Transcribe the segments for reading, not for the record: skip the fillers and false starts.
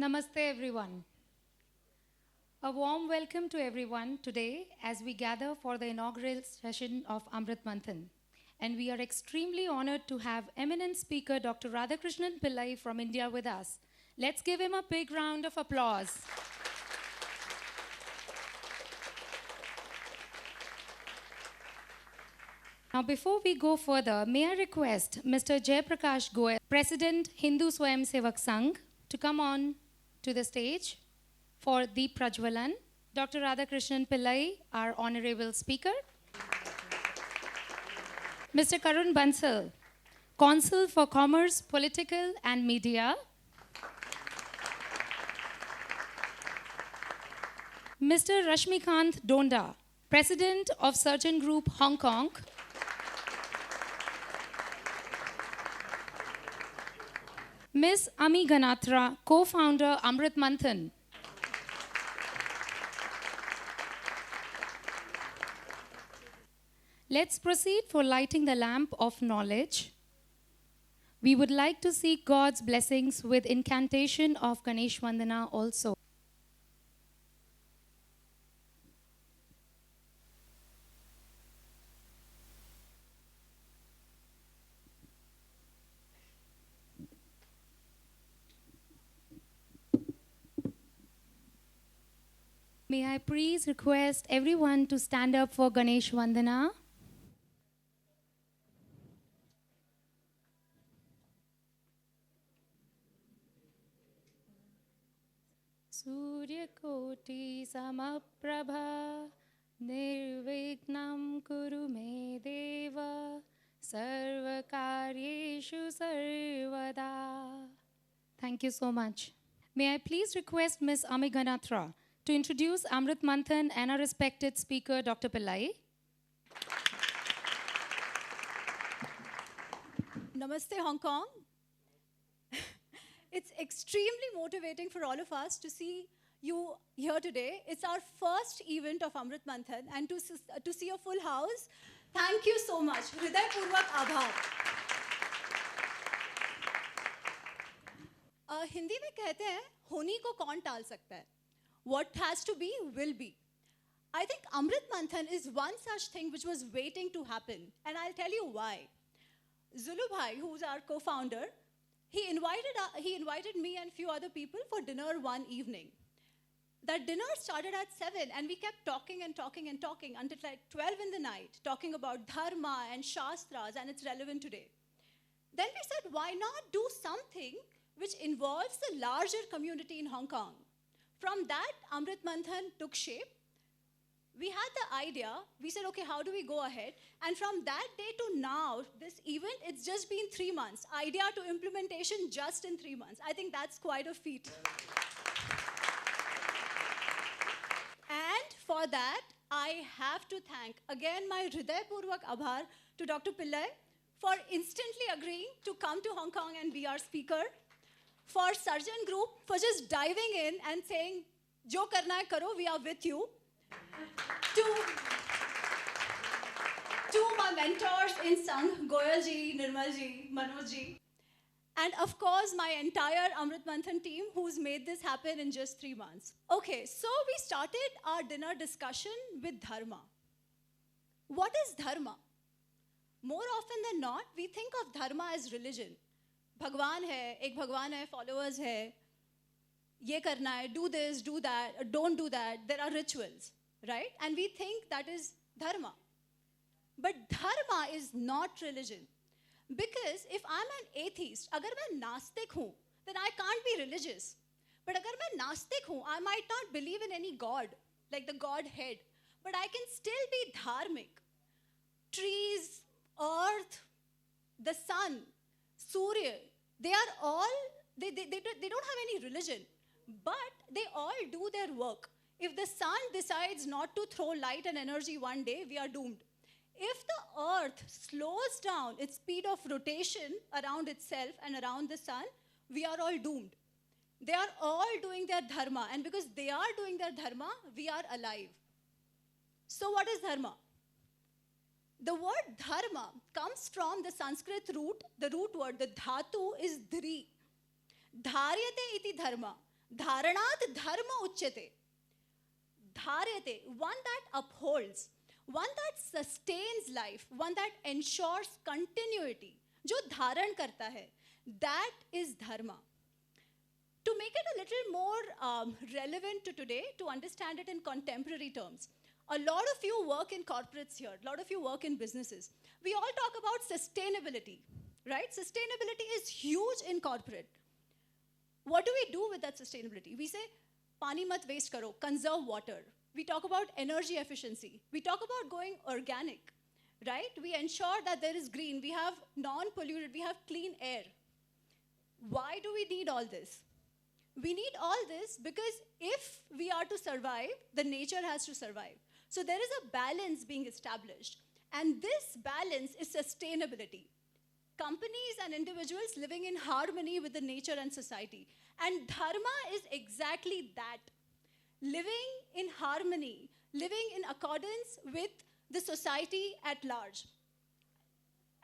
Namaste everyone. A warm welcome to everyone today as we gather for the inaugural session of Amrit Manthan. And we are extremely honored to have eminent speaker Dr. Radhakrishnan Pillai from India with us. Let's give him a big round of applause. Now, before we go further, may I request Mr. Jaiprakash Goel, President, Hindu Swayam Sevak Sangh, to come on to the stage for Deep Prajwalan. Dr. Radhakrishnan Pillai, our honorable speaker. Mr. Karun Bansal, Consul for Commerce, Political and Media. Mr. Rashmikant Donda, President of Surgeon Group, Hong Kong. Ms. Ami Ganatra, co-founder Amrit Manthan. Let's proceed for lighting the lamp of knowledge. We would like to seek God's blessings with incantation of Ganesh Vandana also. May I please request everyone to stand up for Ganesh Vandana. Surya Koti Samaprabha Nirvignam Kuru Me Deva Sarvakaryeshu Sarvada. Thank you so much. May I please request Ms. Ami Ganatra to introduce Amrit Manthan and our respected speaker, Dr. Pillai. Namaste, Hong Kong. It's extremely motivating for all of us to see you here today. It's our first event of Amrit Manthan, and to see a full house, thank you so much. Hridaypurvak Aabhar. Hindi में कहते हैं होनी को कौन टाल सकता है? What has to be will be. I think Amrit Manthan is one such thing which was waiting to happen, and I'll tell you why. Zulu Bhai, who's our co-founder, he invited me and few other people for dinner one evening. That dinner started at 7, and we kept talking and talking and talking until like 12 in the night, talking about dharma and shastras, and it's relevant today. Then we said, why not do something which involves the larger community in Hong Kong? From that, Amrit Manthan took shape. We had the idea. We said, okay, how do we go ahead? And from that day to now, this event, it's just been 3 months. Idea to implementation just in 3 months. I think that's quite a feat. And for that, I have to thank, again, my Hridaypurvak Aabhar to Dr. Pillai for instantly agreeing to come to Hong Kong and be our speaker. For Surgeon Group, for just diving in and saying, Jo karna hai karo, we are with you. To my mentors in Sangh, Goyal ji, Nirmal ji, Manoj ji. And of course, my entire Amrit Manthan team who's made this happen in just 3 months. Okay, so we started our dinner discussion with dharma. What is dharma? More often than not, we think of dharma as religion. भगवान है, एक भगवान है, followers है, ये करना है, do this, do that, don't do that. There are rituals, right? And we think that is dharma. But dharma is not religion. Because if I'm an atheist, अगर मैं नास्तिक हूँ, then I can't be religious. But अगर मैं नास्तिक हूँ, I might not believe in any god, like the Godhead. But I can still be dharmic. Trees, earth, the sun, Surya, they are all, they don't have any religion, but they all do their work. If the sun decides not to throw light and energy one day, we are doomed. If the earth slows down its speed of rotation around itself and around the sun, we are all doomed. They are all doing their dharma, and because they are doing their dharma, we are alive. So what is dharma? The word dharma comes from the Sanskrit root, the root word, the dhatu is dhri. Dharyate iti dharma. Dharanat dharma uchyate. Dharyate, one that upholds, one that sustains life, one that ensures continuity. Jo dharan karta hai, that is dharma. To make it a little more relevant to today, to understand it in contemporary terms, a lot of you work in corporates here, a lot of you work in businesses. We all talk about sustainability, right? Sustainability is huge in corporate. What do we do with that sustainability? We say, pani mat waste karo, conserve water. We talk about energy efficiency. We talk about going organic, right? We ensure that there is green, we have non-polluted, we have clean air. Why do we need all this? We need all this because if we are to survive, the nature has to survive. So there is a balance being established. And this balance is sustainability. Companies and individuals living in harmony with the nature and society. And dharma is exactly that. Living in harmony, living in accordance with the society at large.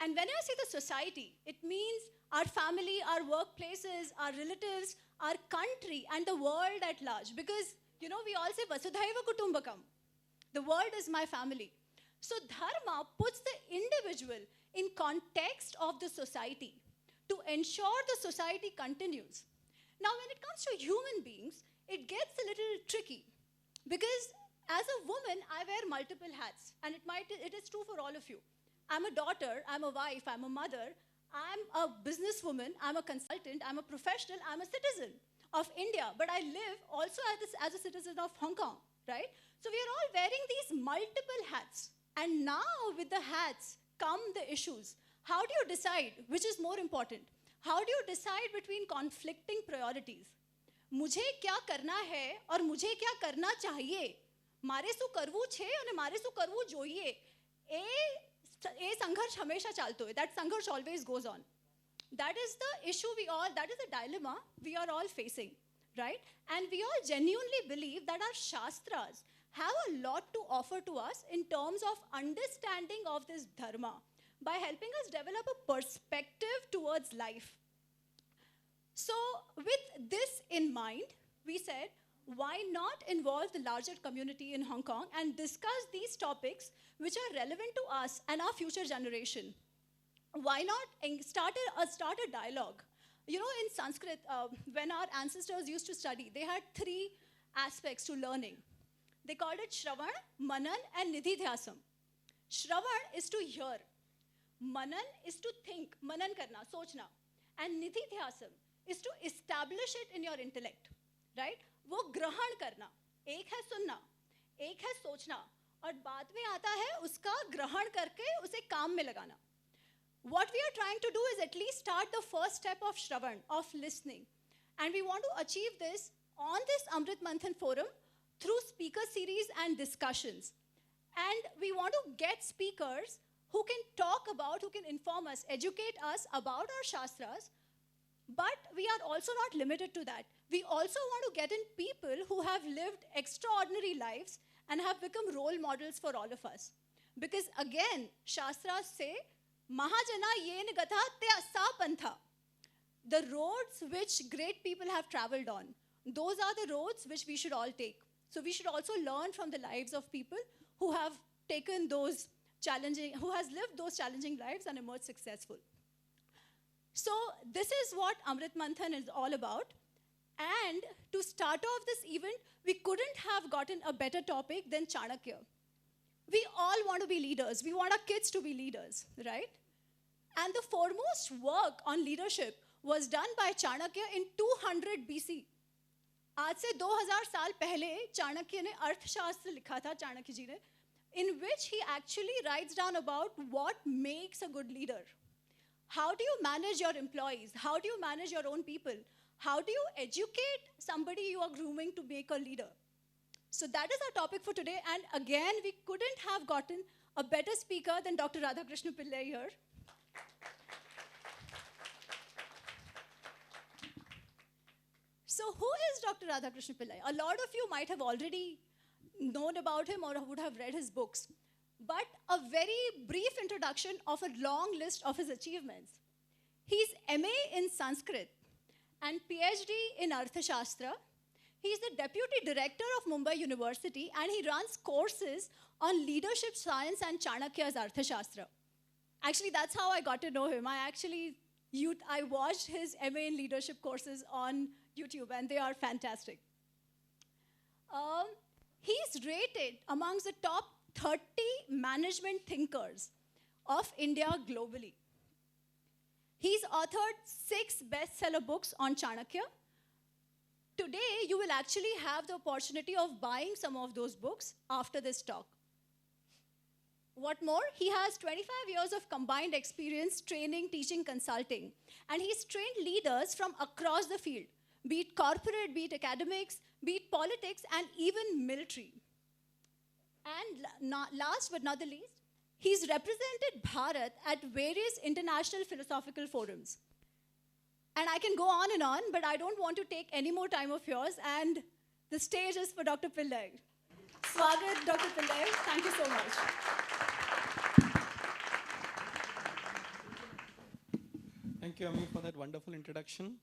And when I say the society, it means our family, our workplaces, our relatives, our country, and the world at large. Because, we all say, Vasudhaiva Kutumbakam. The world is my family. So dharma puts the individual in context of the society to ensure the society continues. Now, when it comes to human beings, it gets a little tricky. Because as a woman, I wear multiple hats. And it is true for all of you. I'm a daughter, I'm a wife, I'm a mother, I'm a businesswoman, I'm a consultant, I'm a professional, I'm a citizen of India. But I live also as a citizen of Hong Kong, right? So we are all wearing these multiple hats. And now with the hats come the issues. How do you decide which is more important? How do you decide between conflicting priorities? मुझे क्या करना है और मुझे क्या करना चाहिए? मारे सु करवू छे और मारे सु करवू जोइए. ए संघर्ष हमेशा चालतो है. That संघर्ष always goes on. That is the issue that is the dilemma we are all facing, right? And we all genuinely believe that our shastras have a lot to offer to us in terms of understanding of this dharma by helping us develop a perspective towards life. So with this in mind, we said, why not involve the larger community in Hong Kong and discuss these topics which are relevant to us and our future generation? Why not start a dialogue? In Sanskrit, when our ancestors used to study, they had 3 aspects to learning. They called it Shravan, Manan, and Nididhyasam. Shravan is to hear. Manan is to think, Manan karna, sochna. And Nididhyasam is to establish it in your intellect, right? वो ग्रहण करना, एक है सुनना, एक है सोचना, और बाद में आता है उसका ग्रहण करके उसे काम में लगाना. What we are trying to do is at least start the first step of Shravan, of listening. And we want to achieve this on this Amrit Manthan forum through speaker series and discussions. And we want to get speakers who can talk about, who can inform us, educate us about our Shastras. But we are also not limited to that. We also want to get in people who have lived extraordinary lives and have become role models for all of us. Because again, Shastras say, Mahajana yen gatha te sa pantha. The roads which great people have traveled on, those are the roads which we should all take. So we should also learn from the lives of people who have taken those challenging, who has lived those challenging lives and emerged successful. So this is what Amrit Manthan is all about. And to start off this event, we couldn't have gotten a better topic than Chanakya. We all want to be leaders. We want our kids to be leaders, right? And the foremost work on leadership was done by Chanakya in 200 BC. आज से 2000 साल पहले चाणक्य ने अर्थशास्त्र लिखा था, चाणक्य जी ने, in which he actually writes down about what makes a good leader. How do you manage your employees? How do you manage your own people? How do you educate somebody you are grooming to make a leader? So that is our topic for today. And again, we couldn't have gotten a better speaker than Dr. Radhakrishnan Pillai here. So who is Dr. Radhakrishnan Pillai? A lot of you might have already known about him or would have read his books. But a very brief introduction of a long list of his achievements. He's MA in Sanskrit and PhD in Arthashastra He's the deputy director of Mumbai University, and he runs courses on leadership science and Chanakya's Arthashastra. Actually, that's how I got to know him. I watched his MA in leadership courses on YouTube, and they are fantastic. He's rated amongst the top 30 management thinkers of India globally. He's authored 6 bestseller books on Chanakya. Today, you will actually have the opportunity of buying some of those books after this talk. What more, he has 25 years of combined experience training, teaching, consulting. And he's trained leaders from across the field, be it corporate, be it academics, be it politics, and even military. And last but not the least, he's represented Bharat at various international philosophical forums. And I can go on, but I don't want to take any more time of yours. And the stage is for Dr. Pillai. Swagat, Dr. Pillai. Thank you so much. Thank you, Amrit, for that wonderful introduction.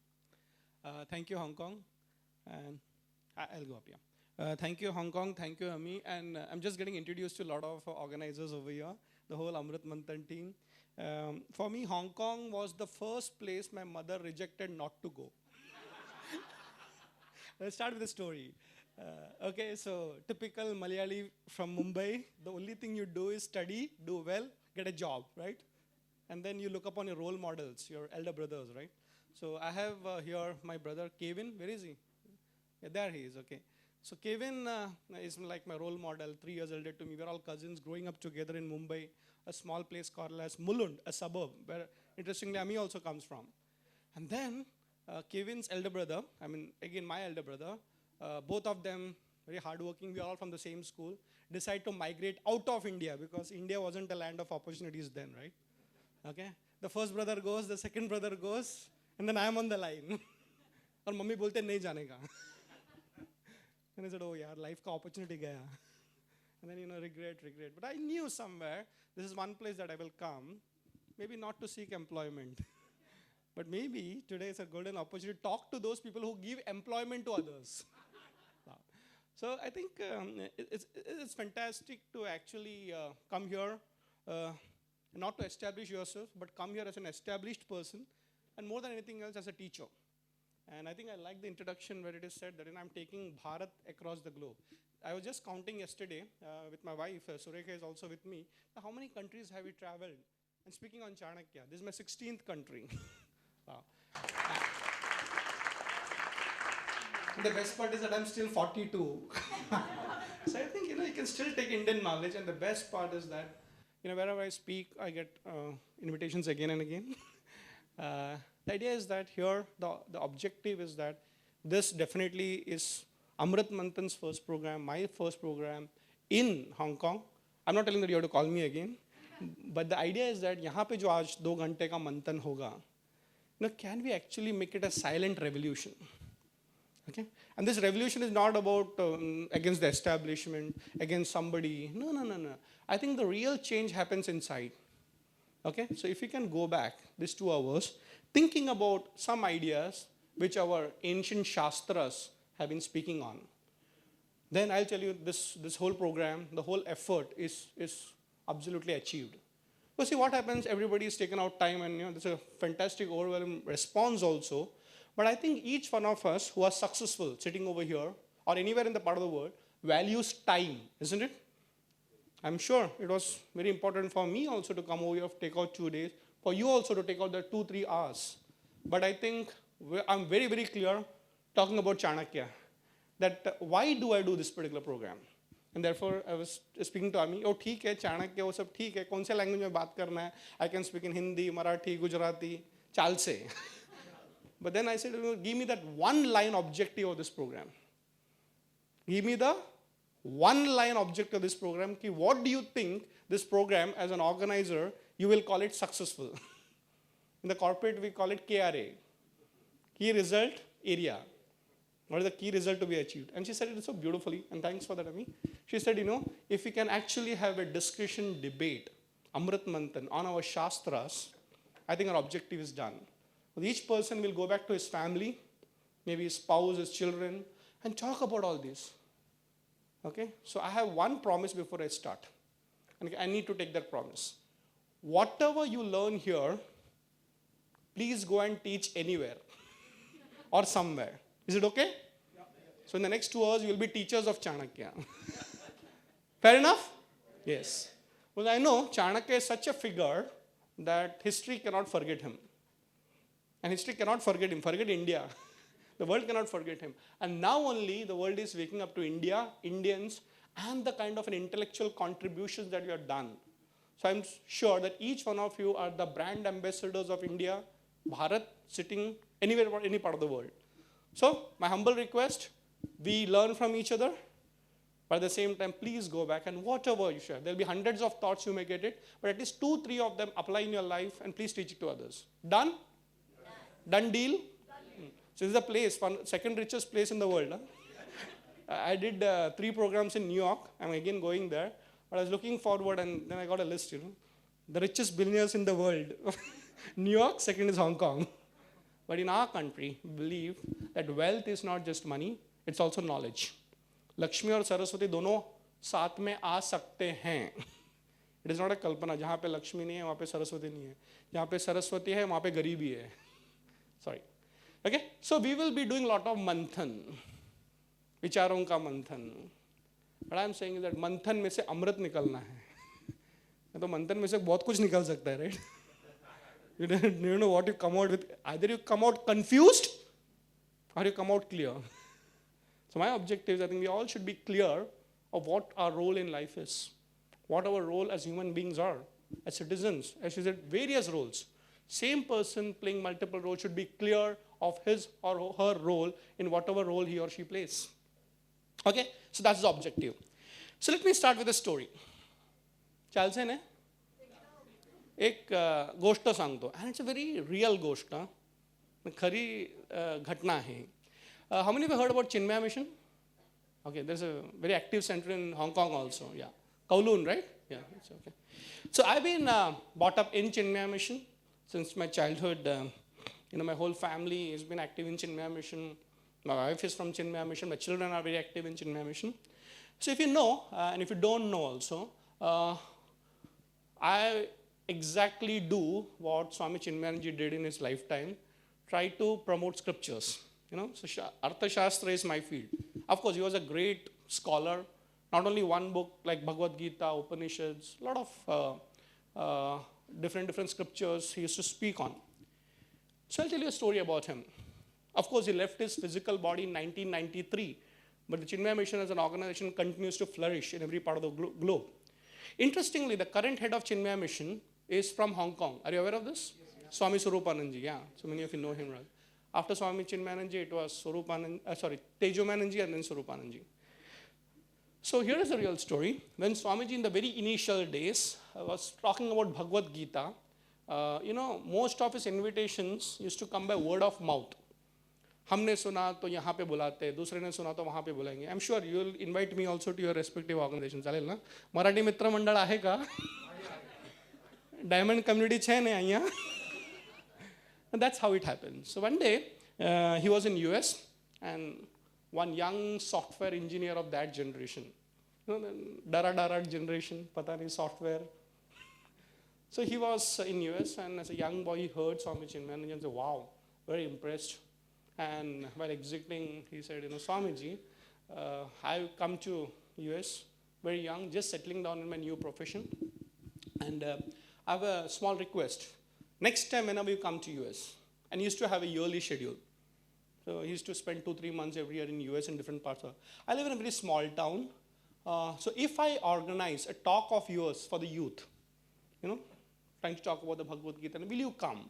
Thank you, Hong Kong. And I'll go up, yeah. Thank you, Hong Kong. Thank you, Ami. And I'm just getting introduced to a lot of organizers over here, the whole Amrit Manthan team. For me, Hong Kong was the first place my mother rejected not to go. Let's start with the story. Okay, so typical Malayali from Mumbai, the only thing you do is study, do well, get a job, right? And then you look upon your role models, your elder brothers, right? So I have here my brother Kevin. Where is he? Yeah, there he is, okay. So Kevin is like my role model, 3 years older to me. We're all cousins growing up together in Mumbai, a small place called as Mulund, a suburb, where interestingly Ami also comes from. And then Kevin's elder brother, again my elder brother, both of them very hardworking, we are all from the same school, decide to migrate out of India because India wasn't a land of opportunities then, right? Okay, the first brother goes, the second brother goes, and then I am on the line. And mummy bolte nahi jane ka. And I said, oh yeah, life ka opportunity gaya. And then, regret. But I knew somewhere, this is one place that I will come, maybe not to seek employment. But maybe today is a golden opportunity to talk to those people who give employment to others. Wow. So I think it's fantastic to actually come here, not to establish yourself, but come here as an established person, and more than anything else as a teacher. And I think I like the introduction where it is said that I'm taking Bharat across the globe. I was just counting yesterday with my wife, Surekha is also with me, how many countries have we traveled? And speaking on Chanakya, this is my 16th country. Wow. The best part is that I'm still 42. So I think, you can still take Indian knowledge, and the best part is that, wherever I speak, I get invitations again and again. The idea is that here, the objective is that this definitely is Amrit Manthan's first program, my first program in Hong Kong. I'm not telling that you have to call me again, but the idea is that यहाँ पे जो आज 2 घंटे का मंथन होगा, can we actually make it a silent revolution? Okay, and this revolution is not about against the establishment, against somebody. No. I think the real change happens inside. Okay, so if you can go back these 2 hours, thinking about some ideas which our ancient Shastras have been speaking on, then I'll tell you this whole program, the whole effort is absolutely achieved. But see what happens, everybody is taken out time, and there's a fantastic overwhelming response also. But I think each one of us who are successful sitting over here or anywhere in the part of the world values time, isn't it? I'm sure it was very important for me also to come over here, take out 2 days, for you also to take out the 2-3 hours. But I think I'm very, very clear talking about Chanakya, that why do I do this particular program? And therefore, I was speaking to Ami, oh, ठीक है, Chanakya, वो सब ठीक है, कौन से language में बात करना है? I can speak in Hindi, Marathi, Gujarati, चाल से. But then I said, give me that one line objective of this program. Give me the one line objective of this program. Ki what do you think this program, as an organizer, you will call it successful? In the corporate, we call it KRA. Key result area. What is the key result to be achieved? And she said it so beautifully, and thanks for that, Ami. She said, if we can actually have a discussion debate, Amrit Manthan, on our Shastras, I think our objective is done. Each person will go back to his family, maybe his spouse, his children, and talk about all this. Okay, so I have one promise before I start. And I need to take that promise. Whatever you learn here, please go and teach anywhere or somewhere. Is it okay? Yeah. So in the next 2 hours, you will be teachers of Chanakya. Fair enough? Yes. Well, I know Chanakya is such a figure that history cannot forget him. And history cannot forget him. Forget India. The world cannot forget him. And now only the world is waking up to India, Indians, and the kind of an intellectual contributions that you have done. So I'm sure that each one of you are the brand ambassadors of India, Bharat, sitting anywhere, any part of the world. So my humble request, we learn from each other, but at the same time, please go back and whatever you share. There'll be hundreds of thoughts you may get it, but at least 2-3 of them apply in your life and please teach it to others. Done? Done deal? So this is the place, second richest place in the world. Huh? I did 3 programs in New York. I'm again going there. But I was looking forward and then I got a list, The richest billionaires in the world. New York, second is Hong Kong. But in our country, we believe that wealth is not just money, it's also knowledge. Lakshmi और सरस्वती दोनों साथ में आ सकते हैं. It is not a कल्पना. जहाँ पे लक्ष्मी नहीं है, वहाँ पे सरस्वती नहीं है. जहाँ पे सरस्वती है, वहाँ पे गरीबी है. Sorry. Okay, so we will be doing a lot of Manthan. विचारों का मंथन. What I am saying is that मंथन में से अमृत निकलना है. तो मंथन में से बहुत कुछ निकल सकता है, right? You don't know what you come out with. Either you come out confused or you come out clear. So my objective is I think we all should be clear of what our role in life is. What our role as human beings are. As citizens, as you said, various roles. Same person playing multiple roles should be clear of his or her role in whatever role he or she plays. Okay, so that's the objective. So let me start with a story. चालसे ने एक गोष्ट सांगतो and it's a very real गोष्ट. खरी घटना है. How many of you heard about Chinmaya Mission? Okay, there's a very active center in Hong Kong also. Yeah, Kowloon, right? Yeah, it's okay. So I've been brought up in Chinmaya Mission since my childhood. My whole family has been active in Chinmaya Mission. My wife is from Chinmaya Mission. My children are very active in Chinmaya Mission. So if you know, and if you don't know also, I exactly do what Swami Chinmayanji did in his lifetime, try to promote scriptures. So Artha Shastra is my field. Of course, he was a great scholar. Not only one book like Bhagavad Gita, Upanishads, a lot of different scriptures he used to speak on. So I'll tell you a story about him. Of course, he left his physical body in 1993, but the Chinmaya Mission as an organization continues to flourish in every part of the globe. Interestingly, the current head of Chinmaya Mission is from Hong Kong. Are you aware of this? Yes. Swami Swarupananji, yeah. So many of you know him, right? After Swami Chinmayananji, it was Tejomananji and then Swarupananji. So here is the real story. When Swamiji in the very initial days was talking about Bhagavad Gita, most of his invitations used to come by word of mouth. हमने सुना तो यहाँ पे बुलाते, दूसरे ने सुना तो वहाँ पे बुलाएंगे. I'm sure you will invite me also to your respective organization. चालेल ना? मराठी मित्र मंडळ आहे का? Diamond community छे ने અહીંયા. And that's how it happened. So one day he was in US and one young software engineer of that generation, the dara generation, pata nahi software. So he was in US and as a young boy he heard Swami Chinmayananji and said, wow, very impressed. And while exiting, he said, Swamiji, I've come to US very young, just settling down in my new profession. And I have a small request. Next time whenever you come to US, and he used to have a yearly schedule. So he used to spend 2-3 months every year in US in different parts. I live in a very small town. So if I organize a talk of yours for the youth, trying to talk about the Bhagavad Gita, will you come?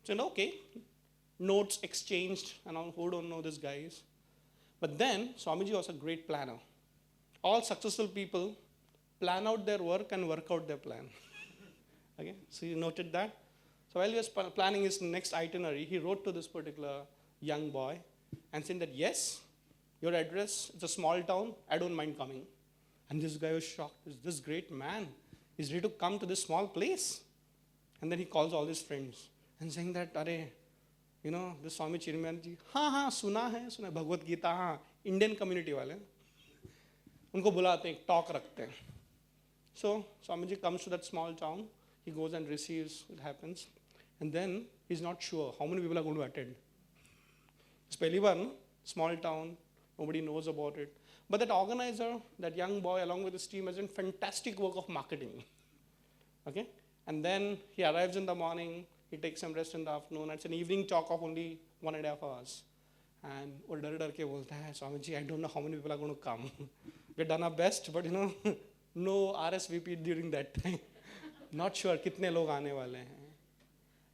So okay. Notes exchanged, and who don't know this guys. But then Swamiji was a great planner. All successful people plan out their work and work out their plan. Okay, so you noted that. So while he was planning his next itinerary, he wrote to this particular young boy and said that yes, your address, it's a small town, I don't mind coming. And this guy was shocked. This great man is ready to come to this small place. And then he calls all his friends and saying that, Are, this Swami Chinmayanji, हाँ सुना है भगवत गीता, हाँ Indian community वाले उनको बुलाते हैं, एक talk रखते हैं. So Swamiji comes to that small town, he goes and receives, it happens, and then he's not sure how many people are going to attend. It's pehli baar, no? Small town, nobody knows about it. But that organizer, that young boy along with his team has done fantastic work of marketing. Okay? And then he arrives in the morning, he takes some rest in the afternoon, it's an evening talk of only 1.5 hours. And वो डर के बोलता है, Swamiji, I don't know how many people are going to come. We've done our best, but no RSVP during that time. Not sure कितने लोग आने वाले हैं.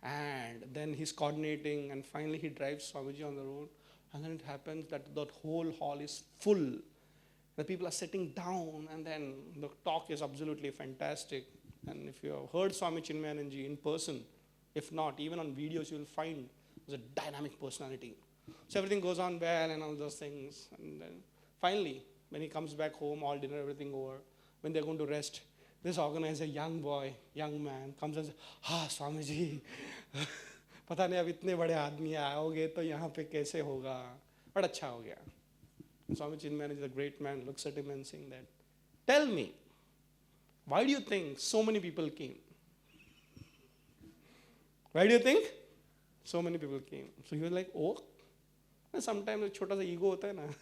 And then he's coordinating, and finally he drives Swamiji on the road, and then it happens that the whole hall is full. The people are sitting down, and then the talk is absolutely fantastic. And if you have heard Swami Chinmayananji in person, if not, even on videos, you will find he's a dynamic personality. So everything goes on well and all those things. And then finally, when he comes back home, all dinner, everything over, when they're going to rest, this organizer, young boy, young man, comes and says, Swamiji, पता नहीं अब इतने बड़े आदमी आओगे तो यहाँ पे कैसे होगा, but अच्छा हो गया. And Swami Chinmayananji is a great man, looks at him and saying that, tell me, why do you think so many people came? Why do you think so many people came? So he was like, sometimes a छोटा सा ego होता है ना.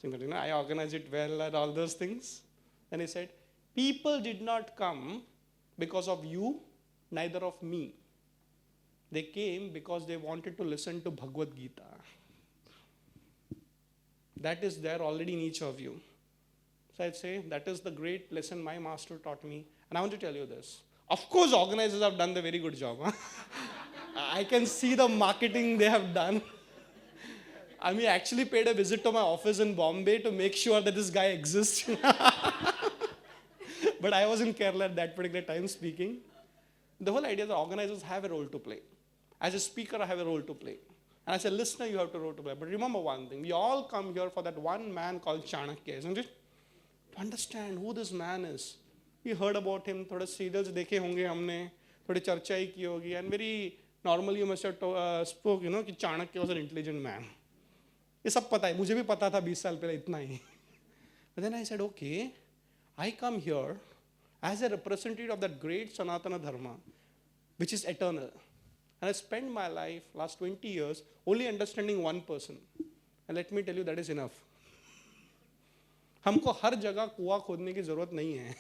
So I organize it well and all those things. And he said, people did not come because of you, neither of me. They came because they wanted to listen to Bhagavad Gita. That is there already in each of you. So I'd say that is the great lesson my master taught me. And I want to tell you this. Of course, organizers have done the very good job. I can see the marketing they have done. I mean, I actually paid a visit to my office in Bombay to make sure that this guy exists. But I was in Kerala at that particular time speaking. The whole idea is that organizers have a role to play. As a speaker, I have a role to play. And as a listener, you have a role to play. But remember one thing, we all come here for that one man called Chanakya, isn't it? To understand who this man is. We heard about him, थोड़े serials देखे होंगे हमने, थोड़ी चर्चा ही की होगी, and very normally you must have spoke, कि Chanakya was an intelligent man. ये सब पता है, मुझे भी पता था 20 साल पहले इतना ही. But then I said, okay, I come here as a representative of that great Sanatana Dharma, which is eternal. And I spent my life, last 20 years, only understanding one person. And let me tell you, that is enough. हमको हर जगह कुआं खोदने की जरूरत नहीं है.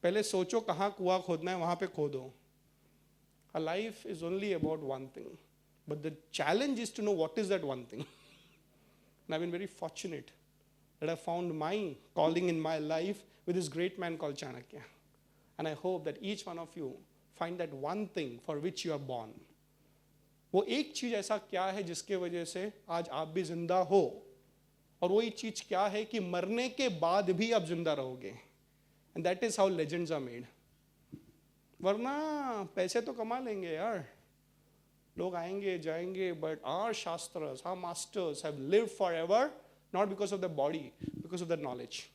पहले सोचो कहाँ कुआं खोदना है, वहाँ पे खोदो. A life is only about one thing. But the challenge is to know what is that one thing. And I've been very fortunate that I found my calling in my life with this great man called Chanakya. And I hope that each one of you find that one thing for which you are born. वो एक चीज ऐसा क्या है जिसके वजह से आज आप भी जिंदा हो, और वो एक चीज क्या है कि मरने के बाद भी आप जिंदा रहोगे. And that is how legends are made. वरना पैसे तो कमा लेंगे यार, लोग आएंगे जाएंगे, but our shastras, our masters have lived forever, not because of their body, because of their knowledge.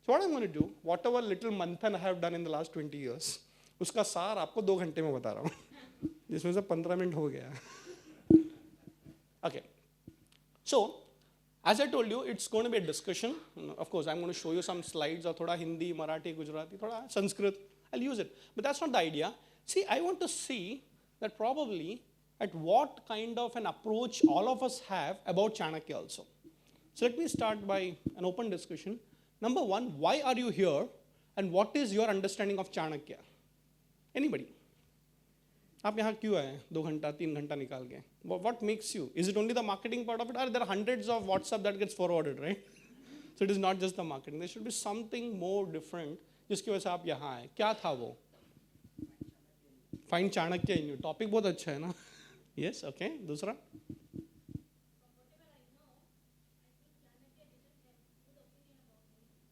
So what I'm going to do, whatever little Manthan I have done in the last 20 years, उसका सार आपको 2 घंटे में बता रहा हूँ, जिसमें से 15 मिनट हो गया. Okay. So, as I told you, it's going to be a discussion. Of course, I'm going to show you some slides of thoda Hindi, Marathi, Gujarati, thoda Sanskrit. I'll use it. But that's not the idea. See, I want to see that probably at what kind of an approach all of us have about Chanakya also. So let me start by an open discussion. Number one, why are you here? And what is your understanding of Chanakya? Anybody? आप यहाँ क्यों आए 2 घंटा 3 घंटा निकाल के? What makes you? Is it only the marketing part of it? Or there are hundreds of WhatsApp that gets forwarded, right? So it is not just the marketing. There should be something more different जिसकी वजह से आप यहाँ आए. क्या था वो? Find Chanakya in you. Topic बहुत अच्छा है ना? Yes, okay. दूसरा?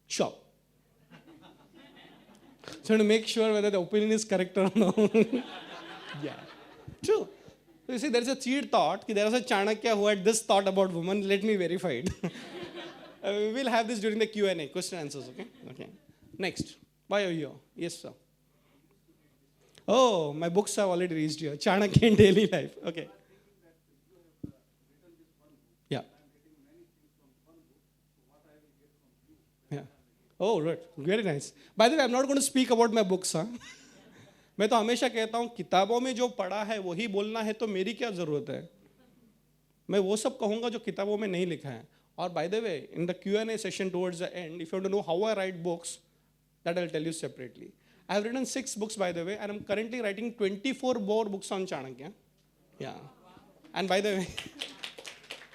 Sure. So to make sure whether the opinion is correct or no. Yeah, true. So you see, there is a seed thought that there was a Chanakya who had this thought about women. Let me verify it. We'll have this during the Q&A, question answers, okay? Okay. Next. Why are you here? Yes, sir. Oh, my books have already reached here. Chanakya in daily life. Okay. Oh, right. Very nice. By the way, I'm not going to speak about my books. Huh? मैं तो हमेशा कहता हूँ किताबों में जो पढ़ा है वही बोलना है, तो मेरी क्या ज़रूरत है? मैं वो सब कहूँगा जो किताबों में नहीं लिखा है. और by the way, in the Q&A session towards the end, if you want to know how I write books, that I'll tell you separately. I have written 6 books, by the way, and I'm currently writing 24 more books on Chanakya. Yeah. And by the way,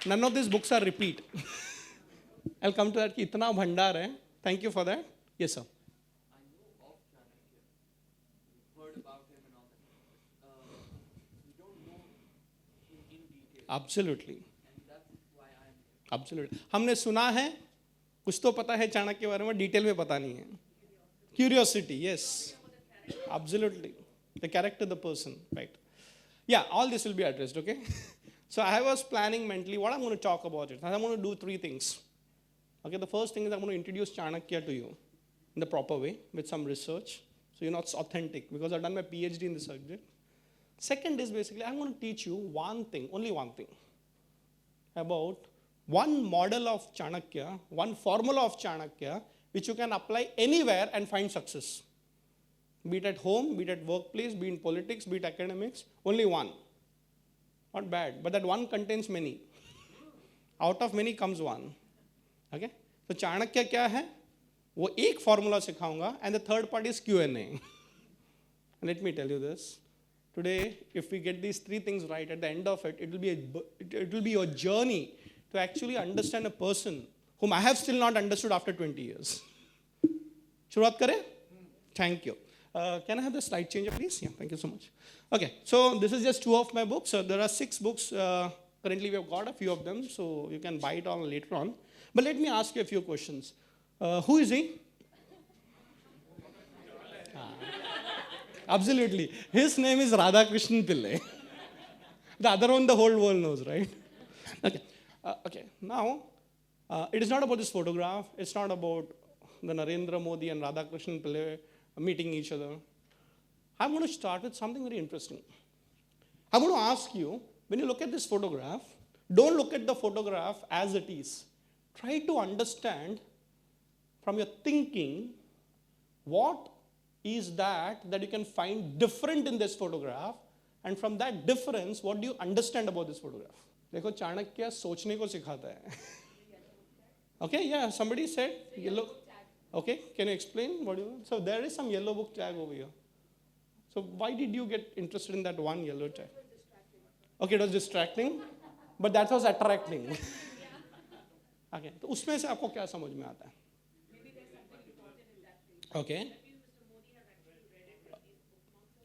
none of these books are repeat. I'll come to that कि इतना भंडार है. Thank you for that. Yes, sir. I know of Chanakya. You've heard about him and all that. We don't know him in detail. Absolutely. And that's why I'm here. Absolutely. हमने सुना है, कुछ तो पता है चाणक्य के बारे में, डिटेल में पता नहीं है. Curiosity, yes. Absolutely. The character, the person, right. Yeah, all this will be addressed, okay? So I was planning mentally what I'm going to talk about it. I'm going to do 3 things. Okay, the first thing is I'm going to introduce Chanakya to you in the proper way with some research. So you know it's authentic because I've done my PhD in the subject. Second is basically I'm going to teach you one thing, only one thing, about one model of Chanakya, one formula of Chanakya, which you can apply anywhere and find success. Be it at home, be it at workplace, be it in politics, be it academics, only one. Not bad, but that one contains many. Out of many comes one. Okay? So Chanakya क्या है? वो एक formula सिखाऊंगा, and the third part is Q&A. And let me tell you this. Today, if we get these 3 things right, at the end of it, it will be your journey to actually understand a person whom I have still not understood after 20 years. शुरुआत करें? Thank you. Can I have the slide changer, please? Yeah, thank you so much. Okay, so this is just 2 of my books. There are 6 books. Currently, we have got a few of them, so you can buy it on later on. But let me ask you a few questions. Who is he? Absolutely. His name is Radhakrishnan Pillai. The other one the whole world knows, right? Okay. Now, it is not about this photograph. It's not about the Narendra Modi and Radhakrishnan Pillai meeting each other. I'm going to start with something very interesting. I'm going to ask you, when you look at this photograph, don't look at the photograph as it is. Try to understand from your thinking what is that you can find different in this photograph, and from that difference, what do you understand about this photograph? देखो चाणक्य सोचने को सिखाता है. Okay, yeah, somebody said yellow. Okay, can you explain what you? So there is some yellow book tag over here. So why did you get interested in that one yellow tag? Okay, it was distracting, but that was attracting. Okay, तो उसमें से आपको क्या समझ में आता है? Okay.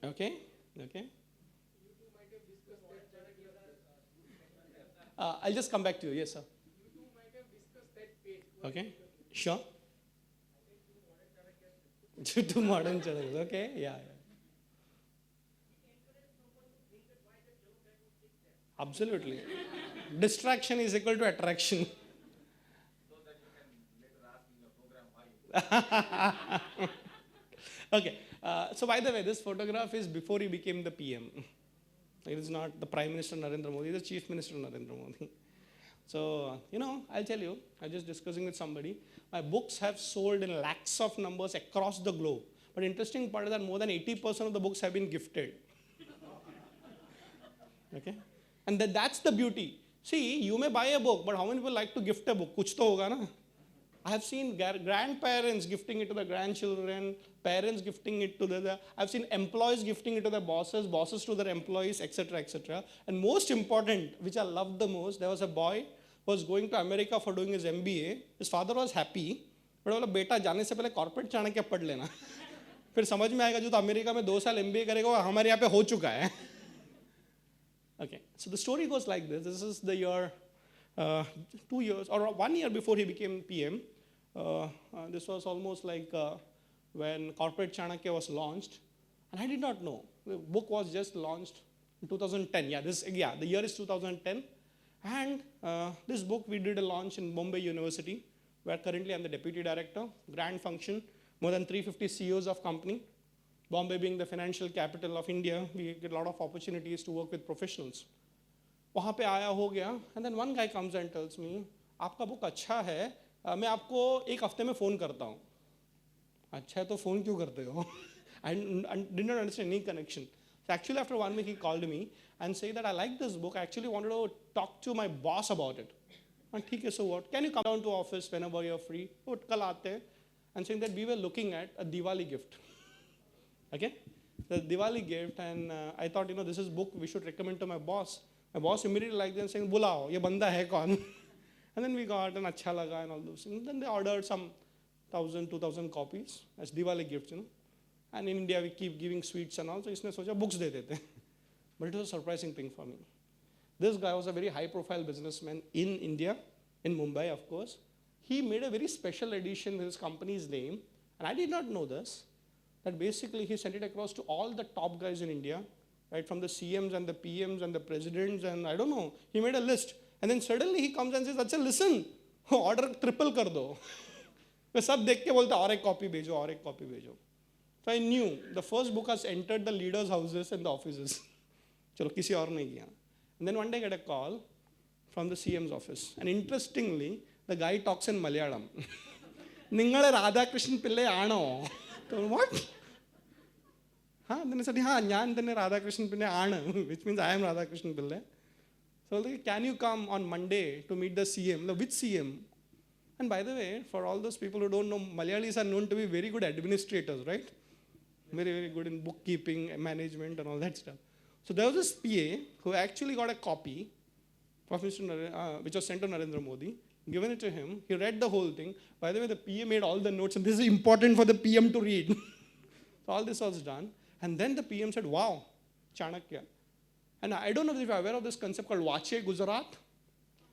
Okay. I'll just come back to you. Yes, sir. Okay. Sure. 2 modern channels. Okay. Yeah. Absolutely. Distraction is equal to attraction. Okay. So by the way, this photograph is before he became the PM. It is not the Prime Minister Narendra Modi, the Chief Minister Narendra Modi. So, I'll tell you, I was just discussing with somebody, my books have sold in lakhs of numbers across the globe. But interesting part is that more than 80% of the books have been gifted. Okay? And that's the beauty. See, you may buy a book, but how many people like to gift a book? Kuch to hoga na? I have seen grandparents gifting it to the grandchildren, parents gifting it to I've seen employees gifting it to their bosses, bosses to their employees, etc., etc. And most important, which I loved the most, there was a boy who was going to America for doing his MBA. His father was happy, but बोला बेटा जाने से पहले corporate Chanakya पढ़ लेना. फिर समझ में आएगा जो तो अमेरिका में 2 साल MBA करेगा वो हमारे यहाँ पे हो चुका है. Okay, so the story goes like this. This is the year 2 years or 1 year before he became PM. This was almost like when Corporate Chanakya was launched, and I did not know. The book was just launched in 2010. The year is 2010. And this book, we did a launch in Bombay University, where currently I'm the deputy director, grand function, more than 350 CEOs of company. Bombay being the financial capital of India, we get a lot of opportunities to work with professionals. वहाँ पे आया हो गया, and then one guy comes and tells me, आपका book अच्छा है, मैं आपको 1 हफ्ते में फ़ोन करता हूँ. अच्छा है तो phone क्यों करते हो? I did not understand any connection. So actually after 1 week he called me and said that I like this book. I actually wanted to talk to my boss about it. And ठीक है, so what? Can you come down to office whenever you're free? Oh, कल आते हैं. And saying that we were looking at a Diwali gift. Okay? The Diwali gift, and I thought, this is book we should recommend to my boss. My boss immediately liked it and saying, बुलाओ, ये बंदा है कौन? And then we got an अच्छा लगा and all those things. Then they ordered some 1,000, 2,000 copies as Diwali gifts, And in India we keep giving sweets and all, so इसने सोचा books दे देते. But it was a surprising thing for me. This guy was a very high-profile businessman in India, in Mumbai, of course. He made a very special edition with his company's name, and I did not know this, that basically he sent it across to all the top guys in India, right, from the CMs and the PMs and the presidents, and I don't know, he made a list. And then suddenly he comes and says, अच्छा listen, order triple कर दो. वे सब देख के बोलते और एक copy भेजो, और एक copy भेजो. So I knew the first book has entered the leaders' houses and the offices. चलो किसी और ने किया. And then one day I get a call from the CM's office. And interestingly, the guy talks in Malayalam. നിങ്ങളെ രാധാകൃഷ്ണൻ പിള്ളை ആണോ? What? Then I said, ഞാൻ തന്നെ രാധാകൃഷ്ണൻ പിള്ളை ആണ്, which means I am Radhakrishnan Pillai. So like, can you come on Monday to meet the CM? No, which CM? And by the way, for all those people who don't know, Malayalis are known to be very good administrators, right? Very, very good in bookkeeping, management, and all that stuff. So there was this PA who actually got a copy of which was sent to Narendra Modi, given it to him. He read the whole thing. By the way, the PA made all the notes, and this is important for the PM to read. So all this was done. And then the PM said, wow, Chanakya. And I don't know if you're aware of this concept called Vache Gujarat.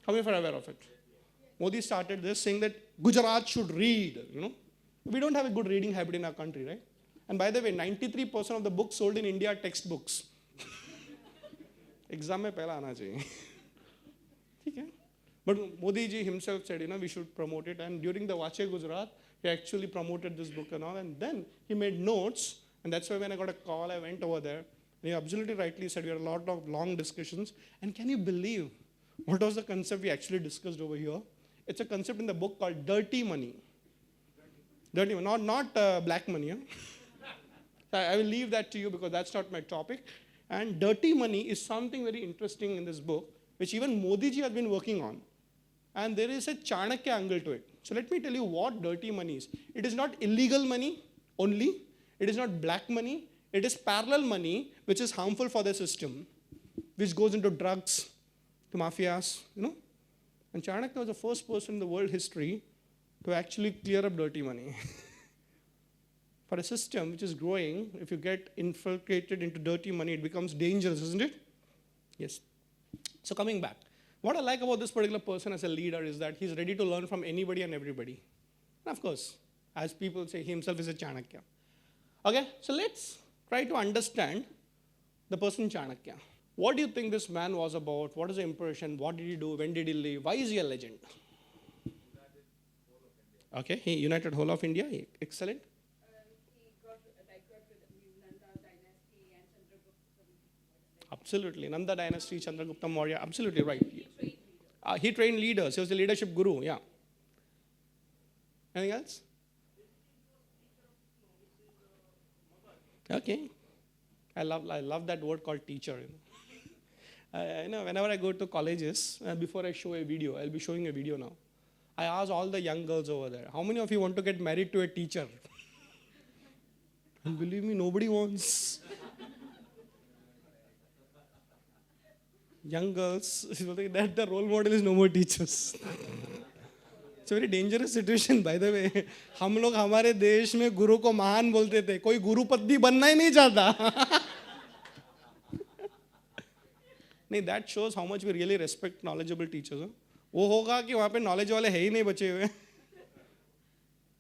How many of you are aware of it? Modi started this saying that Gujarat should read, We don't have a good reading habit in our country, right? And by the way, 93% of the books sold in India are textbooks. Exam mein pehla aana chahiye. Okay? But Modi ji himself said, we should promote it. And during the Vache Gujarat, he actually promoted this book and all. And then he made notes. And that's why when I got a call, I went over there. And he absolutely rightly said, we had a lot of long discussions. And can you believe what was the concept we actually discussed over here? It's a concept in the book called dirty money. Dirty money, not black money. So I will leave that to you because that's not my topic. And dirty money is something very interesting in this book, which even Modi ji has been working on. And there is a Chanakya angle to it. So let me tell you what dirty money is. It is not illegal money only. It is not black money. It is parallel money, which is harmful for the system, which goes into drugs, to mafias, And Chanakya was the first person in the world history to actually clear up dirty money. For a system which is growing, if you get infiltrated into dirty money, it becomes dangerous, isn't it? Yes. So coming back, what I like about this particular person as a leader is that he's ready to learn from anybody and everybody. And of course, as people say, he himself is a Chanakya. Okay, so let's try to understand the person Chanakya. What do you think this man was about? What is the impression? What did he do? When did he live? Why is he a legend? Okay, he united whole of India. Excellent. He got with Nanda dynasty and Chandragupta. Absolutely. Nanda dynasty, Chandragupta Maurya. Absolutely right. He trained leaders. He was the leadership guru. Yeah. Anything else? Okay. I love that word called teacher. Whenever I go to colleges, before I show a video, I'll be showing a video now. I ask all the young girls over there, how many of you want to get married to a teacher? And believe me, nobody wants. Young girls, that the role model is no more teachers. It's a very dangerous situation, by the way. हम लोग हमारे देश में गुरु को महान बोलते थे. कोई गुरु पत्नी बनना ही नहीं चाहता. नहीं, that shows how much we really respect knowledgeable teachers. वो होगा कि वहाँ पे knowledge वाले है ही नहीं बचे हुए.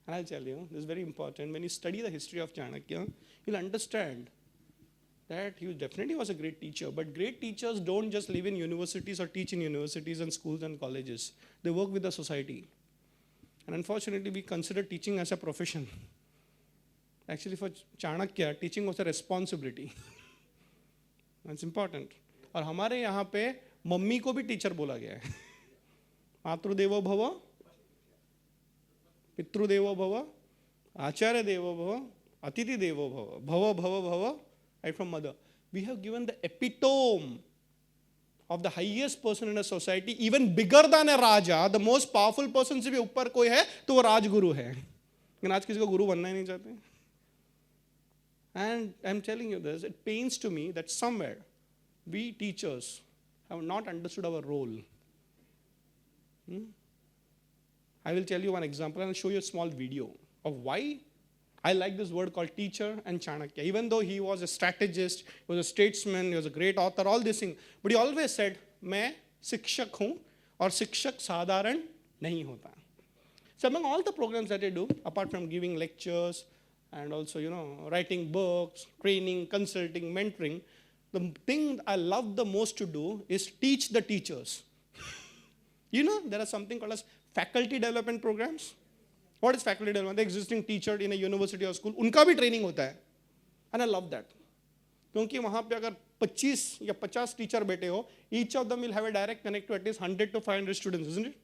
And I'll tell you, this is very important. When you study the history of Chanakya, you'll understand that he definitely was a great teacher. But great teachers don't just live in universities or teach in universities and schools and colleges. They work with the society. And unfortunately, we consider teaching as a profession. Actually, for Chanakya, teaching was a responsibility. That's important. और हमारे यहाँ पे mummy को भी teacher बोला गया है. मातृदेवो भव, पितृदेवो भव, Acharya Devo Bhava, Atiti Devo Bhava, Bhava Bhava Bhava, right from mother. We have given the epitome of the highest person in a society, even bigger than a Raja, the most powerful person से भी ऊपर कोई है तो वो राजगुरु है. लेकिन आज किसी को गुरु बनना ही नहीं चाहते. And I'm telling you this, it pains to me that somewhere we teachers have not understood our role. I will tell you one example and I'll show you a small video of why I like this word called teacher and Chanakya. Even though he was a strategist, he was a statesman, he was a great author, all these things. But he always said, मैं शिक्षक हूँ और शिक्षक साधारण नहीं होता. So among all the programs that I do, apart from giving lectures and also, writing books, training, consulting, mentoring, the thing I love the most to do is teach the teachers. There is something called as faculty development programs. What is faculty development? The existing teacher in a university or school, उनका भी training होता है. And I love that. क्योंकि वहाँ पे अगर 25 या 50 teacher बैठे हो, each of them will have a direct connect to at least 100 to 500 students, isn't it?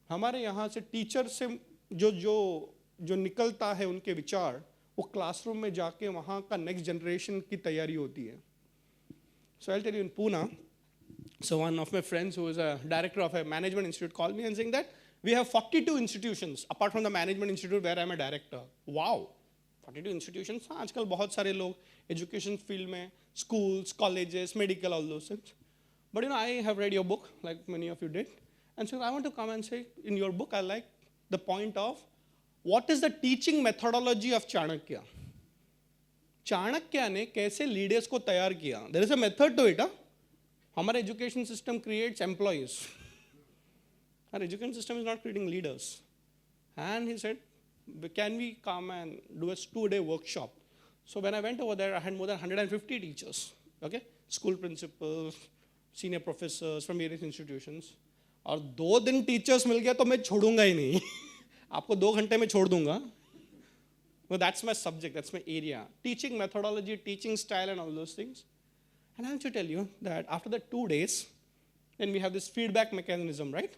हमारे यहाँ से teacher से जो निकलता है उनके विचार, वो classroom में जाके वहाँ का next generation की तैयारी होती है. So I'll tell you in Pune, so one of my friends who is a director of a management institute called me and saying that we have 42 institutions apart from the management institute where I'm a director. Wow, 42 institutions. हाँ, आजकल बहुत सारे लोग education field में, schools, colleges, medical, all those things. But I have read your book, like many of you did. And so I want to come and say, in your book, I like the point of what is the teaching methodology of Chanakya. Chanakya ने कैसे leaders को तैयार किया. There is a method to it. हमारा education system creates employees. Our education system is not creating leaders. And he said, can we come and do a 2-day workshop. So when I went over there I had more than 150 teachers, okay, school principals, senior professors from various institutions. और 2 दिन teachers मिल गया तो मैं छोड़ूंगा ही नहीं. आपको 2 घंटे में छोड़ दूंगा. Well, that's my subject, that's my area. Teaching methodology, teaching style and all those things. And I have to tell you that after the 2 days, then we have this feedback mechanism, right?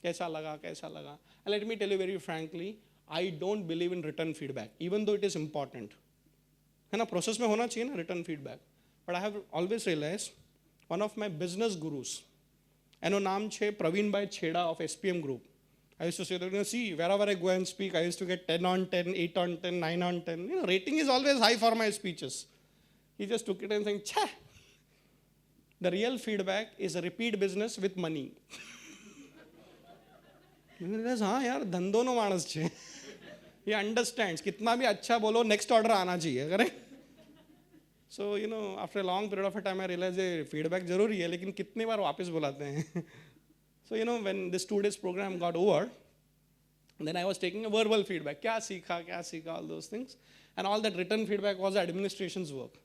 Kaisa laga, kaisa laga. And let me tell you very frankly, I don't believe in written feedback, even though it is important. है ना, process में होना चाहिए ना written feedback. But I have always realized, one of my business gurus, एनो नाम छे प्रवीण भाई छेड़ा of SPM group. I used to say that, see, wherever I go and speak, I used to get 10 on 10, 8 on 10, 9 on 10. Rating is always high for my speeches. He just took it and saying, "Cha, the real feedback is a repeat business with money." हाँ यार, धंधो no मानस छे. He understands. कितना भी अच्छा बोलो, next order आना चाहिए, करें? So, after a long period of time, I realized feedback जरूरी है, लेकिन कितने बार वापस बुलाते हैं. So, when this 2 days program got over, then I was taking a verbal feedback. Kya sikha, all those things. And all that written feedback was administration's work.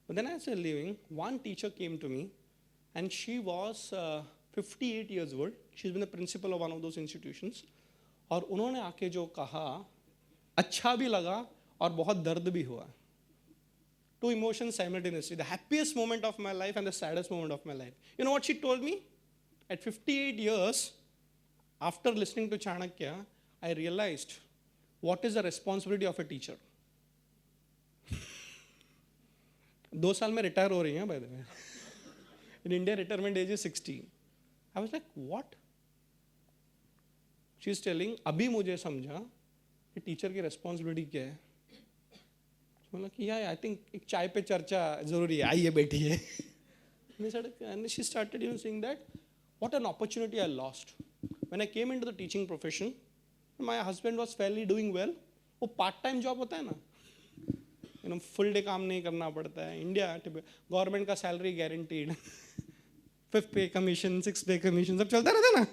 But then as I was leaving, one teacher came to me, and she was 58 years old. She's been the principal of one of those institutions. और उन्होंने आके जो कहा, अच्छा भी लगा और बहुत दर्द भी हुआ. 2 emotions simultaneously. The happiest moment of my life and the saddest moment of my life. You know what she told me? At 58 years, after listening to Chanakya, I realized what is the responsibility of a teacher. 2 साल में retire हो रही हैं, by the way. In India, retirement age is 60. I was like, what? She's telling, अभी मुझे समझा कि teacher की responsibility क्या है. बोला कि I think एक चाय पे चर्चा जरूरी है, आइए बैठिए. And she started saying that, what an opportunity I lost. When I came into the teaching profession, my husband was fairly doing well. वो part-time job होता है ना, full day काम नहीं करना पड़ता है. India, government का salary guaranteed, 5th pay commission, 6th pay commission, सब चलता रहता है ना.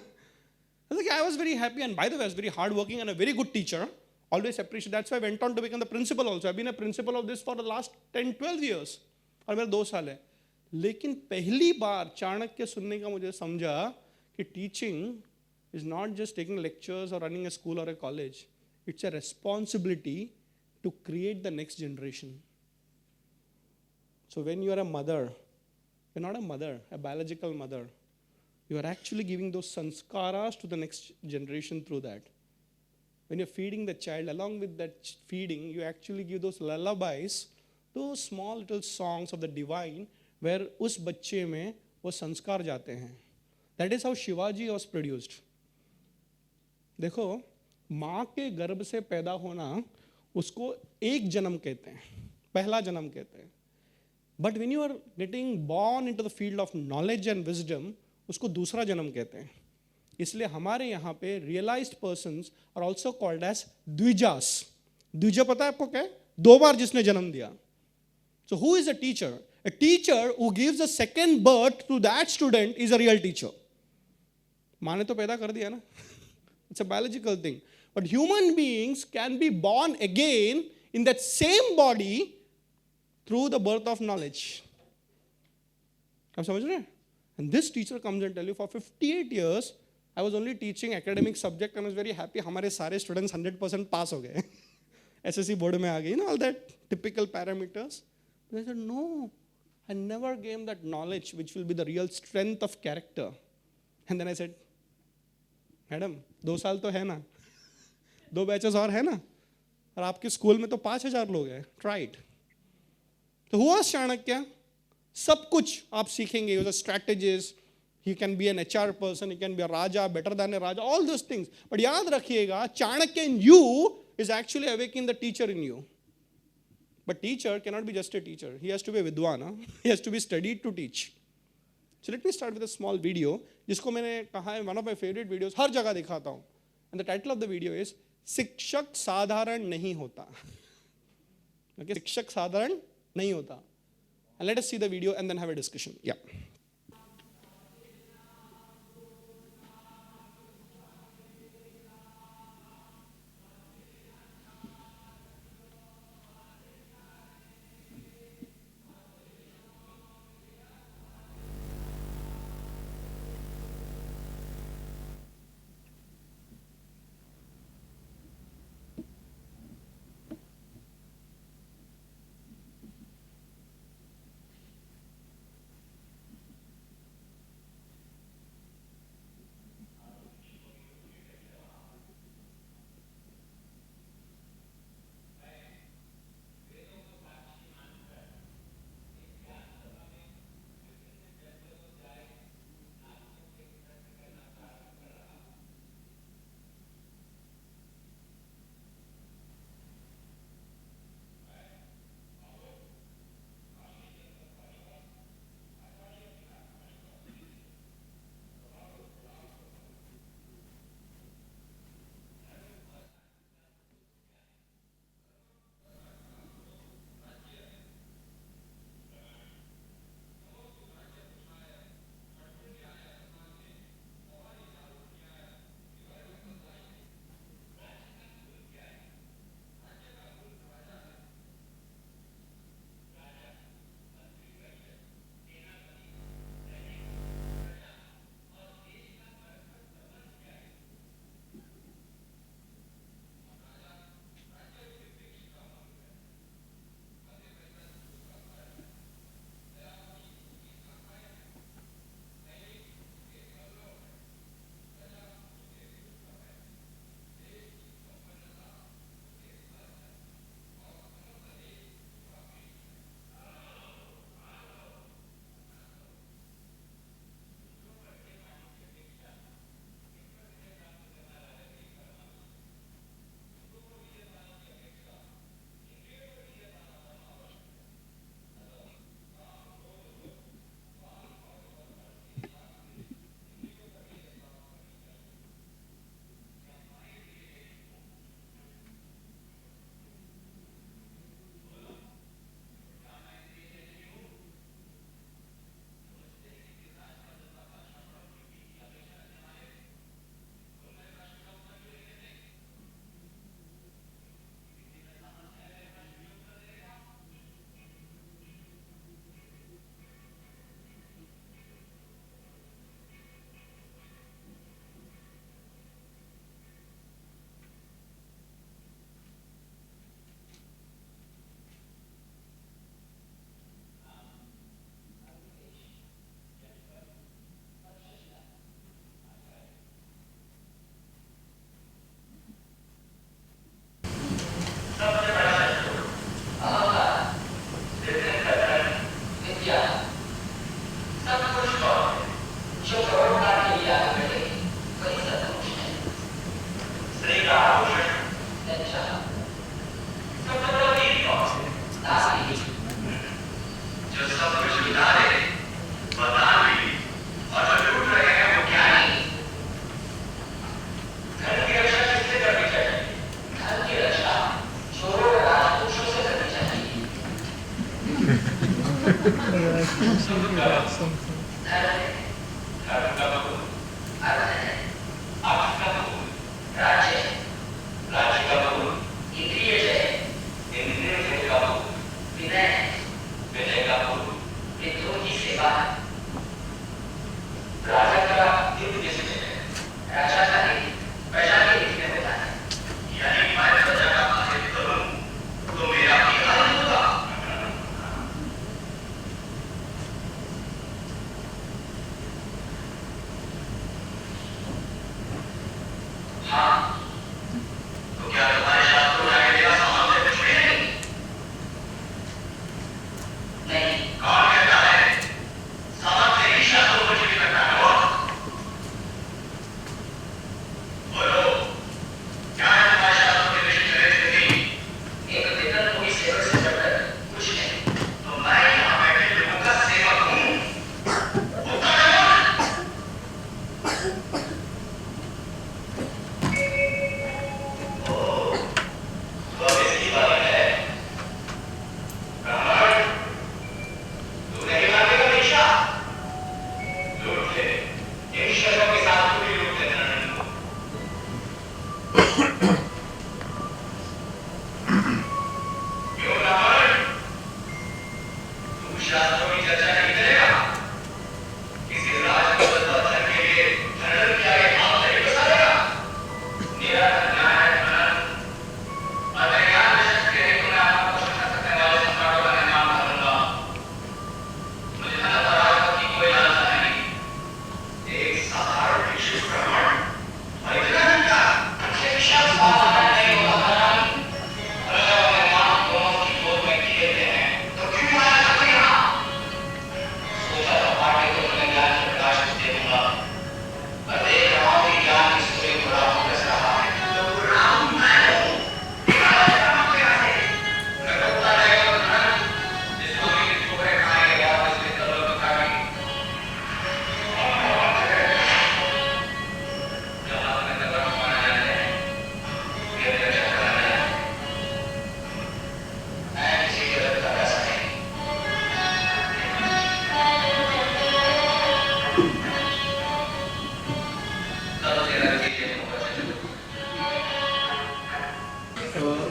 I was very happy, and by the way, I was very hardworking and a very good teacher. Always appreciate. That's why I went on to become the principal also. I've been a principal of this for the last 10-12 years. और मेरा 2 साल है. लेकिन पहली बार चाणक्य सुनने का मुझे समझा कि teaching is not just taking lectures और रनिंग अ स्कूल और a college. It's a responsibility to create the next generation. So when you are a mother, you are not a mother, a biological mother, you are actually giving those sanskaras to the next generation through that. when you're feeding the child, along with that feeding, you actually give those lullabies, those small little songs of the divine, where उस बच्चे में वो संस्कार जाते हैं. That is how Shivaji was produced. देखो, माँ के गर्भ से पैदा होना उसको एक जन्म कहते हैं, पहला जन्म कहते हैं. But when you are getting born into the field of knowledge and wisdom, उसको दूसरा जन्म कहते हैं. इसलिए हमारे यहाँ पे realized persons are also called as द्विजास. Dwija पता है आपको क्या है? 2 बार जिसने जन्म दिया. So who is a teacher? A teacher who gives a second birth to that student is a real teacher. माँ ने तो पैदा कर दिया ना. It's a biological thing. But human beings can be born again in that same body through the birth of knowledge. आप समझ रहे हैं? And this teacher comes and tell you, for 58 years, I was only teaching academic subject and I was very happy. हमारे सारे students 100% pass हो गए. SSC board में आ गए, all that typical parameters. But I said, no, I never gave that knowledge which will be the real strength of character. And then I said, madam 2 साल तो है ना, 2 बैचेस और है ना, और आपके स्कूल में तो 5000 लोग हैं. Try it. So who was Chanakya? सब कुछ आप सीखेंगे. He was a strategist. He can be an HR person. He can be a Raja, better than a Raja. All those things. But याद रखिएगा, Chanakya in you is actually awakening the teacher in you. But teacher cannot be just a teacher. He has to be a Vidwan. Huh? He has to be studied to teach. So let me start with a small video, जिसको मैंने कहा है one of my favorite videos, हर जगह दिखाता हूँ. And the title of the video is शिक्षक साधारण नहीं होता. Okay, शिक्षक साधारण नहीं होता. And let us see the video and then have a discussion. Yeah.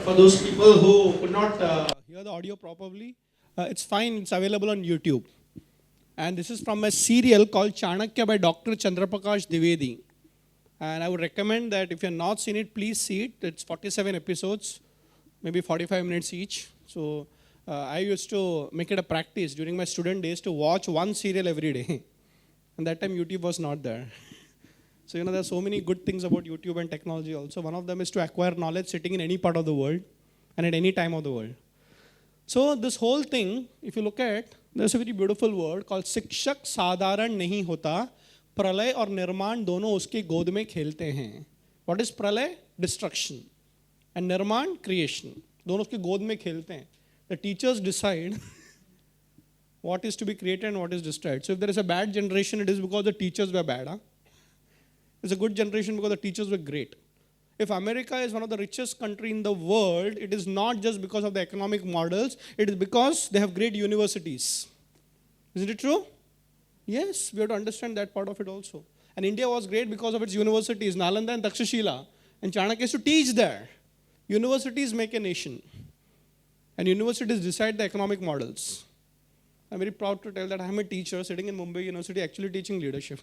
For those people who could not hear the audio properly, it's fine. It's available on YouTube. And this is from a serial called Chanakya by Dr. Chandraprakash Dwivedi. And I would recommend that if you have not seen it, please see it. It's 47 episodes, maybe 45 minutes each. So I used to make it a practice during my student days to watch one serial every day. And that time YouTube was not there. So, there are so many good things about YouTube and technology also. One of them is to acquire knowledge sitting in any part of the world and at any time of the world. So this whole thing, if you look at, there's a very beautiful word called शिक्षक साधारण नहीं होता, प्रलय और निर्माण दोनों उसके गोद में खेलते हैं. What is प्रलय? Destruction. And निर्माण? Creation. दोनों उसके गोद में खेलते हैं. The teachers decide what is to be created and what is destroyed. So if there is a bad generation, it is because the teachers were bad. It's a good generation because the teachers were great. If America is one of the richest countries in the world, it is not just because of the economic models, it is because they have great universities. Isn't it true? Yes, we have to understand that part of it also. And India was great because of its universities, Nalanda and Takshashila. And Chanakya used to teach there. Universities make a nation. And universities decide the economic models. I'm very proud to tell that I'm a teacher sitting in Mumbai University actually teaching leadership.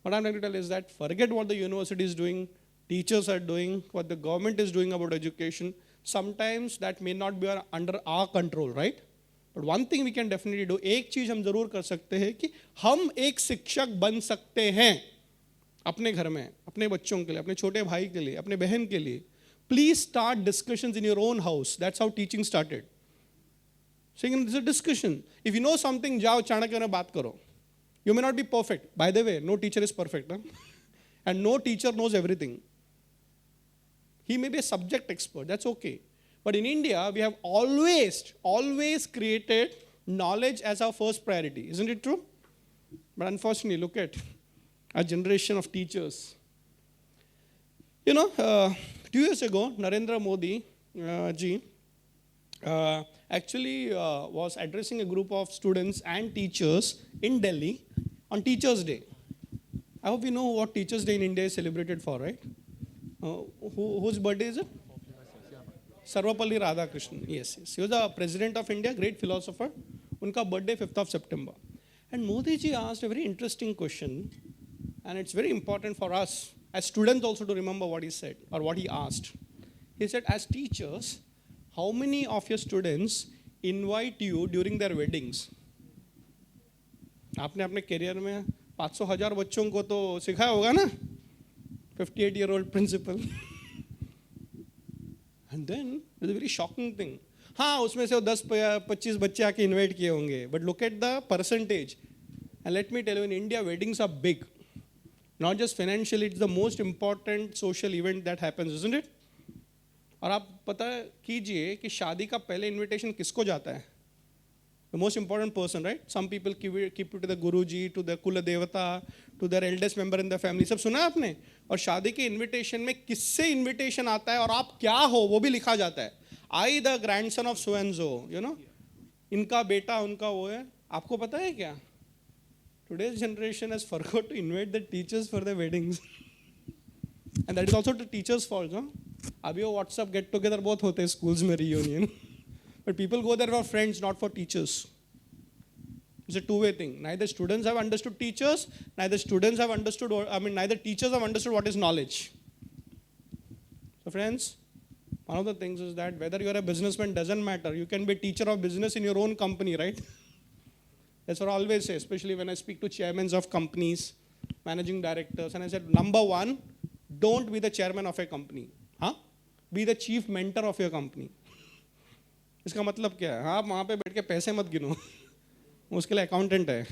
What I'm trying to tell is that forget what the university is doing, teachers are doing, what the government is doing about education. Sometimes that may not be under our control, right? But one thing we can definitely do, एक चीज हम जरूर कर सकते हैं कि हम एक शिक्षक बन सकते हैं अपने घर में, अपने बच्चों के लिए, अपने छोटे भाई के लिए, अपने बहन के लिए. Please start discussions in your own house. That's how teaching started. Saying this is a discussion. If you know something, जाओ चाणक्य ने बात करो. You may not be perfect. By the way, no teacher is perfect. Huh? And no teacher knows everything. He may be a subject expert. That's okay. But in India, we have always created knowledge as our first priority. Isn't it true? But unfortunately, look at a generation of teachers. 2 years ago, Narendra Modi ji actually was addressing a group of students and teachers in Delhi on Teachers' Day. I hope you know what Teachers' Day in India is celebrated for, right? Whose birthday is it? Sarvapalli Radhakrishnan. Yes. He was the president of India, great philosopher. Unka birthday 5th of September. And Modi ji asked a very interesting question, and it's very important for us as students also to remember what he said or what he asked. He said, as teachers, how many of your students invite you during their weddings? आपने अपने career में 500,000 बच्चों को तो सिखाया होगा ना? 58-year-old principal. And then there's a very shocking thing. हाँ, उसमें से 10-25 बच्चे आके invite किए होंगे. But look at the percentage. And let me tell you, in India, weddings are big. Not just financially, it's the most important social event that happens, isn't it? और आप पता कीजिए कि शादी का पहले invitation किसको जाता है? The most important person, right? Some people keep it to the Guruji, to the Kula Devata, to their eldest member in the family. सब सुना है आपने? और शादी के invitation में किससे invitation आता है और आप क्या हो वो भी लिखा जाता है. I, the grandson of so and so, इनका बेटा उनका वो है. आपको पता है क्या? Today's generation has forgot to invite the teachers for their weddings. And that is also the teachers' fault. अभी वो WhatsApp get together बहुत होते हैं schools में reunion. But people go there for friends, not for teachers. It's a two-way thing. Neither students have understood teachers, neither teachers have understood what is knowledge. So friends, one of the things is that whether you're a businessman doesn't matter. You can be a teacher of business in your own company, right? That's what I always say, especially when I speak to chairmen of companies, managing directors. And I said, number one, don't be the chairman of a company. Be the chief mentor of your company. इसका मतलब क्या है? आप वहाँ पे बैठ के पैसे मत गिनो. उसके लिए अकाउंटेंट है.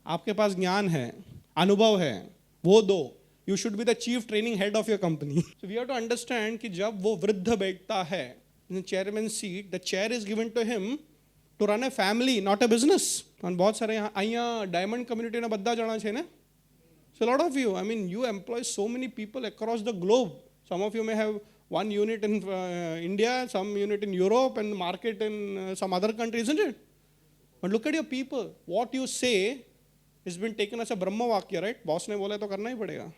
आपके पास ज्ञान है, अनुभव है, वो दो. You should be the chief training head of your company. So we have to understand कि जब वो वृद्ध बैठता है in the chairman's seat, the chair is given to him to run a family, not a business. और बहुत सारे यहाँ diamond community ने बद्दा जाना चाहिए ना. So a lot of you, you employ so many people across the globe. Some of you may have one unit in India, some unit in Europe, and market in some other country, isn't it? But look at your people. What you say has been taken as a Brahma Vakya, right? Boss ने बोला तो करना ही पड़ेगा.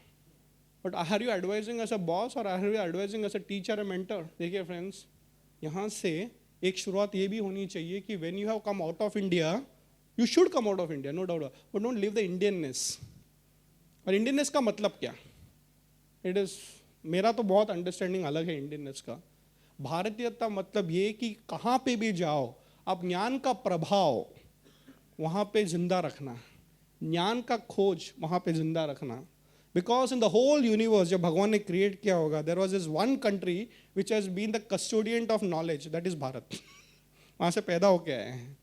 But are you advising as a boss और are you advising as a teacher, a mentor? देखिए friends, यहाँ से एक शुरुआत ये भी होनी चाहिए कि when you have come out of India, you should come out of India, no doubt, but don't leave the Indianness. और इंडियननेस का मतलब क्या? इट इज, मेरा तो बहुत अंडरस्टैंडिंग अलग है इंडियननेस का. भारतीयता मतलब ये कि कहाँ पे भी जाओ आप ज्ञान का प्रभाव वहाँ पे जिंदा रखना, ज्ञान का खोज वहाँ पे जिंदा रखना. Because in the whole universe जब भगवान ने क्रिएट किया होगा, there was this one country which has been the custodian of knowledge, that is Bharat. वहाँ से पैदा होके आए हैं.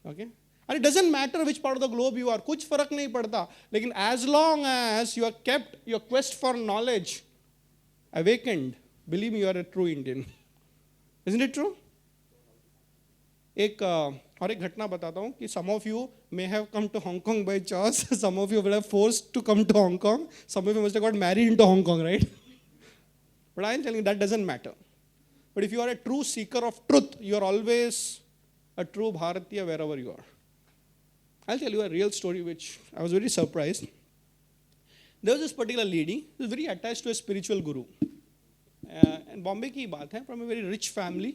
Okay, and it doesn't matter which part of the globe you are, कुछ फर्क नहीं पड़ता, लेकिन as long as you have kept your quest for knowledge awakened, believe me, you are a true Indian. Isn't it true? एक और एक घटना बताता हूँ कि some of you may have come to Hong Kong by choice, some of you will have forced to come to Hong Kong, some of you must have got married into Hong Kong, right? But I am telling you that doesn't matter. But if you are a true seeker of truth, you are always a true Bharatiya wherever you are. I'll tell you a real story which I was very surprised. There was this particular lady who was very attached to a spiritual guru. And Bombay की बात है, from a very rich family,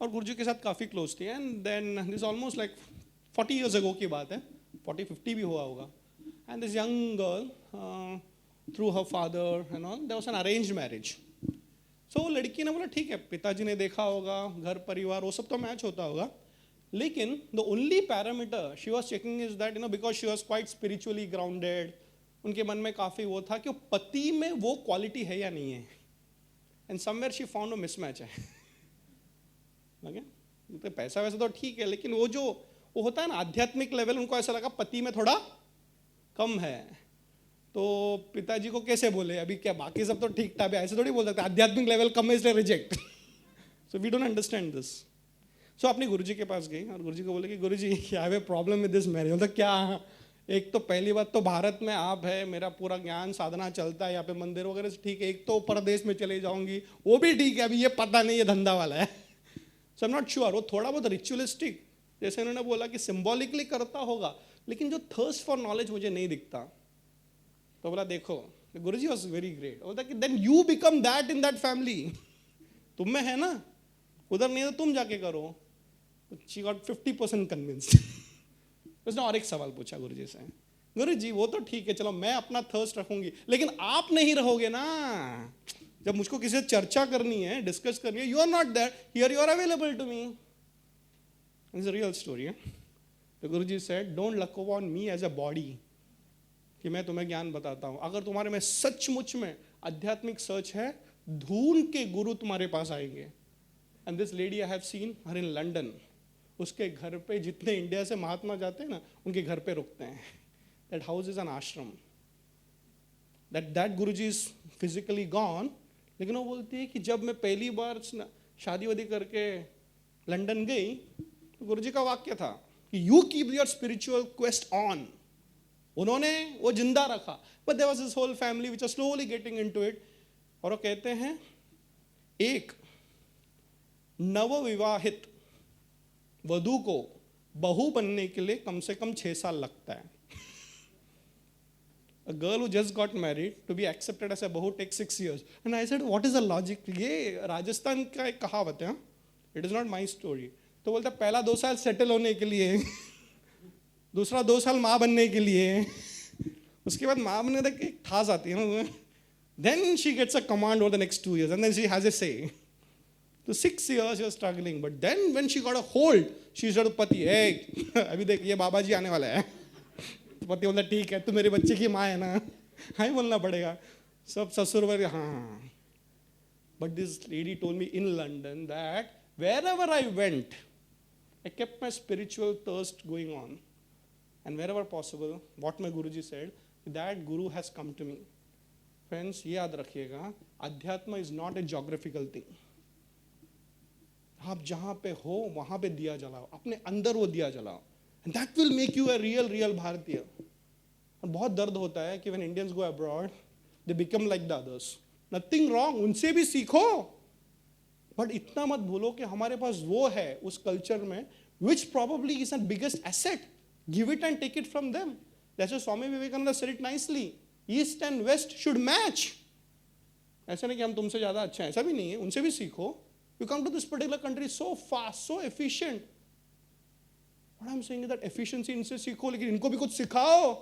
और गुरुजी के साथ काफ़ी close थी. And then this almost like 40 years ago की बात है, 40-50 भी हुआ होगा. And this young girl through her father and all, there was an arranged marriage. So लड़की ने बोला ठीक है, पिताजी ने देखा होगा, घर परिवार वो सब तो मैच होता होगा, लेकिन the only parameter she was checking is that because she was quite spiritually grounded, उनके मन में काफ़ी वो था कि पति में वो क्वालिटी है या नहीं है. And somewhere she found a mismatch है. ओके, तो पैसा वैसा तो ठीक है, लेकिन वो होता है ना आध्यात्मिक लेवल, उनको ऐसा लगा पति में थोड़ा कम है. तो पिताजी को कैसे बोले, अभी क्या बाकी सब तो ठीक ठाक है, ऐसे थोड़ी बोल सकते, आध्यात्मिक लेवल कम है इसलिए reject. So we don't understand this. So अपने गुरुजी के पास गई और गुरुजी को बोले कि guruji I have a problem with this marriage. मतलब क्या, एक तो पहली बात तो भारत में आप है, मेरा पूरा ज्ञान साधना चलता है यहाँ पे, मंदिर वगैरह ठीक है, एक तो परदेश में चले जाऊंगी वो भी ठीक है, अभी ये पता नहीं ये धंधा वाला है. सो आई एम नॉट श्योर, वो थोड़ा बहुत रिचुअलिस्टिक जैसे उन्होंने बोला कि सिंबॉलिकली करता होगा, लेकिन जो थर्स्ट फॉर नॉलेज मुझे नहीं दिखता. तो बोला देखो, गुरुजी वाज वेरी ग्रेट. बोलता कि then you become that in that family, तुम में है ना, उधर नहीं है तो तुम जाके करो. She got 50% convinced. उसने और एक सवाल पूछा गुरुजी से, गुरुजी वो तो ठीक है, चलो मैं अपना थर्स्ट रखूंगी, लेकिन आप नहीं रहोगे ना, जब मुझको किसी से चर्चा करनी है, डिस्कस करनी है, you are not there, here you are available to me. It's a real story. तो guruji said don't look on me as a body, कि मैं तुम्हें ज्ञान बताता हूं, अगर तुम्हारे में सचमुच में आध्यात्मिक सर्च है, ढूंढ के गुरु तुम्हारे पास आएंगे. And this lady I have seen her in London. उसके घर पे जितने इंडिया से महात्मा जाते हैं ना, उनके घर पे रुकते हैं. दैट हाउस इज एन आश्रम. That Guruji is physically gone. लेकिन वो बोलती है कि जब मैं पहली बार शादी वादी करके लंदन गई, तो गुरुजी का वाक्य था कि you keep your spiritual quest on. उन्होंने वो जिंदा रखा. But there was this whole family which was slowly getting into it. और वो कहते हैं एक नवविवाहित वधू को बहू बनने के लिए कम से कम 6 साल लगता है. A girl who just got married to be accepted as a bahu takes 6 years. And I said, what is the logic? ये राजस्थान का एक कहावत है. It is not my story. तो बोलता पहला 2 साल सेटल होने के लिए, दूसरा 2 साल माँ बनने के लिए, उसके बाद माँ बनने तक एक ठास आती है ना. Then she gets a command over the next 2 years and then she has a say. So 6 years she was struggling, but then when she got a hold, she said to पति, hey, अभी देख ये बाबा जी आने वाला है. पति बोलता ठीक है, तू मेरे बच्चे की माँ है ना, हाँ ही बोलना पड़ेगा. सब ससुर वाले हाँ. But this lady told me in London that wherever I went, I kept my spiritual thirst going on. And wherever possible, what my Guruji said, that Guru has come to me. Friends, ये याद रखिएगा, अध्यात्म is not a geographical thing. आप जहाँ पे हो वहाँ पे दिया जलाओ, अपने अंदर वो दिया जलाओ. And that will make you a real भारतीय. और बहुत दर्द होता है कि when Indians go abroad, they become like the others. Nothing wrong, उनसे भी सीखो. But इतना मत भूलो कि हमारे पास वो है उस कल्चर में, which probably is the biggest asset. Give it and take it from them. That's why Swami Vivekananda said it nicely. East and west should match. ऐसा नहीं कि हम तुमसे ज़्यादा अच्छा है, ऐसा भी नहीं है, उनसे भी सीखो. You come to this particular country so fast, so efficient. What I am saying that efficiency इनसे सीखो, लेकिन इनको भी कुछ सिखाओ.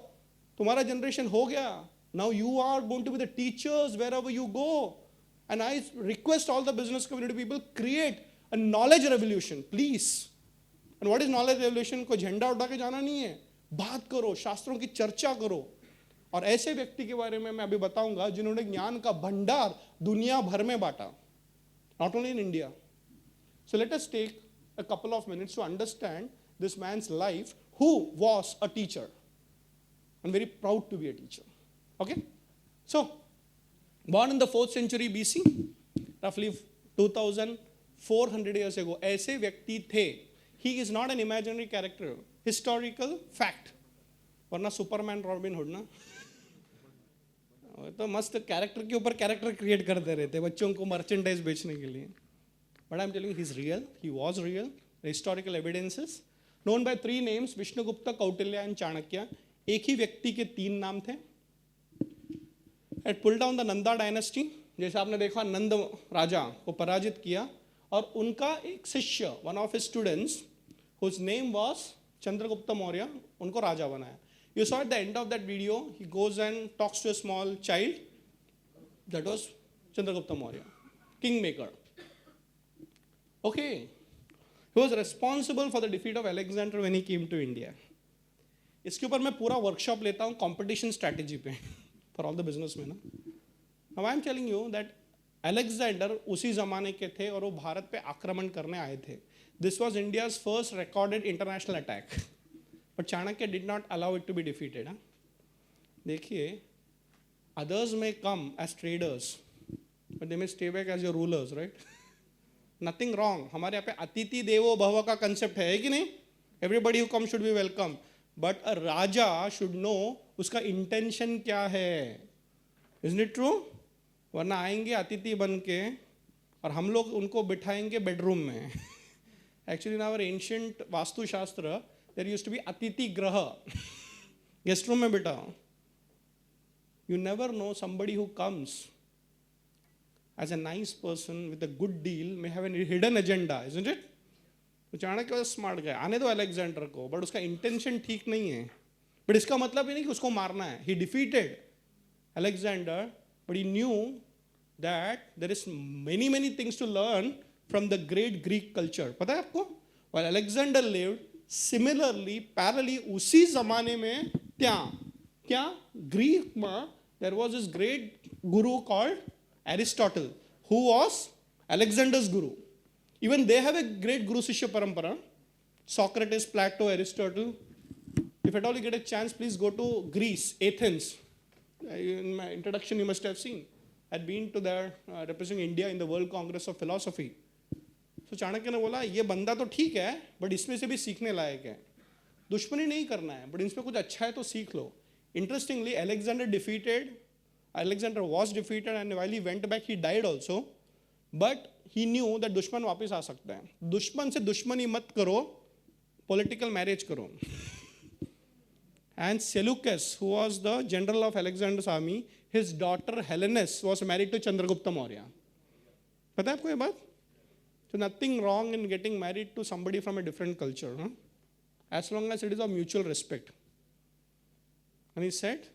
तुम्हारा जनरेशन हो गया. Now you are going to be the teachers wherever you go. And I request all the business community people, create a knowledge revolution please. And what is knowledge revolution? को झंडा उठा के जाना नहीं है. बात करो, शास्त्रों की चर्चा करो. और ऐसे व्यक्ति के बारे में मैं अभी बताऊंगा जिन्होंने ज्ञान का भंडार दुनिया भर में बांटा, not only in India. So let us take a couple of minutes to understand this man's life, who was a teacher. I'm very proud to be a teacher. Okay? So, born in the 4th century BC, roughly 2400 years ago, ऐसे व्यक्ति थे. He is not an imaginary character, historical fact. वरना Superman robin hood ना, तो मस्त character के ऊपर character create करते रहते बच्चों को मर्चेंडाइज बेचने के लिए. But I'm telling you, he's real. He was real. Historical evidences. Known by 3 names, Vishnugupta, Kautilya and Chanakya. एक ही व्यक्ति के 3 नाम थे. Had pulled down the Nanda dynasty, जैसे आपने देखा नंद राजा को पराजित किया, और उनका एक शिष्य, one of his students, whose name was Chandragupta Maurya, उनको राजा बनाया. You saw at the end of that video, he goes and talks to a small child. That was Chandragupta Maurya, kingmaker. Okay. He was responsible for the defeat of Alexander when he came to India. इसके ऊपर मैं पूरा workshop लेता हूँ competition strategy पे for all the businessmen. Now I am telling you that Alexander उसी ज़माने के थे और वो भारत पे आक्रमण करने आए थे. This was India's first recorded international attack. But Chanakya did not allow it to be defeated. देखिए, others may come as traders, but they may stay back as your rulers, right? Nothing wrong. हमारे यहाँ पे अतिथि देवो भव का concept है कि नहीं? Everybody who comes should be welcome. But a raja should know उसका इंटेंशन क्या है. Isn't it true? वरना आएंगे अतिथि बन के और हम लोग उनको बिठाएंगे बेडरूम में. Actually in our ancient vastu शास्त्र there used to be अतिथि ग्रह. गेस्ट रूम में बिठाओ. You never know, somebody who comes as a nice person with a good deal may have a hidden agenda, isn't it? तो Chanakya was smart guy. आने दो Alexander को, but उसका intention ठीक नहीं है. बट इसका मतलब ही नहीं कि उसको मारना है. He defeated Alexander, but he knew that there is many things to learn from the great Greek culture. पता है आपको? While Alexander lived, similarly, parallelly, उसी जमाने में क्या ग्रीक में there was this great guru called Aristotle, who was Alexander's guru. Even they have a great Guru Shishya Parampara. Socrates, Plato, Aristotle. If at all you get a chance, please go to Greece, Athens. In my introduction, you must have seen. I'd been to there representing India in the World Congress of Philosophy. So Chanakya ने बोला, ये बंदा तो ठीक है, but इसमें से भी सीखने लायक है. दुश्मनी नहीं करना है, but इसमें कुछ अच्छा है तो सीख लो. Interestingly, Alexander was defeated, and while he went back, he died also. But he knew that दुश्मन वापस आ सकता है. दुश्मन से दुश्मनी मत करो, political marriage करो. And Seleucus, who was the general of Alexander's army, his daughter Hellenes was married to Chandragupta Maurya. पता है आपको ये बात? So nothing wrong in getting married to somebody from a different culture, huh? As long as it is of mutual respect. And he said,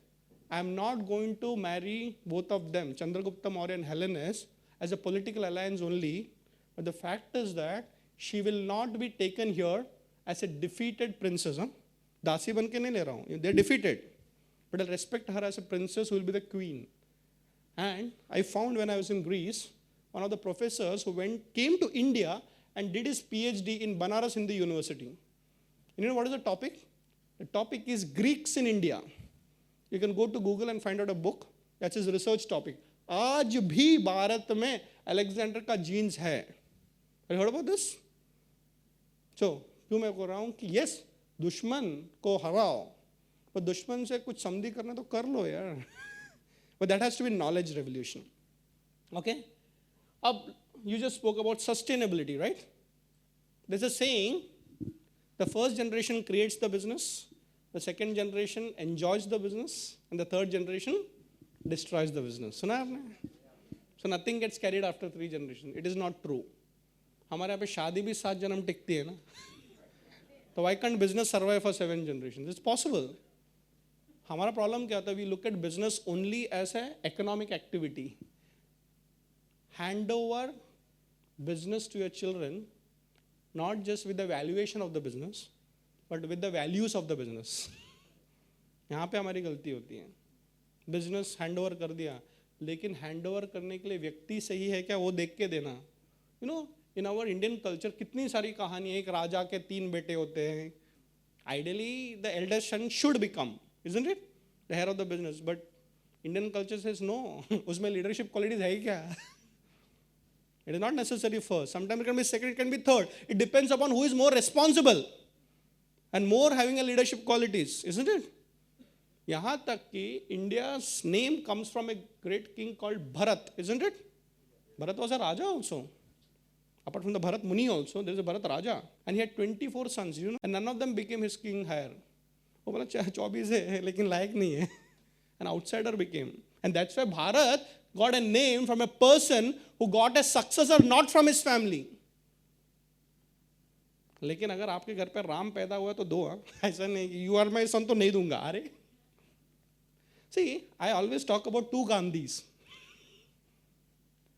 I am not going to marry both of them, Chandragupta Maurya and Hellenes, as a political alliance only, but the fact is that she will not be taken here as a defeated princess. Huh? दासी बन के नहीं ले रहा हूँ. They're defeated. But I'll respect her as a princess who will be the queen. And I found when I was in Greece, one of the professors who came to India and did his PhD in Banaras Hindu University. You know what is the topic? The topic is Greeks in India. You can go to Google and find out a book. That's his research topic. आज भी भारत में Alexander का jeans है. Have you heard about this? So, क्यों मैं बोल रहा हूँ कि yes, दुश्मन को हराओ, पर दुश्मन से कुछ समझी करना तो कर लो यार. But that has to be knowledge revolution. Okay? You just spoke about sustainability, right? There's a saying, the first generation creates the business, the second generation enjoys the business, and the third generation destroys the business. सुना आपने? So nothing gets carried after 3 generations. It is not true. हमारे यहाँ पे शादी भी 7 जन्म टिकती है ना, तो why can't business survive for 7 generations? It's possible. हमारा प्रॉब्लम क्या होता है? We look at business only as an economic activity. Hand over business to your children, not just with the valuation of the business, but with the values of the business. यहाँ पे हमारी गलती होती है. Business hand over कर दिया, लेकिन hand over करने के लिए व्यक्ति सही है क्या वो देख के देना. You know, in our Indian culture कितनी सारी कहानी. एक राजा के 3 बेटे होते हैं. Ideally the eldest son should become, isn't it, the heir of the business, but Indian culture says no. उसमें leadership qualities है ही क्या? It is not necessary first. Sometimes it can be second, it can be third. It depends upon who is more responsible and more having a leadership qualities, isn't it? यहाँ तक कि India's name comes from a great king called Bharat, isn't it? Bharat was a Raja also. Apart from the Bharat Muni also, there is a Bharat Raja. And he had 24 sons, you know, and none of them became his king heir. वो बोला 24 है लेकिन लायक नहीं है. An outsider became. And that's why Bharat got a name from a person who got a successor not from his family. लेकिन अगर आपके घर पे राम पैदा हुआ तो दो. ऐसा नहीं you are my son तो नहीं दूंगा. अरे see, I always talk about 2 Gandhis.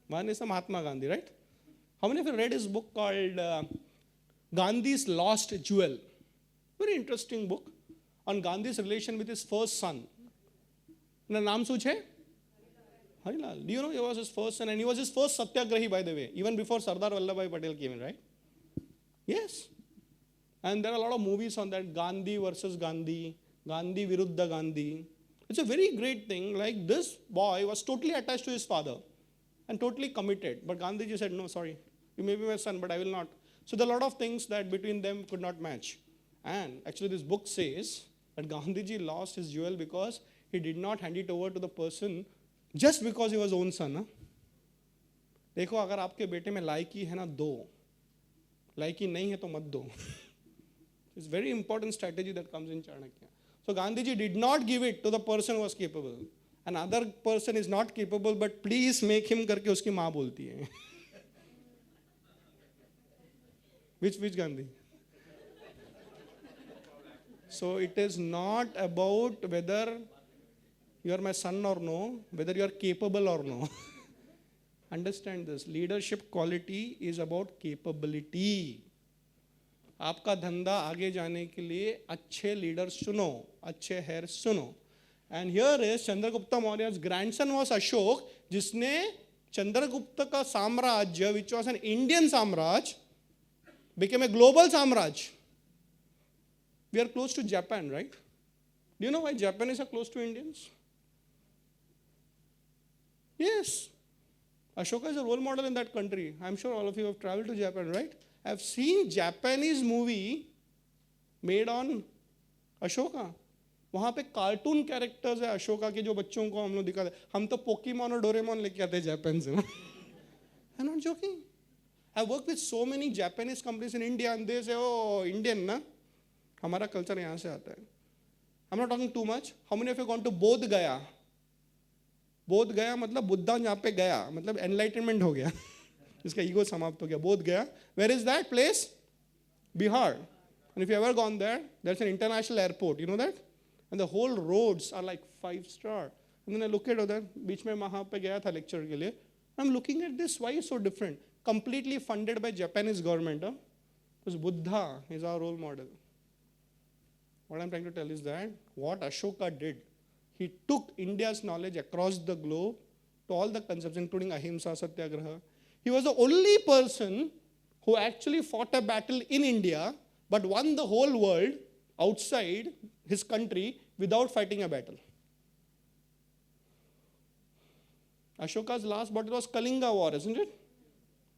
One is Mahatma Gandhi, right? How many of you read his book called Gandhi's Lost Jewel? Very interesting book on Gandhi's relation with his first son. Na naam soch hai? Harilal. Do you know he was his first son, and he was his first satyagrahi, by the way, even before Sardar Vallabhbhai Patel came in, right? Yes. And there are a lot of movies on that, Gandhi versus Gandhi, Gandhi Viruddha Gandhi. It's a very great thing. Like, this boy was totally attached to his father and totally committed. But Gandhiji said, no, sorry, you may be my son, but I will not. So there are a lot of things that between them could not match. And actually this book says that Gandhiji lost his jewel because he did not hand it over to the person just because he was own son. देखो, अगर आपके बेटे में लायकी है ना, दो. लायकी नहीं है तो मत दो. It's a very important strategy that comes in Chanakya. So Gandhiji did not give it to the person who was capable. Another person is not capable, but please make him करके उसकी माँ बोलती है. Which Gandhi? So it is not about whether you are my son or no, whether you are capable or no. Understand this. Leadership quality is about capability. आपका धंधा आगे जाने के लिए अच्छे लीडर्स चुनो, अच्छे हेयर चुनो. And here is Chandragupta Maurya's grandson was Ashok, जिसने Chandragupta का साम्राज्य, which was an Indian साम्राज्य, became a global साम्राज्य. We are close to Japan, right? Do you know why Japanese are close to Indians? Yes. Ashoka is a role model in that country. I'm sure all of you have traveled to Japan, right? I've seen Japanese movie made on Ashoka. वहाँ पे cartoon characters है अशोका के जो बच्चों को हम लोग दिखाते. हम तो पोकेमॉन और डोरेमॉन लेके आते हैं जापान से. I'm not joking. I work with so many Japanese companies in India and they say, oh, Indian ना, हमारा कल्चर यहाँ से आता है. I'm not talking too much. How many of you have gone to बोध गया? बोध गया मतलब बुद्धा यहाँ पे गया, मतलब एनलाइटनमेंट हो गया. इसका ईगो समाप्त हो गया. बोध गया. Where is that place? Bihar. And if you ever gone there, there's an international airport. You know that? And the whole roads are like 5-star. And then I look at other, बीच में वहाँ पे गया था lecture के लिए. I'm looking at this. Why is so different? Completely funded by Japanese government. Because Buddha is our role model. What I'm trying to tell is that what Ashoka did, he took India's knowledge across the globe to all the concepts, including Ahimsa, Satyagraha. He was the only person who actually fought a battle in India, but won the whole world outside his country without fighting a battle. Ashoka's last battle was Kalinga War, isn't it?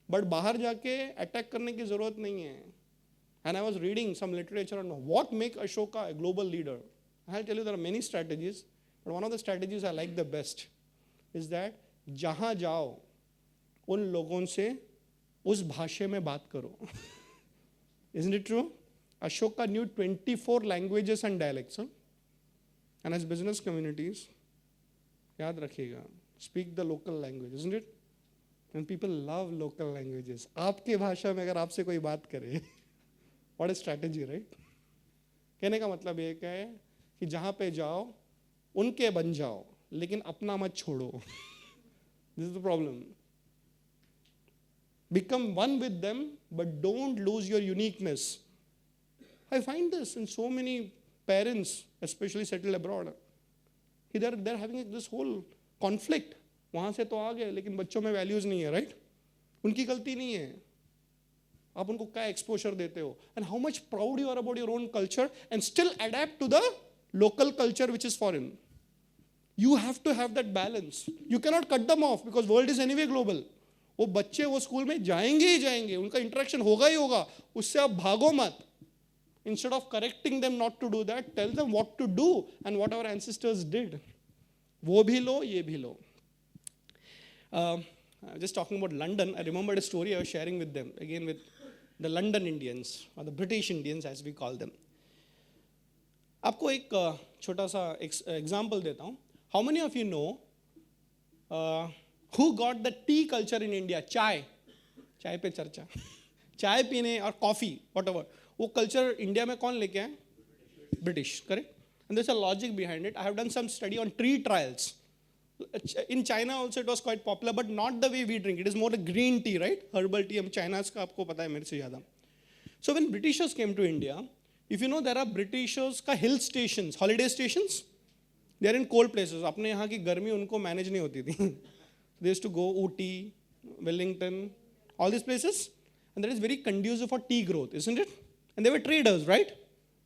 But बाहर जाके attack करने की ज़रूरत नहीं है. And I was reading some literature on what makes Ashoka a global leader. I'll tell you there are many strategies, but one of the strategies I like the best is that जहाँ जाओ उन लोगों से उस भाषा में बात करो. Isn't it true? Ashoka knew 24 languages and dialects. And as business communities, याद रखिएगा, speak the local language, isn't it? And people love local languages. आपके भाषा में अगर आपसे कोई बात करे, व्हाट इज स्ट्रैटेजी, राइट? कहने का मतलब ये क्या है कि जहां पे जाओ उनके बन जाओ, लेकिन अपना मत छोड़ो. This is the problem. Become one with them, but don't lose your uniqueness. I find this in so many parents, especially settled abroad. They're having this whole conflict. वहाँ से तो आ गए, लेकिन बच्चों में values नहीं है, right? उनकी गलती नहीं है. आप उनको क्या exposure देते हो? And how much proud you are about your own culture and still adapt to the local culture which is foreign. You have to have that balance. You cannot cut them off because world is anyway global. वो बच्चे वो school में जाएंगे ही जाएंगे, उनका interaction होगा ही होगा, उससे आप भागो मत. Instead of correcting them not to do that, tell them what to do and what our ancestors did. वो भी लो, ये भी लो. Just talking about London, I remembered a story I was sharing with them, again with the London Indians, or the British Indians as we call them. आपको एक छोटा सा example देता हूँ. How many of you know who got the tea culture in India? चाय पे चर्चा. चाय पीने और कॉफी whatever, वो कल्चर इंडिया में कौन लेके आए? British, correct? And there's a logic behind it. I have done some study on tree trials. In China also it was quite popular, but not the way we drink. It is more a green tea, right? Herbal tea. हम China's का आपको पता है मेरे से ज़्यादा. So when Britishers came to India, if you know, there are Britishers का hill stations, holiday stations. They are in cold places. अपने यहाँ की गर्मी उनको manage नहीं होती थी. They used to go Ooty, Wellington, all these places, and that is very conducive for tea growth, isn't it? And they were traders, right?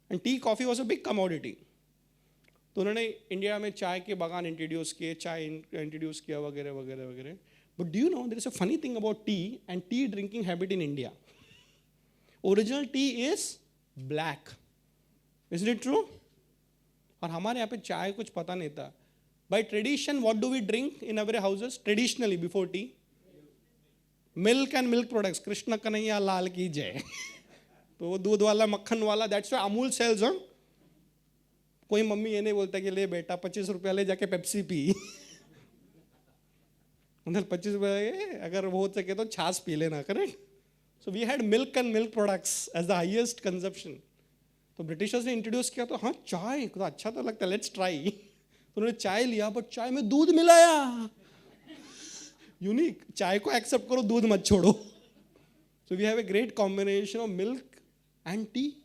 And tea, coffee was a big commodity. तो उन्होंने India में चाय के बागान introduce किए, चाय introduce किया वगैरह वगैरह वगैरह. But do you know there is a funny thing about tea and tea drinking habit in India? Original tea is black. Isn't it true? और हमारे यहाँ पे चाय कुछ पता नहीं था. By tradition, what do we drink in our houses traditionally before tea? Milk and milk products. Krishna Kanhaiya Lal ki jai. तो वो दूध वाला मक्खन वाला, that's why Amul sells, huh? कोई मम्मी ये नहीं बोलता कि ले बेटा 25 रुपया ले जाके पेप्सी पी. मतलब 25 रुपये अगर वो हो सके तो छाछ पी लेना, correct? So we had milk and milk products as the highest consumption. तो ब्रिटिशर्स ने इंट्रोड्यूस किया तो हाँ चाय तो अच्छा तो लगता है, लेट्स ट्राई. तो उन्होंने चाय लिया, बट चाय में दूध मिलाया. यूनिक. चाय को एक्सेप्ट करो, दूध मत छोड़ो. So we have a great combination of milk and tea.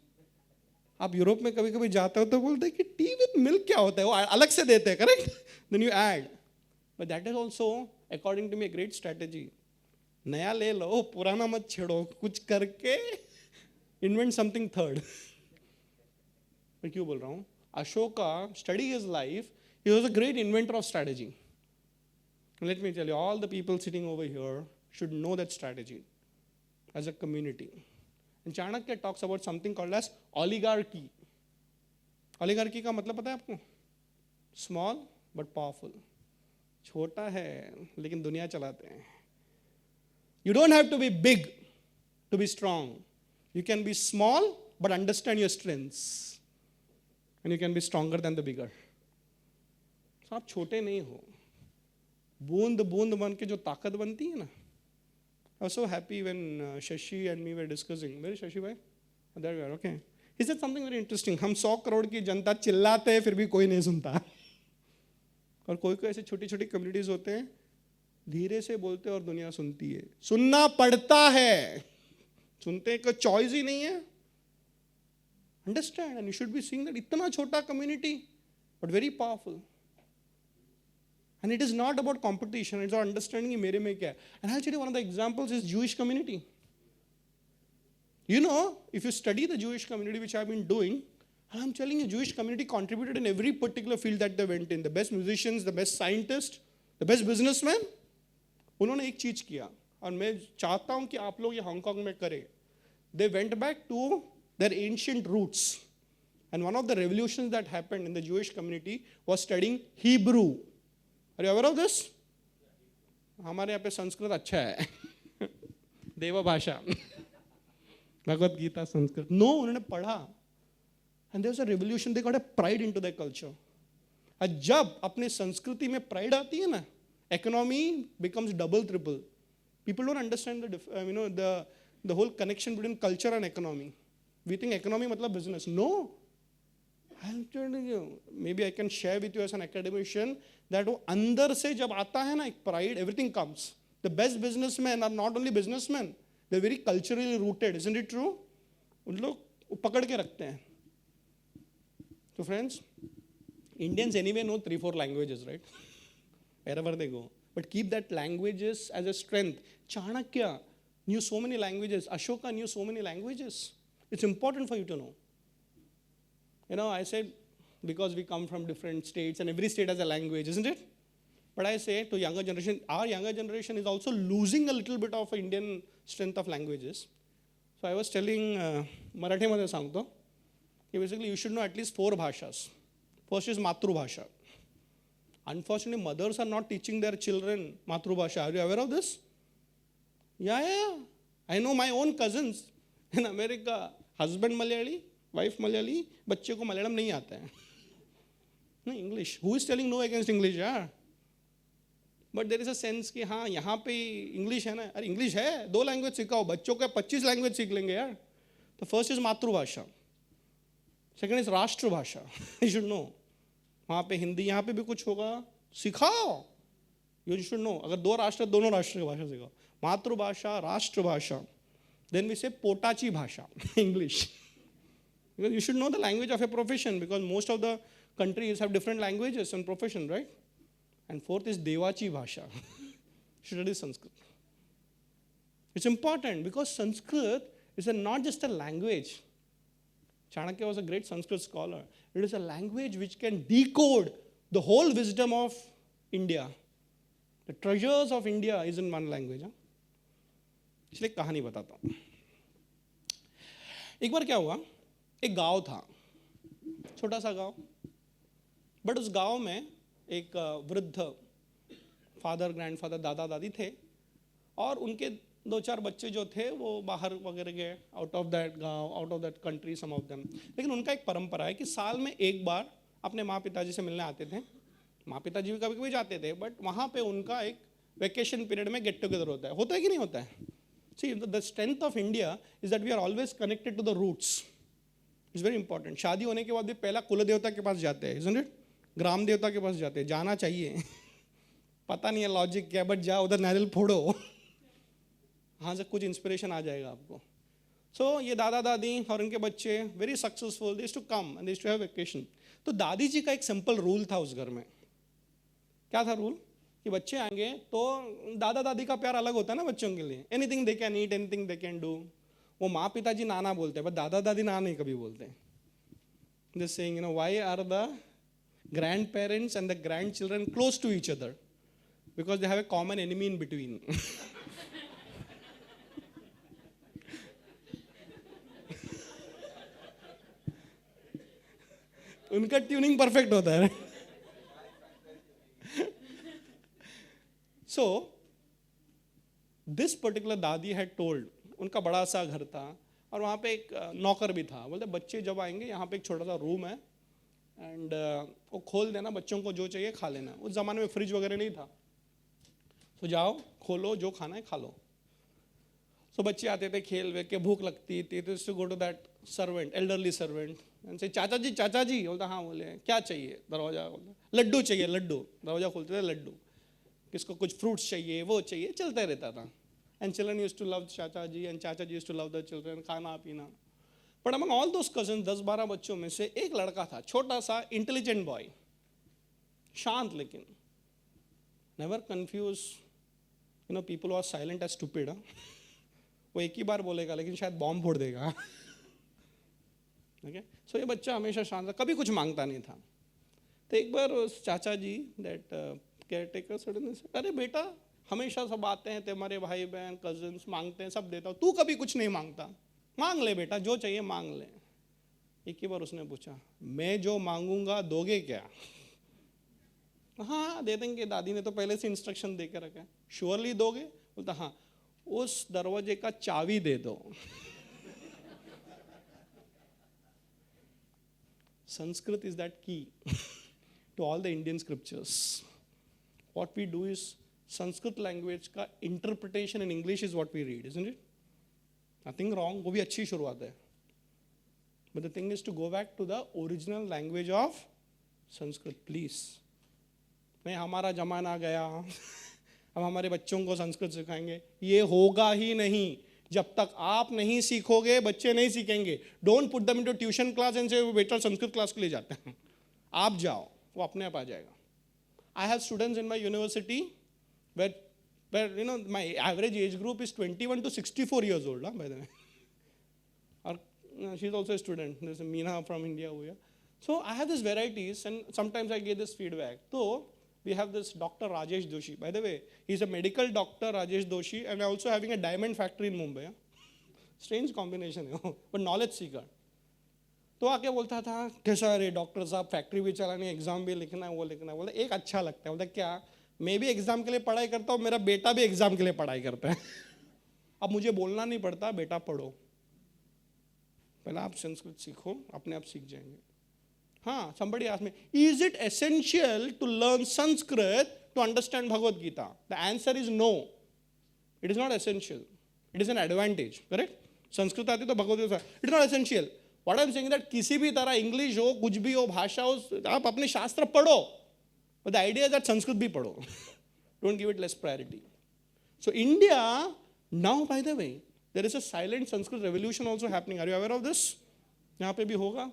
आप यूरोप में कभी कभी जाते हो तो बोलते हैं कि टी विद मिल्क क्या होता है, वो अलग से देते हैं, correct? Then you add. But that is also according to me great strategy. नया ले लो, पुराना मत छेड़ो, कुछ करके इन्वेंट समथिंग थर्ड. मैं क्यों बोल रहा हूँ? Ashoka, study his life, he was a great inventor of strategy. And let me tell you, all the people sitting over here should know that strategy as a community. And Chanakya talks about something called as oligarchy. Oligarchy का मतलब पता है आपको? Small but powerful. छोटा है लेकिन दुनिया चलाते हैं. You don't have to be big to be strong. You can be small but understand your strengths. And you can be stronger than the bigger. So आप छोटे नहीं हो. बूंद बूंद बन के जो ताकत बनती है ना. I was so happy when Shashi and me were discussing. Where is Shashi bhai? Oh, there we are. Okay. He said something very interesting. हम 100 करोड़ की जनता चिल्लाते हैं फिर भी कोई नहीं सुनता. और कोई कोई ऐसे छोटी छोटी कम्युनिटीज होते हैं, धीरे से बोलते हैं और दुनिया सुनती है. सुनना पड़ता है. सुनते का चॉइस ही नहीं है. Understand, and you should be seeing that इतना छोटा community, but very powerful. And it is not about competition, it's about understanding कि मेरे में क्या है. And I'll tell you one of the examples is Jewish community. You know, if you study the Jewish community, which I've been doing, and I'm telling you, Jewish community contributed in every particular field that they went in. The best musicians, the best scientists, the best businessmen. उन्होंने एक चीज किया, और मैं चाहता हूं कि आप लोग ये हांगकांग में करें. They went back to their ancient roots. And one of the revolutions that happened in the Jewish community was studying Hebrew. Are you aware of this? हमारे यहाँ पे संस्कृत अच्छा है. देवा भाषा. भगवत गीता संस्कृत. No, उन्होंने पढ़ा. And there was a revolution. They got a pride into their culture. और जब अपने संस्कृति में प्राइड आती है ना, economy becomes double triple. People don't understand the whole connection between culture and economy. We think economy matlab business. No. I'm telling you, maybe I can share with you as an academician that वो अंदर से जब आता है ना एक pride, everything comes. The best businessmen are not only businessmen, they're very culturally rooted. Isn't it true? उन लोग पकड़ के रखते हैं. So friends, Indians anyway know 3-4 languages, right? Wherever they go. But keep that languages as a strength. Chanakya knew so many languages. Ashoka knew so many languages. It's important for you to know. I said, because we come from different states and every state has a language, isn't it? But I say to younger generation, our younger generation is also losing a little bit of Indian strength of languages. So I was telling Marathi madhe sangto, basically you should know at least 4 bhashas. First is Matrubhasha. Unfortunately, mothers are not teaching their children Matrubhasha. Are you aware of this? Yeah. I know my own cousins in America. Husband Malayali, wife Malayali, बच्चे को मलयालम नहीं आता है. No English. Who is telling no against English? Yeah. But there is a sense कि हाँ यहाँ पे English है ना. अरे English है, 2 language सिखाओ. बच्चों का 25 language सीख लेंगे यार. The first is मातृभाषा. Second is राष्ट्रभाषा. You should know. वहाँ पे हिंदी, यहाँ पे भी कुछ होगा, सिखाओ. You should know. अगर 2 राष्ट्र, दोनों राष्ट्र की भाषा सिखाओ. मातृभाषा, राष्ट्रभाषा. Then we say पोटाची भाषा, English. Because you should know the language of a profession, because most of the countries have different languages and profession, right? And fourth is Devachi Bhasha. Should study Sanskrit. It's important because Sanskrit is not just a language. Chanakya was a great Sanskrit scholar. It is a language which can decode the whole wisdom of India. The treasures of India is in one language. इसलिए कहानी बताता हूँ. एक बार क्या हुआ, एक गांव था, छोटा सा गांव, बट उस गांव में एक वृद्ध फादर, ग्रैंडफादर, दादा दादी थे और उनके 2-4 बच्चे जो थे वो बाहर वगैरह गए, आउट ऑफ दैट गांव, out of that country, some of them. लेकिन उनका एक परंपरा है कि साल में एक बार अपने माँ पिताजी से मिलने आते थे. माँ पिताजी भी कभी कभी जाते थे, बट वहाँ पे उनका एक वेकेशन पीरियड में गेट टुगेदर होता है कि नहीं होता है? See, the strength of India is that we are always connected to the roots. It's very important. शादी होने के बाद भी पहला कुल देवता के पास जाते हैं, isn't it? ग्राम देवता के पास जाते हैं, जाना चाहिए. पता नहीं है लॉजिक क्या, बट जाओ उधर नारियल फोड़ो, हाँ से कुछ इंस्पिरेशन आ जाएगा आपको. सो ये दादा दादी और उनके बच्चे very successful, they used to come and they used to have vacation. तो दादी जी का एक सिंपल रूल था उस घर में. क्या था रूल? कि बच्चे आएंगे तो दादा दादी का प्यार अलग होता है ना बच्चों के लिए. Anything they can eat, anything they can do. वो माँ पिताजी नाना बोलते हैं, बट दादा दादी नाना नहीं कभी बोलते. They're saying, why are the grandparents and the grandchildren close to each other? Because they have a common enemy in between. उनका ट्यूनिंग परफेक्ट होता है. So, this particular दादी had told, उनका बड़ा सा घर था और वहाँ पे एक नौकर भी था. बोलते बच्चे जब आएंगे यहाँ पे एक छोटा सा रूम है एंड वो खोल देना, बच्चों को जो चाहिए खा लेना. उस ज़माने में फ्रिज वगैरह नहीं था. तो जाओ खोलो, जो खाना है खा लो. तो बच्चे आते थे खेल वे के, भूख लगती थी तो to go to that servant, elderly servant, से चाचा जी. बोलता हाँ. बोले क्या चाहिए? दरवाजा खोलता, लड्डू चाहिए, लड्डू. दरवाजा खोलते थे, लड्डू. किसको कुछ फ्रूट्स चाहिए, वो चाहिए, चलते रहता था. And children used to love Chachaji and Chachaji used to love the children, खाना पीना. But among all those cousins, 10-12 बच्चों में से एक लड़का था, छोटा सा intelligent boy, शांत लेकिन. Never confuse, people who are silent as stupid. वो एक ही बार बोलेगा लेकिन शायद बॉम्ब फोड़ देगा. Okay? So ये बच्चा हमेशा शांत था, कभी कुछ मांगता नहीं था. तो एक बार चाचा जी, that caretaker, suddenly said, अरे बेटा, हमेशा सब आते हैं तुम्हारे भाई बहन कजिन्स, मांगते हैं, सब देता हूँ, तू कभी कुछ नहीं मांगता. मांग ले बेटा, जो चाहिए मांग ले. एक ही बार उसने पूछा, मैं जो मांगूंगा दोगे क्या? हाँ दे देंगे, दादी ने तो पहले से इंस्ट्रक्शन दे के रखा है. श्योरली दोगे? बोलता हाँ. उस दरवाजे का चाबी दे दो. संस्कृत इज दैट की. to all the Indian scriptures. What we do is Sanskrit language का interpretation in English is what we read, isn't it? Nothing wrong. वो भी अच्छी शुरुआत है. But the thing is to go back to the original language of Sanskrit, please. नहीं हमारा जमाना गया, हम हमारे बच्चों को संस्कृत सिखाएंगे, ये होगा ही नहीं. जब तक आप नहीं सीखोगे बच्चे नहीं सीखेंगे. Don't put them into tuition class and say बेटा संस्कृत क्लास के लिए जाते हैं. आप जाओ, वो अपने आप आ जाएगा. I have students in my university where you know my average age group is 21 to 64 years old, by the way. Or she's also a student. There's a Meena from India over here. So I have these varieties, and sometimes I get this feedback. So we have this Dr. Rajesh Doshi. By the way, he's a medical doctor, Rajesh Doshi, and also having a diamond factory in Mumbai. Strange combination, but knowledge seeker. तो आके बोलता था कैसा रे doctor साहब factory भी चलानी है, एग्जाम भी लिखना है, वो लिखना है. बोला एक अच्छा लगता है. बोलता क्या, मैं भी एग्जाम के लिए पढ़ाई करता हूँ, मेरा बेटा भी एग्जाम के लिए पढ़ाई करता है. अब मुझे बोलना नहीं पड़ता, बेटा पढ़ो. पहले आप संस्कृत सीखो, अपने आप सीख जाएंगे. हाँ, somebody asked me, is it essential to learn Sanskrit to understand Bhagavad Gita? The answer is no. It is not essential. It is an advantage, correct? Sanskrit आती तो Bhagavad Gita. It is not essential. What I am saying that किसी भी तरह English हो, कुछ भी हो, भाषा हो, आप अपने शास्त्र पढ़ो. But the idea is that Sanskrit भी पढ़ो. Don't give it less priority. So India, now by the way, there is a silent Sanskrit revolution also happening. Are you aware of this? यहाँ पे भी होगा.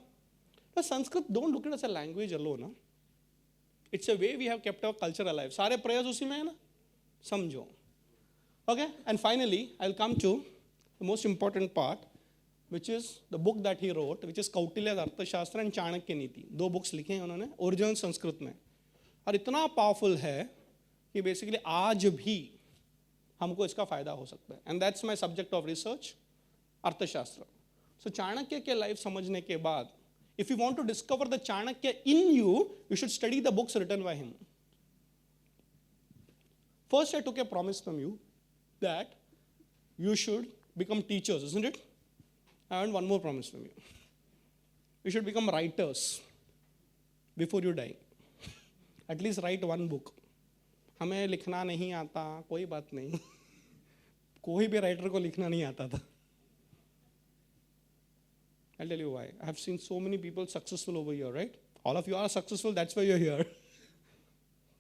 But Sanskrit, don't look at it as a language alone. Huh? It's a way we have kept our culture alive. सारे प्रयास उसी में है ना, समझो. Okay, and finally, I'll come to the most important part, which is the book that he wrote, which is Kautilya's अर्थशास्त्र and Chanakya नीति. 2 books लिखे हैं उन्होंने ओरिजिनल संस्कृत में, और इतना पावरफुल है कि बेसिकली आज भी हमको इसका फायदा हो सकता है. And that's my subject of research, अर्थशास्त्र. सो चाणक्य के लाइफ समझने के बाद, if you want to discover the Chanakya in you, you should study the books written by him. First, I took a promise from you that you should become teachers, isn't it? I have one more promise from you. You should become writers before you die. At least write one book. हमें लिखना नहीं आता, कोई बात नहीं. कोई भी writer को लिखना नहीं आता था. I'll tell you why. I have seen so many people successful over here, right? All of you are successful, that's why you're here.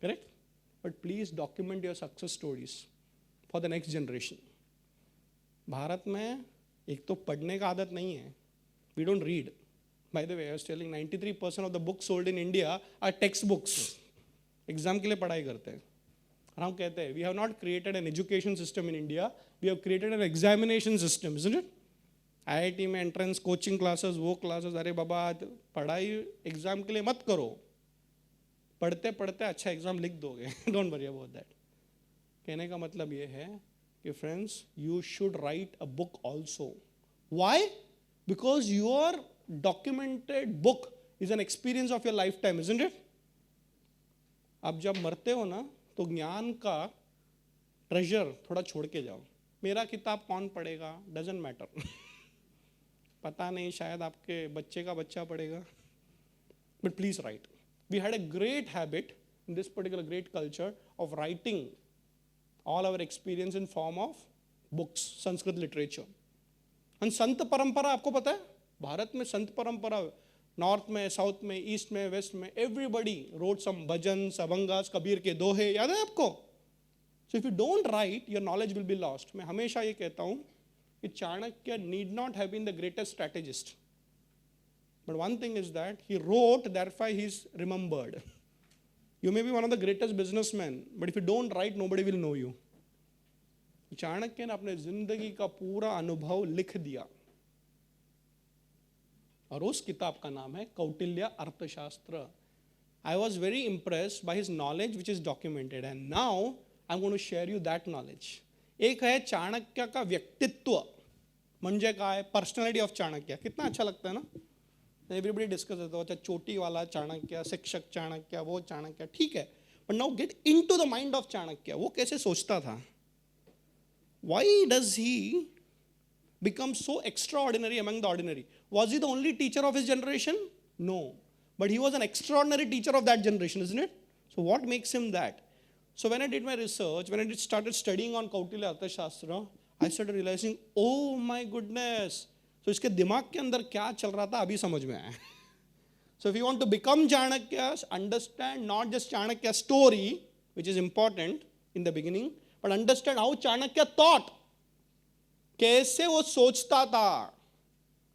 Correct? But please document your success stories for the next generation. Bharat में एक तो पढ़ने का आदत नहीं है. We don't read. By the way, I was telling 93% of the books sold in India are textbooks. Exam के लिए पढ़ाई करते हैं. और हम कहते हैं, we have not created an education system in India, we have created an examination system, isn't it? IIT में एंट्रेंस कोचिंग क्लासेस, वो क्लासेस, अरे बाबा पढ़ाई एग्जाम के लिए मत करो, पढ़ते पढ़ते अच्छा एग्जाम लिख दोगे. Don't worry about that. कहने का मतलब ये है कि friends, you should write a book also. Why? Because your documented book is an experience of your life time, isn't it? आप जब मरते हो ना, तो ज्ञान का ट्रेजर थोड़ा छोड़ के जाओ. मेरा किताब कौन पढ़ेगा, डजंट मैटर. पता नहीं, शायद आपके बच्चे का बच्चा पढ़ेगा. But please write. We had a great habit in this particular great culture of writing all our experience in form of books, Sanskrit literature. And संत परंपरा, आपको पता है भारत में संत परंपरा, नॉर्थ में, साउथ में, ईस्ट में, वेस्ट में, everybody wrote some bhajan, abhangas, Kabir के दोहे, याद है आपको? So if you don't write, your knowledge will be lost. मैं हमेशा ये कहता हूँ कि Chanakya need not have been the greatest strategist, but one thing is that he wrote, therefore he is remembered. You may be one of the greatest businessmen, but if you don't write, nobody will know you. Chanakya ने अपने जिंदगी का पूरा अनुभव लिख दिया, और उस किताब का नाम है कौटिल्य अर्थशास्त्र. I was very impressed by his knowledge which is documented, and now I'm going to share you that knowledge. एक है चाणक्य का व्यक्तित्व, म्हणजे काय, पर्सनैलिटी ऑफ चाणक्य. कितना अच्छा लगता है ना. एवरीबडी डिस्कस करता है, चोटी वाला चाणक्य, शिक्षक चाणक्य, वो चाणक्य, ठीक है. But now get into the mind of Chanakya. वो कैसे सोचता था? Why does he become so extraordinary among the ordinary? Was he the only teacher of his generation? No. But he was an extraordinary teacher of that generation, isn't it? So what makes him that? So when I did my research, when I started studying on Kautilya Arthashastra, I started realizing, oh my goodness. So इसके दिमाग के अंदर क्या चल रहा था अभी समझ में आया. So if you want to become Chanakya, understand not just Chanakya's story, which is important in the beginning, but understand how Chanakya thought. कैसे वो सोचता था.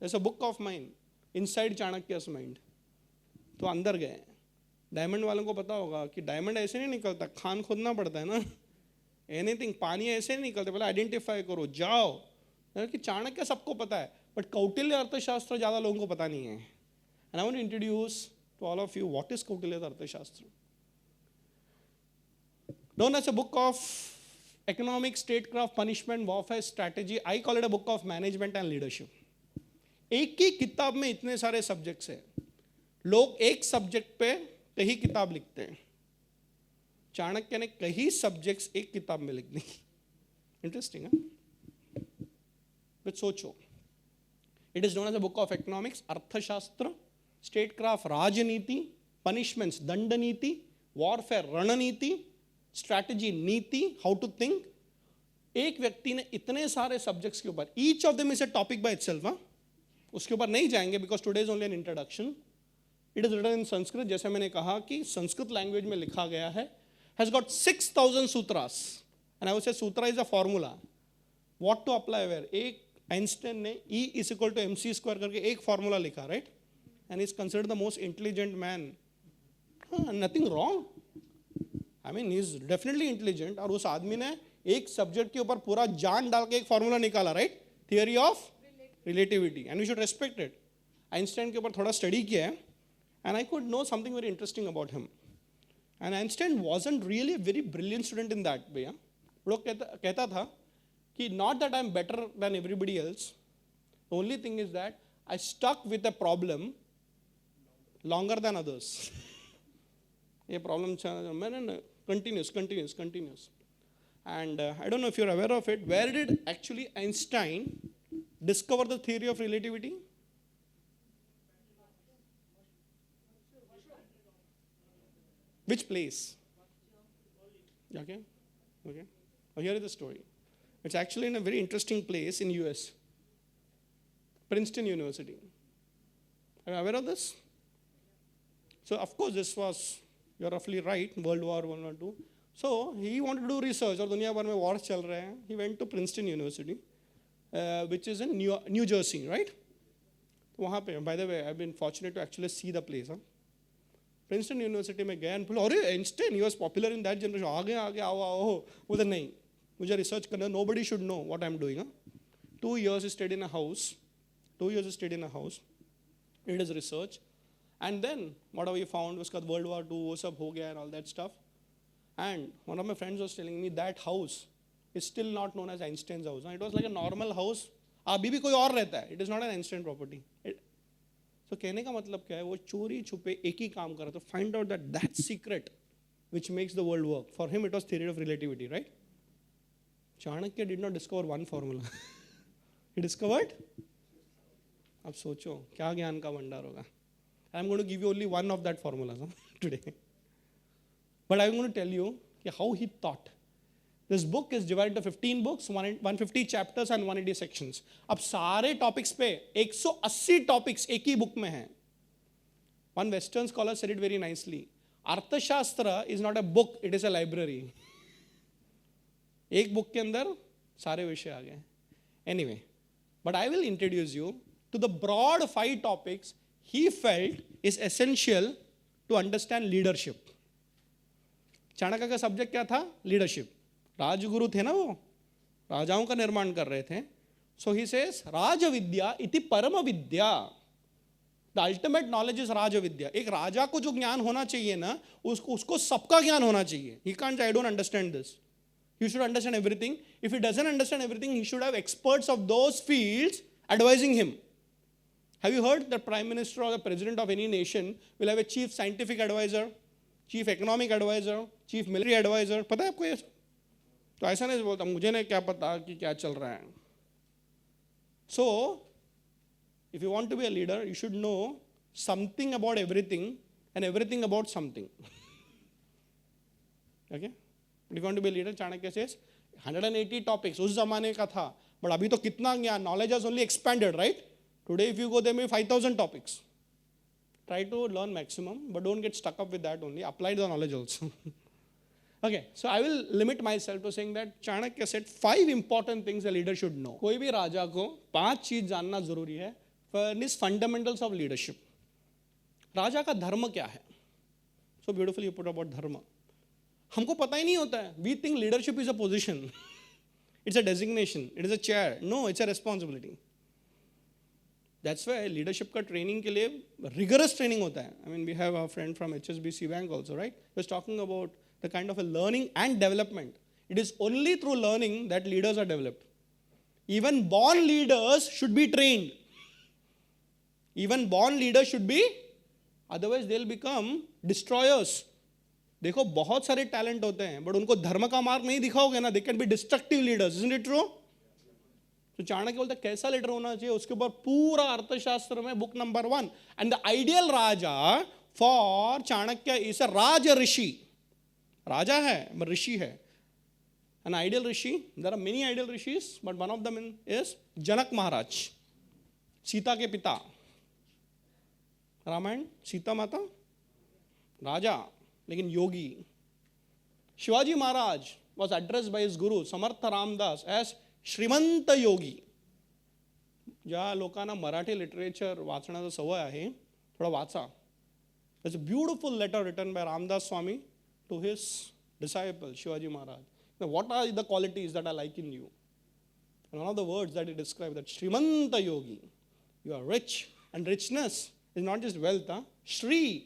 There's a book of mine, Inside Chanakya's Mind. तो अंदर गए. Diamond वालों को पता होगा कि डायमंड ऐसे नहीं निकलता, खान खोदना पड़ता है ना. एनीथिंग, पानी ऐसे नहीं निकलता, पहले आइडेंटिफाई करो, जाओ. कि चाणक्य सबको पता है, बट कौटिल्य अर्थशास्त्र ज़्यादा लोगों को पता नहीं है. And I want to introduce to all of you what is Kautilya Arthashastra. known as a book of economic, statecraft, punishment, warfare, strategy. I call it a book of management and leadership. एक ही किताब में इतने सारे सब्जेक्ट्स हैं. लोग एक subject पे कई किताब लिखते हैं. चाणक्य ने कई सब्जेक्ट्स एक किताब में लिख दी. इंटरेस्टिंग है. बट सोचो, it is known as a book of economics, Arthashastra, statecraft, राजनीति, पनिशमेंट्स, दंड नीति, वॉरफेयर, रणनीति, स्ट्रैटेजी, नीति, हाउ टू थिंक. एक व्यक्ति ने इतने सारे सब्जेक्ट्स के ऊपर, each of them is a topic by itself. उसके ऊपर नहीं जाएंगे because today is only an introduction. It is written in Sanskrit. जैसे मैंने कहा कि संस्कृत लैंग्वेज में लिखा गया है. Has got 6000 sutras. And I would say sutra is a formula. What to apply where. एक आइंस्टाइन ने E is equal to MC square करके एक फॉर्मूला लिखा, right. And is considered the most intelligent man. Nothing wrong. I mean he is definitely intelligent. और उस आदमी ने एक सब्जेक्ट के ऊपर पूरा जान डाल के एक फॉर्मूला निकाला, right. Theory of relativity. And we should respect it. Einstein के ऊपर थोड़ा स्टडी किया है. And I could know something very interesting about him. And Einstein wasn't really very brilliant student in that way. लोग कहता था कि not that I am better than everybody else. The only thing is that I stuck with a problem longer than others. ये problem मैंने continuous. And I don't know if you're aware of it. Where did actually Einstein discover the theory of relativity? Which place? Okay. Oh, here is the story. It's actually in a very interesting place in US. Princeton University. Are you aware of this? So of course this was, you're roughly right, World War I or II. So he wanted to do research. और दुनिया भर में wars चल रहे हैं. He went to Princeton University, which is in New Jersey, right? वहाँ पे, by the way, I've been fortunate to actually see the place. Princeton University में गया and बोला, अरे Einstein, he was popular in that generation. आगे आओ. उधर नहीं, मुझे रिसर्च करना. Nobody should know what I'm doing. 2 years he stayed in a house. It is research. And then whatever we found was World War II, वो सब हो गया and all that stuff. And one of my friends was telling me that house is still not known as Einstein's house. It was like a normal house. अभी भी कोई और रहता है. It is not an Einstein property. So कहने का मतलब क्या है? वो चोरी छुपे एक ही काम कर रहा था. Find out that secret which makes the world work. For him it was theory of relativity, right? Chanakya did not discover one formula. He discovered. अब सोचो क्या ज्ञान का भंडार होगा. I'm going to give you only one of that formulas today. But I'm going to tell you how he thought. This book is divided into 15 books, 150 chapters and 180 sections. अब सारे topics पे 180 topics एक ही book में हैं. One Western scholar said it very nicely. अर्थशास्त्र is not a book, it is a library. एक book के अंदर सारे विषय आ गए. Anyway, but I will introduce you to the broad 5 topics he felt is essential to understand leadership. Chanakya का subject क्या था? लीडरशिप. राजगुरु थे ना, वो राजाओं का निर्माण कर रहे थे. सो ही सेज राज विद्या इति परम विद्या. द अल्टीमेट नॉलेज इज राज विद्या. एक राजा को जो ज्ञान होना चाहिए ना, उसको सबका ज्ञान होना चाहिए. He can't I don't understand this. He should understand everything. If he doesn't understand everything, he should have experts of those fields advising him. Have you heard that Prime Minister or the President of any nation will have a Chief Scientific Advisor, Chief Economic Advisor, Chief Military Advisor? पता है आपको ये? तो ऐसा नहीं बोलता मुझे नहीं क्या पता कि क्या चल रहा है. So, if you want to be a leader, you should know something about everything and everything about something. Okay? If you want to be a leader, Chanakya says, 180 topics, उस जमाने का था, but अभी तो कितना ज्ञान, knowledge has only expanded, right? Today if you go, there may be 5,000 topics. Try to learn maximum, but don't get stuck up with that only. Apply the knowledge also. Okay, so I will limit myself to saying that Chanakya said 5 important things a leader should know. कोई भी राजा को 5 चीज जानना जरूरी है. First is fundamentals of leadership. राजा का धर्म क्या है? So beautifully you put about dharma. हमको पता ही नहीं होता है. We think leadership is a position. It's a designation. It is a chair. No, it's a responsibility. That's why leadership का training के लिए rigorous training होता है. I mean, we have a friend from HSBC Bank also, right? He was talking about the kind of a learning and development. It is only through learning that leaders are developed. Even born leaders should be trained. Even born leaders should be, otherwise they'll become destroyers. देखो बहुत सारे talent होते हैं, but उनको धर्म का मार्ग नहीं दिखाओगे ना, they can be destructive leaders, isn't it true? तो चाणक्य बोलते हैं कैसा लीडर होना चाहिए, उसके ऊपर पूरा अर्थशास्त्र में book number 1. And the ideal raja for Chanakya is a raj rishi. राजा है but ऋषि है. An ideal rishi, there are many ideal rishis, but one of them is Janak Maharaj, Sita के पिता. रामायण, सीता माता, राजा लेकिन योगी. Shivaji Maharaj was addressed by his guru Samarth Ramdas as श्रीमंत योगी. ज्या लोकांना मराठी लिटरेचर वाचण्याचा सवय आहे, थोडा वाचा. There's a beautiful letter written by Ramdas Swami to his disciple Shivaji Maharaj. Now, what are the qualities that I like in you? And one of the words that he described, that Shrimanta Yogi, you are rich, and richness is not just wealth, Shri.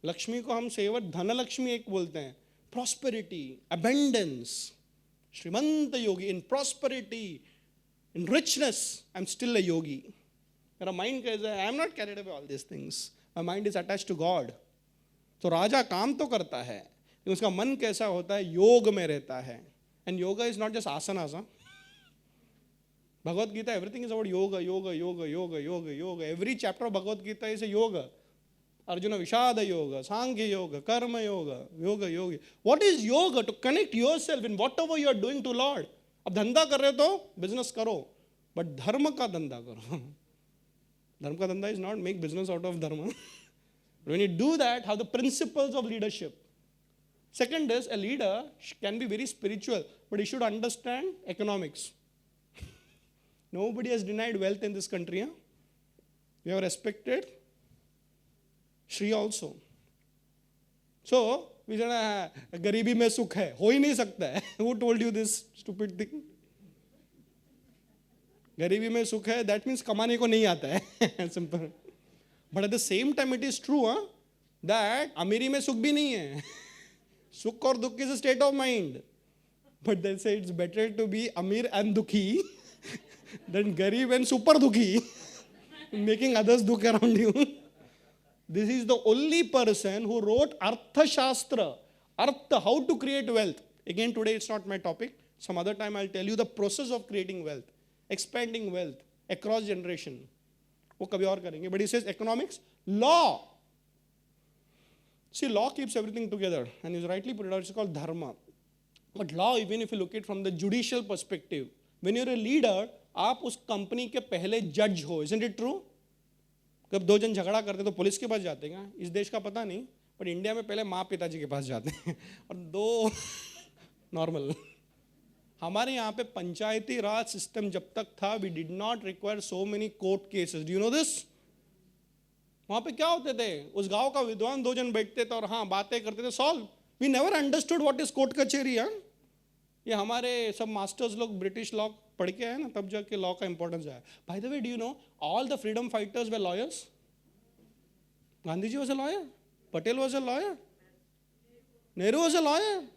Lakshmi को हम सेवट धनलक्ष्मी एक बोलते हैं. Prosperity, abundance. Shrimant Yogi, in prosperity, in richness, I'm still a yogi. मेरा mind कैसा है? I am not carried away all these things. My mind is attached to God. तो राजा काम तो करता है, लेकिन उसका मन कैसा होता है? योग में रहता है. And yoga is not just asanas. Bhagavad Gita, everything is about yoga, yoga, yoga, yoga, yoga, yoga. Every chapter of Bhagavad Gita is a yoga. Arjuna Vishada Yoga, Sankhya Yoga, Karma Yoga, Yoga, Yoga. What is yoga? To connect yourself in whatever you are doing to Lord. अब धंधा कर रहे हो तो business करो, but धर्म का धंधा करो. धर्म का धंधा is not make business out of dharma. When you do that, have the principles of leadership. Second is, a leader can be very spiritual, but he should understand economics. Nobody has denied wealth in this country. Huh? We have respected Shri also. So, we said, गरीबी में सुख है, हो ही नहीं सकता है. Who told you this stupid thing? गरीबी में सुख है, that means कमाने को नहीं आता है. Simple. But at the same time, it is true that अमीरी में सुख भी नहीं है. सुख और दुख is a state of mind. But they say it's better to be अमीर and दुखी than गरीब and super दुखी, making others दुख around you. This is the only person who wrote Artha Shastra, Artha, how to create wealth. Again, today it's not my topic. Some other time I'll tell you the process of creating wealth, expanding wealth across generation. वो कभी और करेंगे. But he says economics, law. See, law keeps everything together, and he's rightly put it out. It's called dharma. But law, even if you look at it from the judicial perspective, when you're a leader, आप उस company के पहले जज हो. Isn't it true? जब दो जन झगड़ा करते तो पुलिस के पास जाते हैं. इस देश का पता नहीं, पर इंडिया में पहले माँ पिताजी के पास जाते हैं और दो नॉर्मल. हमारे यहाँ पे पंचायती राज सिस्टम जब तक था, we did not require so many court cases. Do you know this? वहाँ पे क्या होते थे? उस गांव का विद्वान दो जन बैठते थे और हाँ बातें करते थे, solve. We never understood what is court कचहरी. ये हमारे सब मास्टर्स लोग ब्रिटिश लॉ पढ़ के आए ना, तब जाके लॉ का इंपॉर्टेंस आया. By the way, do you know all the freedom fighters were lawyers? Gandhi ji was a lawyer, Patel was a lawyer, Nehru was a lawyer.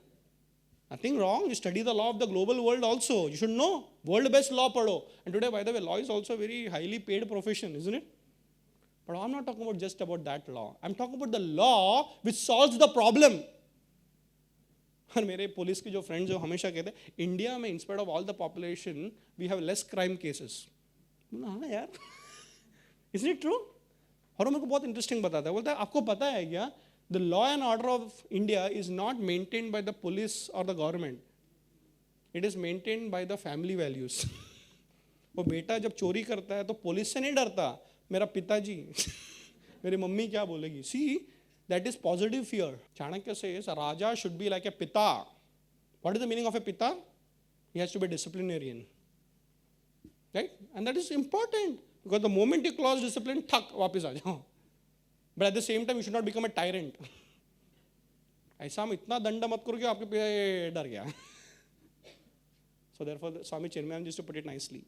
Nothing wrong. You study the law of the global world also. You should know. World-based law पढ़ो. And today, by the way, law is also a very highly paid profession, isn't it? But I'm not talking about just about that law. I'm talking about the law which solves the problem. और मेरे police के जो friends जो हमेशा कहते हैं, India में in spite of all the population we have less crime cases. हाँ यार, isn't it true? और वो मेरे को बहुत इंटरेस्टिंग बताता है, बोलता है आपको पता है क्या, the law and order of India is not maintained by the police और the government, it is maintained by the family values. वो बेटा जब चोरी करता है तो पुलिस से नहीं डरता, मेरा पिताजी मेरी मम्मी क्या बोलेगी. See, that is positive fear. Chanakya says a raja should be like a pita. What is the meaning of a pita? He has to be a disciplinarian, right? And that is important because the moment you cross discipline, thak वापस आ जाओ. But at the same time, you should not become a tyrant. ऐसा हम इतना दंड मत करो कि आपके पे डर गया. So therefore, Swami Chinmayanand used to put it nicely.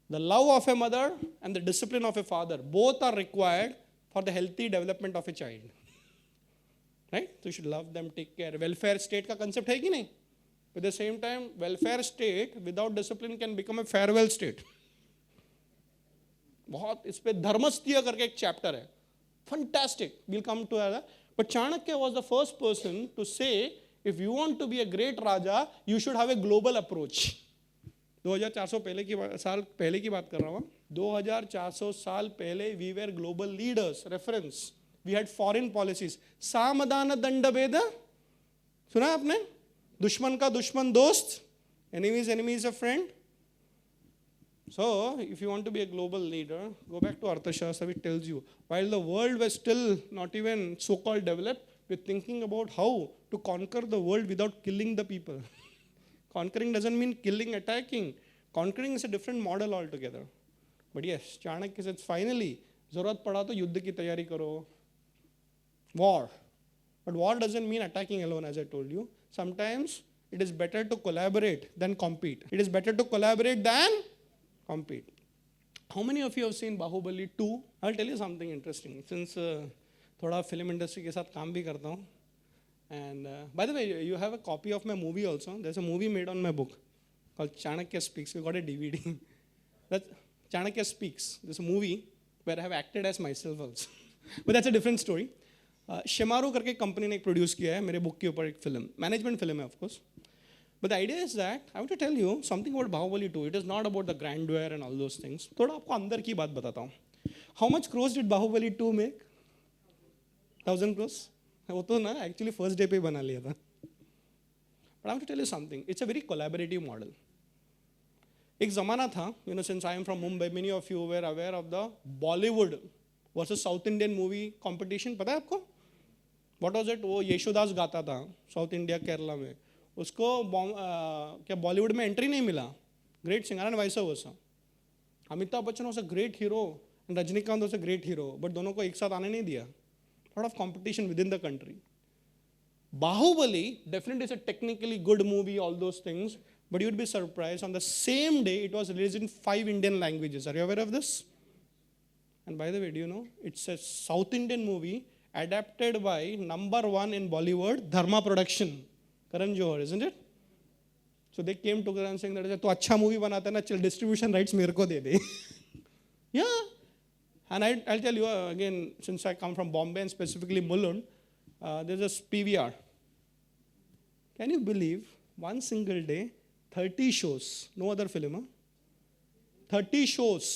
The love of a mother and the discipline of a father, both are required for the healthy development of a child. Right? So you should love them, take care. Welfare state का concept है कि नहीं? At the same time, welfare state without discipline can become a farewell state. बहुत इस पे धर्मस्थीय करके एक chapter है. Fantastic. We'll come to that. But Chanakya was the first person to say, if you want to be a great Raja, you should have a global approach. 2400 साल पहले की बात कर रहा हूँ. 2400 साल पहले we were global leaders. Reference. We had foreign policies. सामदान दंड भेद. सुना आपने? दुश्मन का दुश्मन दोस्त. Enemy is a friend. So, if you want to be a global leader, go back to Arthashastra, which tells you, while the world was still not even so-called developed, we're thinking about how to conquer the world without killing the people. Conquering doesn't mean killing, attacking. Conquering is a different model altogether. But yes, Chanakya says, finally, ज़रूरत पड़ा तो युद्ध की तैयारी करो. War. But war doesn't mean attacking alone, as I told you. Sometimes it is better to collaborate than compete. It is better to collaborate than compete. How many of you have seen Bahubali 2? I'll tell you something interesting. Since थोड़ा film industry के साथ काम भी करता हूँ. And by the way, you have a copy of my movie also. There's a movie made on my book called Chanakya Speaks. We got a DVD. That's Chanakya Speaks. There's a movie where I have acted as myself also. But that's a different story. Shemaru करके company ने एक produce किया है मेरे book के ऊपर एक film. Management film है of course. But the idea is that I want to tell you something about Bahubali 2. It is not about the grandeur and all those things. थोड़ा आपको अंदर की बात बताता हूँ. How much crores did Bahubali 2 make? 1,000 crores? वो तो ना actually first day पे बना लिया था. But I want to tell you something. It's a very collaborative model. एक ज़माना था, since I am from Mumbai, many of you were aware of the Bollywood versus South Indian movie competition. पता है आपको? What was it? वो यशोदास गाता था South India, Kerala में. उसको क्या बॉलीवुड में एंट्री नहीं मिला. Great singer and vice versa. Amitabh Bachchan was a great hero and Rajinikanth was a great hero, but दोनों को एक साथ आने नहीं दिया. Lot of competition within the country. Baahubali definitely is a technically good movie, all those things, but you would be surprised on the same day it was released in 5 Indian languages. Are you aware of this? And by the way, do you no it's a south Indian movie adapted by number 1 in Bollywood, Dharma Production, Karan Johar, isn't it? So they came together and saying that, तो अच्छा movie बनाता है ना, चल distribution rights मेरे को दे दे. Yeah. And I'll tell you again, since I come from Bombay and specifically Mulund, there's a PVR. Can you believe one single day, 30 shows, no other film, huh? 30 shows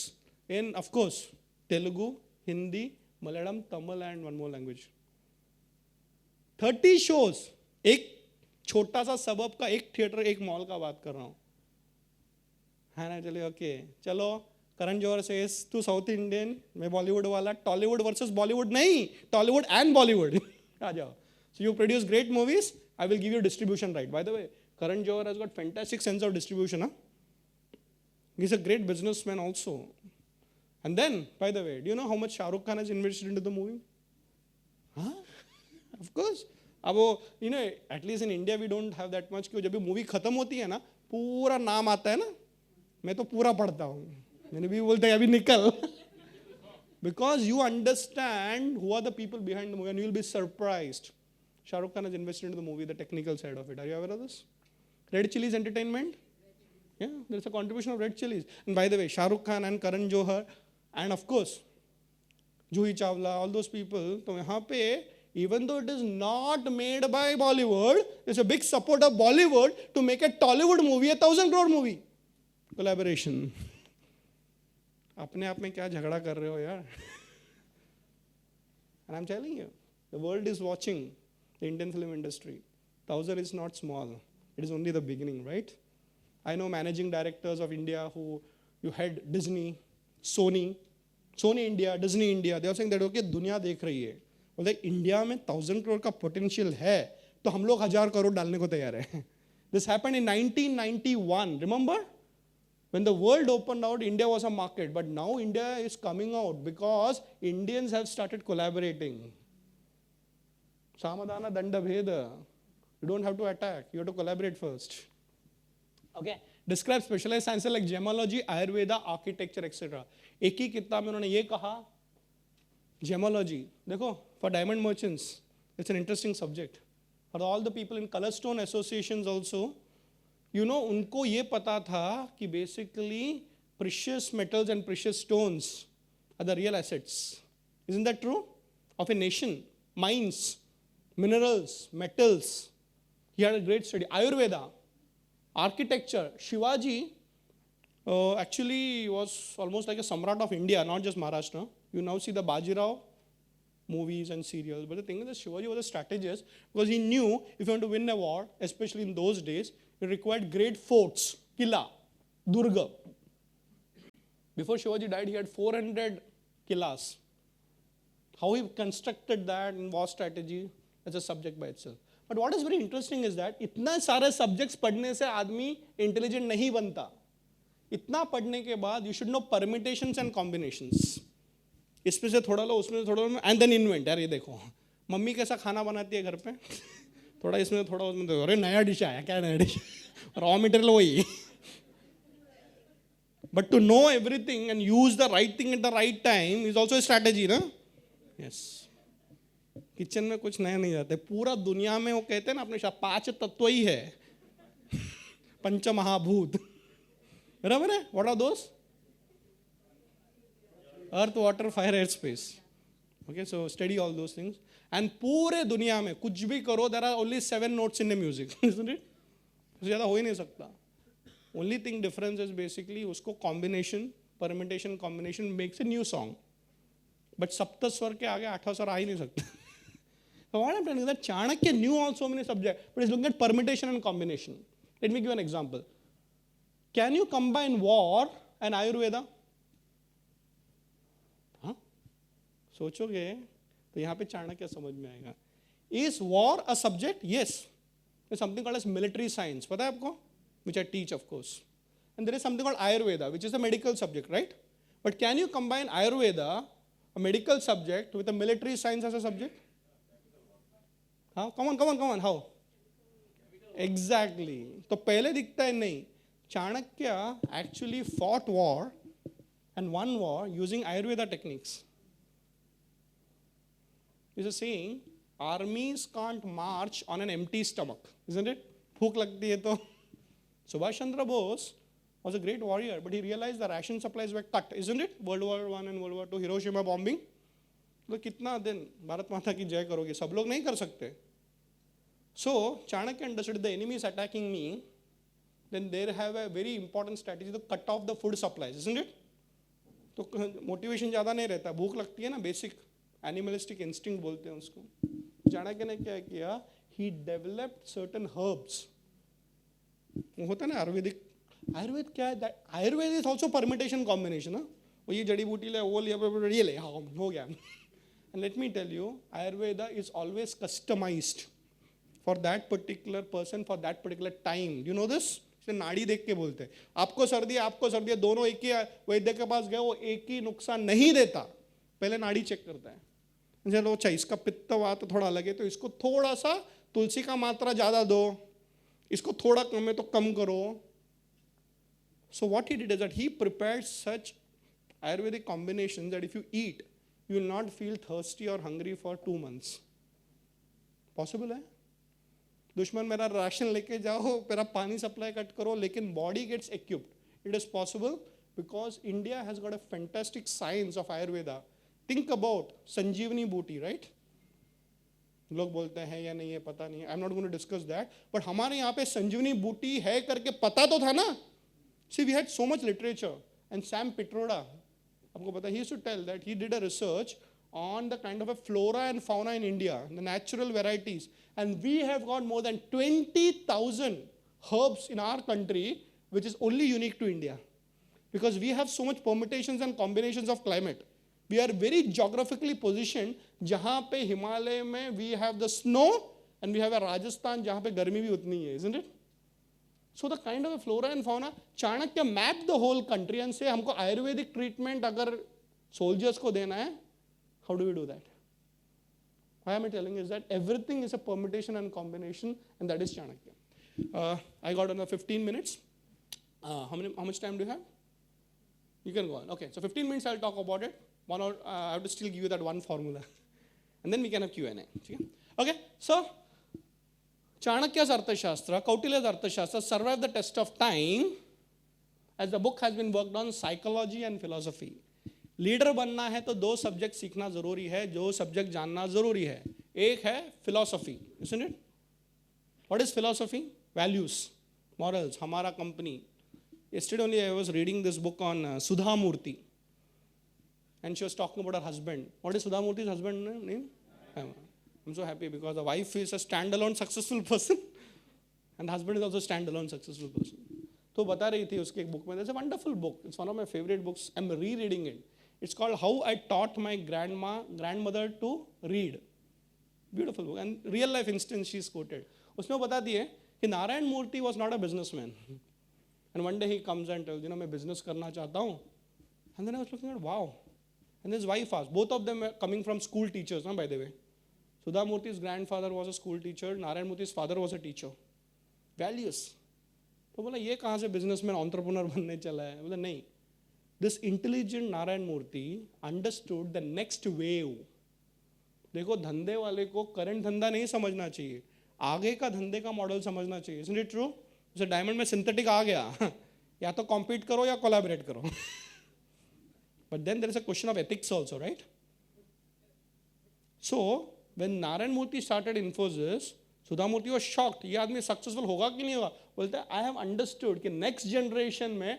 in, of course, Telugu, Hindi, Malayalam, Tamil and one more language. 30 shows. एक छोटा सा सबब का एक theatre, एक mall का बात कर रहा हूँ. है ना? चलिए ओके, चलो करण जौहर से तू साउथ इंडियन, मैं बॉलीवुड वाला. टॉलीवुड वर्सेस बॉलीवुड नहीं, टॉलीवुड एंड बॉलीवुड. आ जाओ. So you produce great movies, I will give you distribution right. By the way, Karan Johar has got fantastic sense of distribution. Huh? He's a great businessman also. And then, by the way, do you know how much Shah Rukh Khan has invested into the movie? Huh? Of course. अब वो, at least in India we don't have that much. कि जब भी movie खत्म होती है ना, पूरा नाम आता है ना, मैं तो पूरा पढ़ता हूँ. मैंने भी बोलता है अभी निकल. Because you understand who are the people behind the movie and you will be surprised. Shah Rukh Khan has invested into the movie, the technical side of it. Are you aware of this? Red Chillies Entertainment? Yeah, there's a contribution of Red Chillies. And by the way, Shah Rukh Khan and Karan Johar, and of course, Juhi Chawla, all those people, तो यहाँ पे, even though it is not made by Bollywood, there's a big support of Bollywood to make a Tollywood movie, 1,000 crore movie. Collaboration. अपने आप में क्या झगड़ा कर रहे हो यार? And I'm telling you, the world is watching the Indian film industry. 1,000 is not small. It is only the beginning, right? I know managing directors of India who you had Disney, Sony India, Disney India. They are saying that okay, दुनिया देख रही है. बोलते India में 1,000 crore का potential है, तो हम लोग 1,000 crore डालने को तैयार हैं. This happened in 1991. Remember? When the world opened out, India was a market. But now India is coming out because Indians have started collaborating. Samadhana Danda Bheda. You don't have to attack. You have to collaborate first. Okay. Describe specialized sciences like gemology, Ayurveda, architecture, etc. एक ही किताब में उन्होंने ये कहा, gemology. देखो, for diamond merchants, it's an interesting subject. For all the people in colorstone associations also, you know, उनको ये पता था कि basically precious metals and precious stones are the real assets. Isn't that true? Of a nation, mines, minerals, metals. He had a great study. Ayurveda, architecture. Shivaji actually was almost like a samrat of India, not just Maharashtra. You now see the Bajirao movies and serials. But the thing is that Shivaji was a strategist because he knew if you want to win a war, especially in those days, it required great forts, Killa, Durga. Before Shivaji died, he had 400 killas. How he constructed that in war strategy, that's a subject by itself. But what is very interesting is that इतना सारे subjects पढ़ने से आदमी intelligent नहीं बनता. इतना पढ़ने के बाद you should know permutations and combinations. इसमें से थोड़ा लो, उसमें से थोड़ा लो, and then invent. यार ये देखो, मम्मी कैसा खाना बनाती है घर पे, थोड़ा इसमें थोड़ा उसमें देखो, अरे नया डिश आया, क्या नया डिश, raw material वही. But to know everything and use the right thing at the right time is also a strategy, ना? Yes. किचन में कुछ नया नहीं जाता है. पूरा दुनिया में वो कहते हैं ना अपने साथ 5 तत्व ही है, पंच महाभूत. बराबर है? What are those? Earth, water, fire, air, space. Okay, so study all those things. And पूरे दुनिया में कुछ भी करो, there are only 7 notes in the music, isn't it? उससे ज़्यादा हो ही नहीं सकता. Only thing difference is basically उसको combination, permutation, combination makes a new song. But सप्त स्वर के आगे 8वां स्वर आ ही नहीं सकता. So what I'm telling you is that Chanakya knew all so many subjects, but he's looking at permutation and combination. Let me give you an example. Can you combine war and Ayurveda? हाँ? सोचोगे तो यहाँ पे चाणक्य समझ में आएगा. Is war a subject? Yes. There's something called as military science. पता है आपको? Which I teach, of course. And there is something called Ayurveda, which is a medical subject, right? But can you combine Ayurveda, a medical subject, with a military science as a subject? हाँ, come on, how? Exactly. तो पहले दिखता है नहीं. Chanakya actually fought war and won war using Ayurveda techniques. He's saying armies can't march on an empty stomach, isn't it? भूख लगती है तो. Subhash Chandra Bose was a great warrior, but he realized the ration supplies were cut, isn't it? World War I and World War II, Hiroshima bombing. तो कितना दिन भारत माता की जय करोगे? सब लोग नहीं कर सकते. So Chanakya understood the enemy is attacking me, then they have a very important strategy to cut off the food supplies, isn't it? तो motivation ज़्यादा नहीं रहता, भूख लगती है ना, basic animalistic instinct बोलते हैं उसको. चाणक्य ने क्या किया? He developed certain herbs. वो होता है ना आयुर्वेद क्या है? Ayurveda is also permutation combination. ना वो ये जड़ी बूटी ले, वो ये ले, हाँ हो गया. And let me tell you, Ayurveda is always customized for that particular person, for that particular time. Do you know this? इसे नाड़ी देख के बोलते हैं. आपको सर्दी है, दोनों एक ही वैद्य के पास गए, वो एक ही नुकसान नहीं देता. पहले नाड़ी चेक करता है. चलो अच्छा, इसका पित्त वात थोड़ा अलग है तो इसको थोड़ा सा तुलसी का मात्रा ज़्यादा दो, इसको थोड़ा कम है तो कम करो. So what he did is that he prepared such Ayurvedic combinations that if you eat, you will not feel thirsty or hungry for 2 months. Possible है? दुश्मन मेरा राशन लेके जाओ, मेरा पानी सप्लाई कट करो, लेकिन body gets equipped. It is possible because India has got a fantastic science of Ayurveda. Think about Sanjeevani booty, right? लोग बोलते हैं या नहीं है पता नहीं. I'm not going to discuss that. But हमारे यहाँ पे संजीवनी बूटी है करके पता तो था ना. See, we had so much literature. And Sam Pitroda, आपको पता, he used to tell that he did a research on the kind of a flora and fauna in India, the natural varieties. And we have got more than 20,000 herbs in our country, which is only unique to India. Because we have so much permutations and combinations of climate. We are very geographically positioned, jahan pe Himalaya mein we have the snow, and we have a Rajasthan, jahan pe garmi bhi utni hai, isn't it? So the kind of a flora and fauna, Chanakya mapped the whole country and say, हमको Ayurvedic treatment अगर soldiers को देना है, how do we do that? Why am I telling is that everything is a permutation and combination, and that is Chanakya. I got another 15 minutes. How much time do you have? You can go on. Okay, so 15 minutes I'll talk about it. I have to still give you that one formula. And then we can have Q&A. Okay, so Chanakya's Arthashastra, Kautilya's Arthashastra survived the test of time as the book has been worked on psychology and philosophy. Leader बनना है तो दो subject सीखना जरूरी है, जो subject जानना जरूरी है. एक है philosophy, isn't it? What is philosophy? Values, morals. हमारा company. Yesterday only I was reading this book on Sudha Murthy, and she was talking about her husband. What is Sudha Murthy's husband name? I'm so happy because the wife is a standalone successful person, and the husband is also a standalone successful person. तो बता रही थी उसके एक book में. There's a wonderful book. It's one of my favorite books. I'm rereading it. It's called How I Taught My Grandmother to Read. Beautiful book. And real life instance she's quoted. उसमें बताती है कि नारायण मूर्ति was not a businessman. And one day he comes and tells, मैं business करना चाहता हूँ. And then I was looking at, wow. And his wife asked. Both of them were coming from school teachers, by the way. Sudha Murthy's grandfather was a school teacher. Narayan Murthy's father was a teacher. Values. तो बोला ये कहाँ से businessman entrepreneur बनने चला है? बोला नहीं. This intelligent Narayan Murthy understood the next wave. देखो धंधे वाले को करंट धंधा नहीं समझना चाहिए, आगे का धंधे का मॉडल समझना चाहिए. Isn't it true? जैसे डायमंड में सिंथेटिक आ गया, या तो कॉम्पीट करो या कोलैबोरेट करो. But then there is a question of ethics also, right? So when Narayan Murthy started Infosys, Sudha Murthy was shocked. ये आदमी सक्सेसफुल होगा कि नहीं होगा? बोलता है I have understood कि next generation में,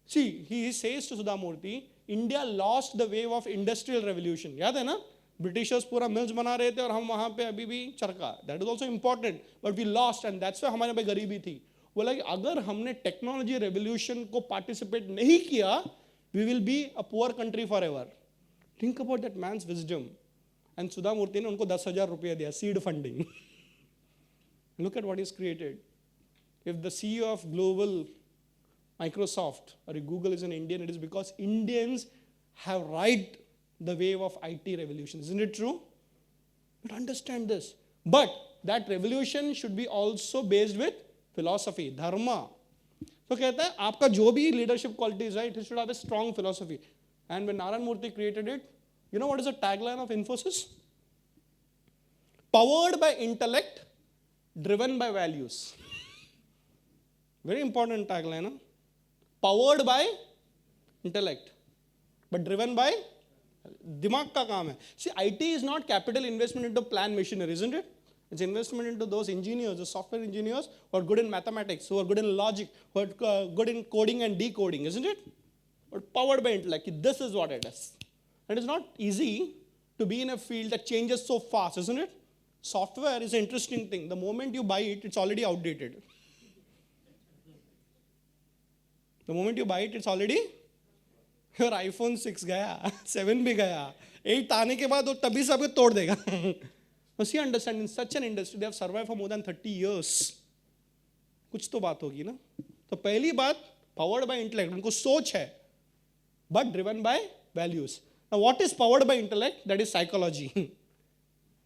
see, he says to Sudha Murthy, India lost the wave of industrial revolution. याद है ना? Britishers पूरा मिल्स बना रहे थे और हम वहाँ पे अभी भी चरका. That is also important, but we lost, and that's why हमारे पे गरीबी थी. बोला कि अगर हमने टेक्नोलॉजी रेवोल्यूशन को पार्टिसिपेट नहीं किया, we will be a poor country forever. Think about that man's wisdom. And Sudha Murthy ने उनको 10,000 रुपया दिया, seed funding. Look at what he's created. If the CEO of global Microsoft or Google is an Indian, it is because Indians have ride the wave of IT revolution. Isn't it true? But understand this. But that revolution should be also based with philosophy, dharma. So कहता है आपका जो भी leadership qualities, right, it should have a strong philosophy. And when Narayan Murthy created it, you know what is the tagline of Infosys? Powered by intellect, driven by values. Very important tagline. Huh? Powered by intellect, but driven by दिमाग का काम है. See, IT is not capital investment into plant machinery, isn't it? It's investment into those engineers, the software engineers who are good in mathematics, who are good in logic, who are good in coding and decoding, isn't it? But powered by intellect. This is what it is. It is not easy to be in a field that changes so fast, isn't it? Software is an interesting thing. The moment you buy it, it's already outdated. The moment you buy it, it's already, your iPhone 6 गया, 7 भी गया, 8 आने के बाद वो तभी से आपको तोड़ देगा. Must you understand, in such an industry, they have survived for more than 30 years. कुछ तो बात होगी ना. तो पहली बात, powered by intellect, उनको सोच है, but driven by values. Now, what is powered by intellect? That is psychology.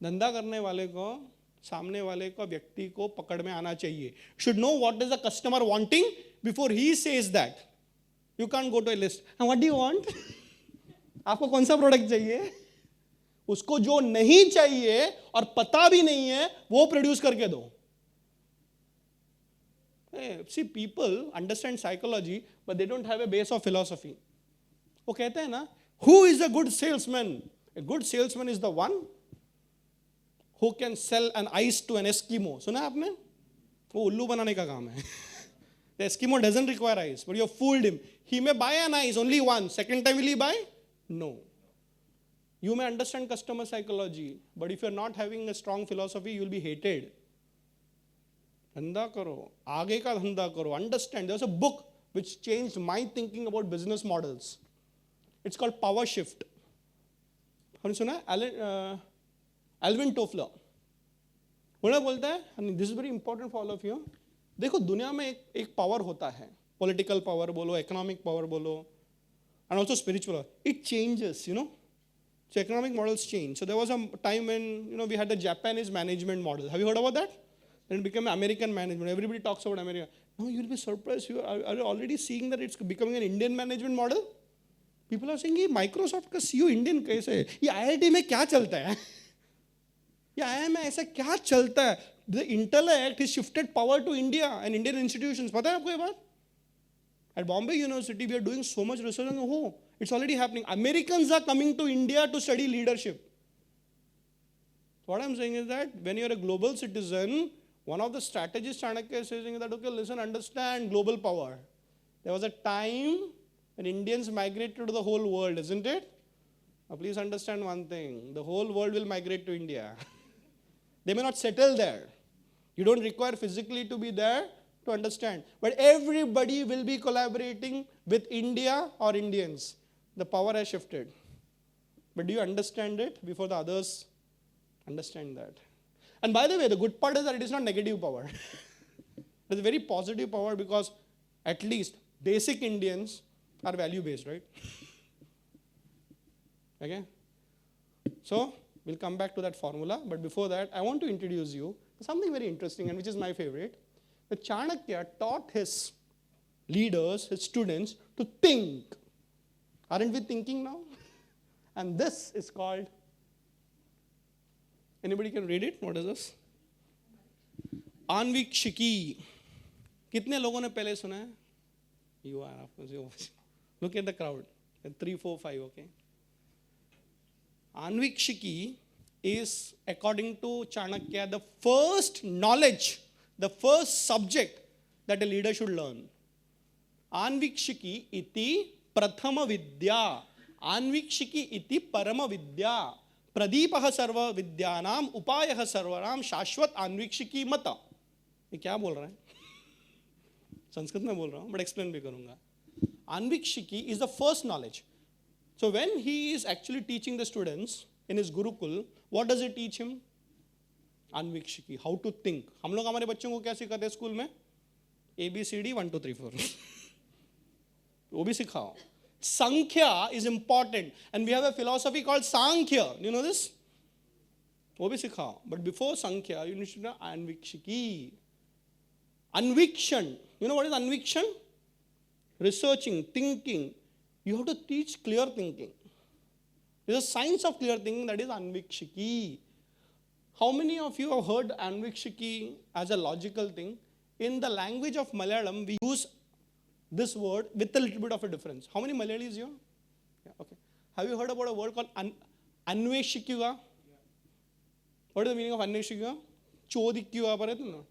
धंधा करने वाले को, सामने वाले को, व्यक्ति को पकड़ में आना चाहिए. Should know what is the customer wanting before he says that. You can't go to a list. And what do you want? आपको कौन सा प्रोडक्ट चाहिए? उसको जो नहीं चाहिए और पता भी नहीं है, वो प्रोड्यूस करके दो. Hey, see, people understand psychology, but they don't have a base of philosophy. वो कहते हैं ना, who is a good salesman? A good salesman is the one who can sell an ice to an Eskimo. सुना आपने? वो उल्लू बनाने का काम है. The Eskimo doesn't require ice, but you have fooled him. He may buy an ice only once. Second time will he buy? No. You may understand customer psychology, but if you're not having a strong philosophy, you'll be hated. धंधा करो, आगे का धंधा करो. Understand. There's a book which changed my thinking about business models. It's called Power Shift. आपने सुना है? Alvin Toffler. वो बोलता है, and this is very important for all of you. देखो दुनिया में एक power होता है. Political power बोलो, economic power बोलो, and also spiritual. It changes, you know. So economic models change. So there was a time when, you know, we had the Japanese management model. Have you heard about that? Then it became American management. Everybody talks about America. No, you'll be surprised. Are you already seeing that it's becoming an Indian management model? People are saying, ये Microsoft का CEO Indian कैसे है? ये IIT में क्या चलता है? ये IIM में ऐसा क्या चलता है? The intellect has shifted power to India and Indian institutions. पता है आपको ये बात? At Bombay University, we are doing so much research on it's already happening. Americans are coming to India to study leadership. So what I'm saying is that when you're a global citizen, one of the strategies Chanakya is saying is that, okay, listen, understand global power. There was a time when Indians migrated to the whole world, isn't it? Now please understand one thing. The whole world will migrate to India. They may not settle there. You don't require physically to be there to understand. But everybody will be collaborating with India or Indians. The power has shifted. But do you understand it before the others understand that? And by the way, the good part is that it is not negative power. It is a very positive power because at least basic Indians are value-based, right? Okay? So, we'll come back to that formula. But before that, I want to introduce you to something very interesting and which is my favorite. The Chanakya taught his leaders, his students, to think. Aren't we thinking now? And this is called, anybody can read it? What is this? Anvikshiki. कितने लोगों ने पहले सुना है? You are, of course. Look at the crowd. 3, 4, 5, okay? Anvikshiki is, according to Chanakya, the first knowledge, the first subject that a leader should learn. Anvikshiki iti prathama vidya. Anvikshiki iti parama vidya. Pradipah sarva vidyanam upayah sarvaram shashvat anvikshiki mata. ये क्या बोल रहा है? संस्कृत में बोल रहा हूँ, but explain भी करूँगा. Anvikshiki is the first knowledge. So when he is actually teaching the students in his Gurukul, what does he teach him? Anvikshiki, how to think. हम लोग हमारे बच्चों को क्या सिखाते हैं स्कूल में? ABCD 1 2 3 4. वो भी सिखाओ. Sankhya is important, and we have a philosophy called Sankhya. You know this? वो भी सिखाओ. But before Sankhya, you need to know Anvikshiki. Anvikshan. You know what is Anvikshan? Researching, thinking. You have to teach clear thinking. There's a science of clear thinking that is Anvikshiki. How many of you have heard Anvikshiki as a logical thing? In the language of Malayalam, we use this word with a little bit of a difference. How many Malayalis here? Yeah, okay. Have you heard about a word called Anveshikyuga? What is the meaning of Anveshikyuga? Chodikyuga.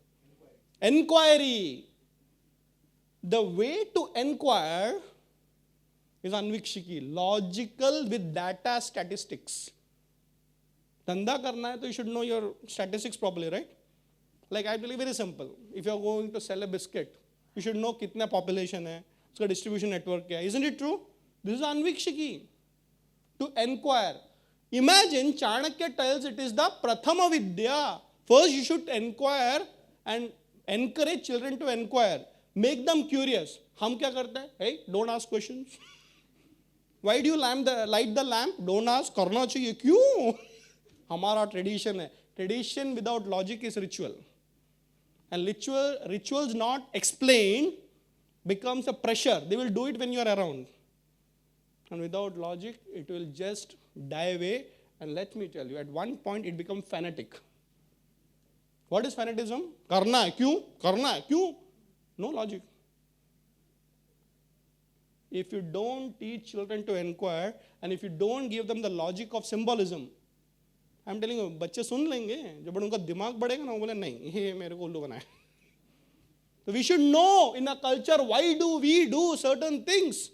Enquiry. The way to inquire is Anvikshiki. Logical with data statistics. Dhanda karna hai, so you should know your statistics properly, right? Like I believe very simple. If you are going to sell a biscuit, you should know kitna population hai, uska distribution network kya hai. Isn't it true? This is Anvikshiki. To inquire. Imagine Chanakya tells it is the Prathama Vidya. First you should inquire and encourage children to inquire. Make them curious. हम क्या करते हैं? Hey, don't ask questions. Why do you light the lamp? Don't ask. करना चाहिए. क्यों? हमारा tradition है. Tradition without logic is ritual. And rituals not explained becomes a pressure. They will do it when you are around. And without logic, it will just die away. And let me tell you, at one point it becomes fanatic. What is fanatism? करना है. क्यों? करना है. क्यों? No logic. If you don't teach children to inquire and if you don't give them the logic of symbolism, I'm telling you, बच्चे सुन लेंगे. जब उनका दिमाग बढ़ेगा ना, वो बोले नहीं, ये मेरे को उल्लू बनाए. So we should know in a culture why do we do certain things.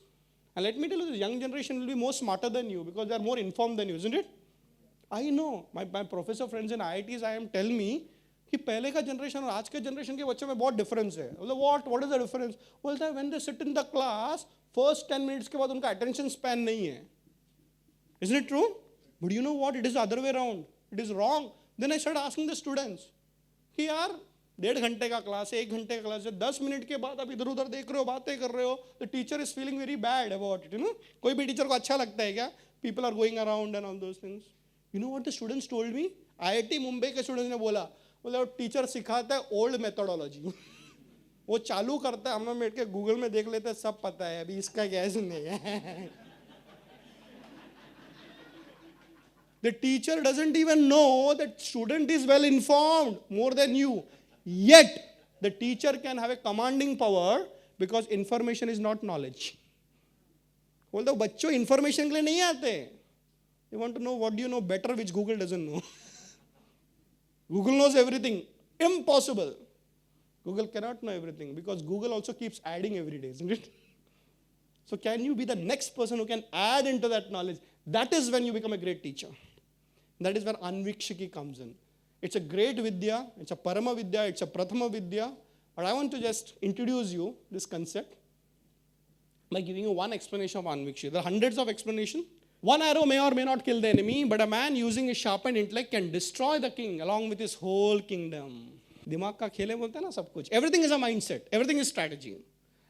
And let me tell you, the young generation will be more smarter than you because they are more informed than you, isn't it? I know. My professor friends in IITs, tell me कि पहले का generation और आज के generation के बच्चों में बहुत डिफरेंस है. बोले what is the difference? बोलता है when they sit in the class, first 10 minutes के बाद उनका attention span नहीं है. Isn't it true? But you know what? It is the other way around. It is wrong. Then I started asking the students कि यार 1.5 घंटे का class है, 1 घंटे का क्लास है, 10 मिनट के बाद आप इधर उधर देख रहे हो, बातें कर रहे हो, the teacher is feeling very bad about it, you know? कोई भी टीचर को अच्छा लगता है क्या? People are going around and all those things. You know what the students told me? IIT Mumbai के स्टूडेंट्स ने बोला टीचर सिखाता है ओल्ड मेथोडोलॉजी. वो चालू करता है, हम लोग बैठ के गूगल में देख लेते हैं, सब पता है, अभी इसका क्या नहीं है. The teacher doesn't even know that student is well informed more than you. Yet, the teacher can have a commanding power because information is not knowledge. बोलते हो बच्चों information के लिए नहीं आते. They want to know what do you know better which Google doesn't know. Google knows everything. Impossible. Google cannot know everything because Google also keeps adding every day, isn't it? So can you be the next person who can add into that knowledge? That is when you become a great teacher. That is where Anvikshiki comes in. It's a great Vidya, it's a Parama Vidya, it's a Prathama Vidya. But I want to just introduce you this concept by giving you one explanation of Anvikshiki. There are hundreds of explanations. One arrow may or may not kill the enemy, but a man using his sharpened intellect can destroy the king along with his whole kingdom. दिमाग का खेल है बोलते हैं ना सब कुछ. Everything is a mindset. Everything is strategy.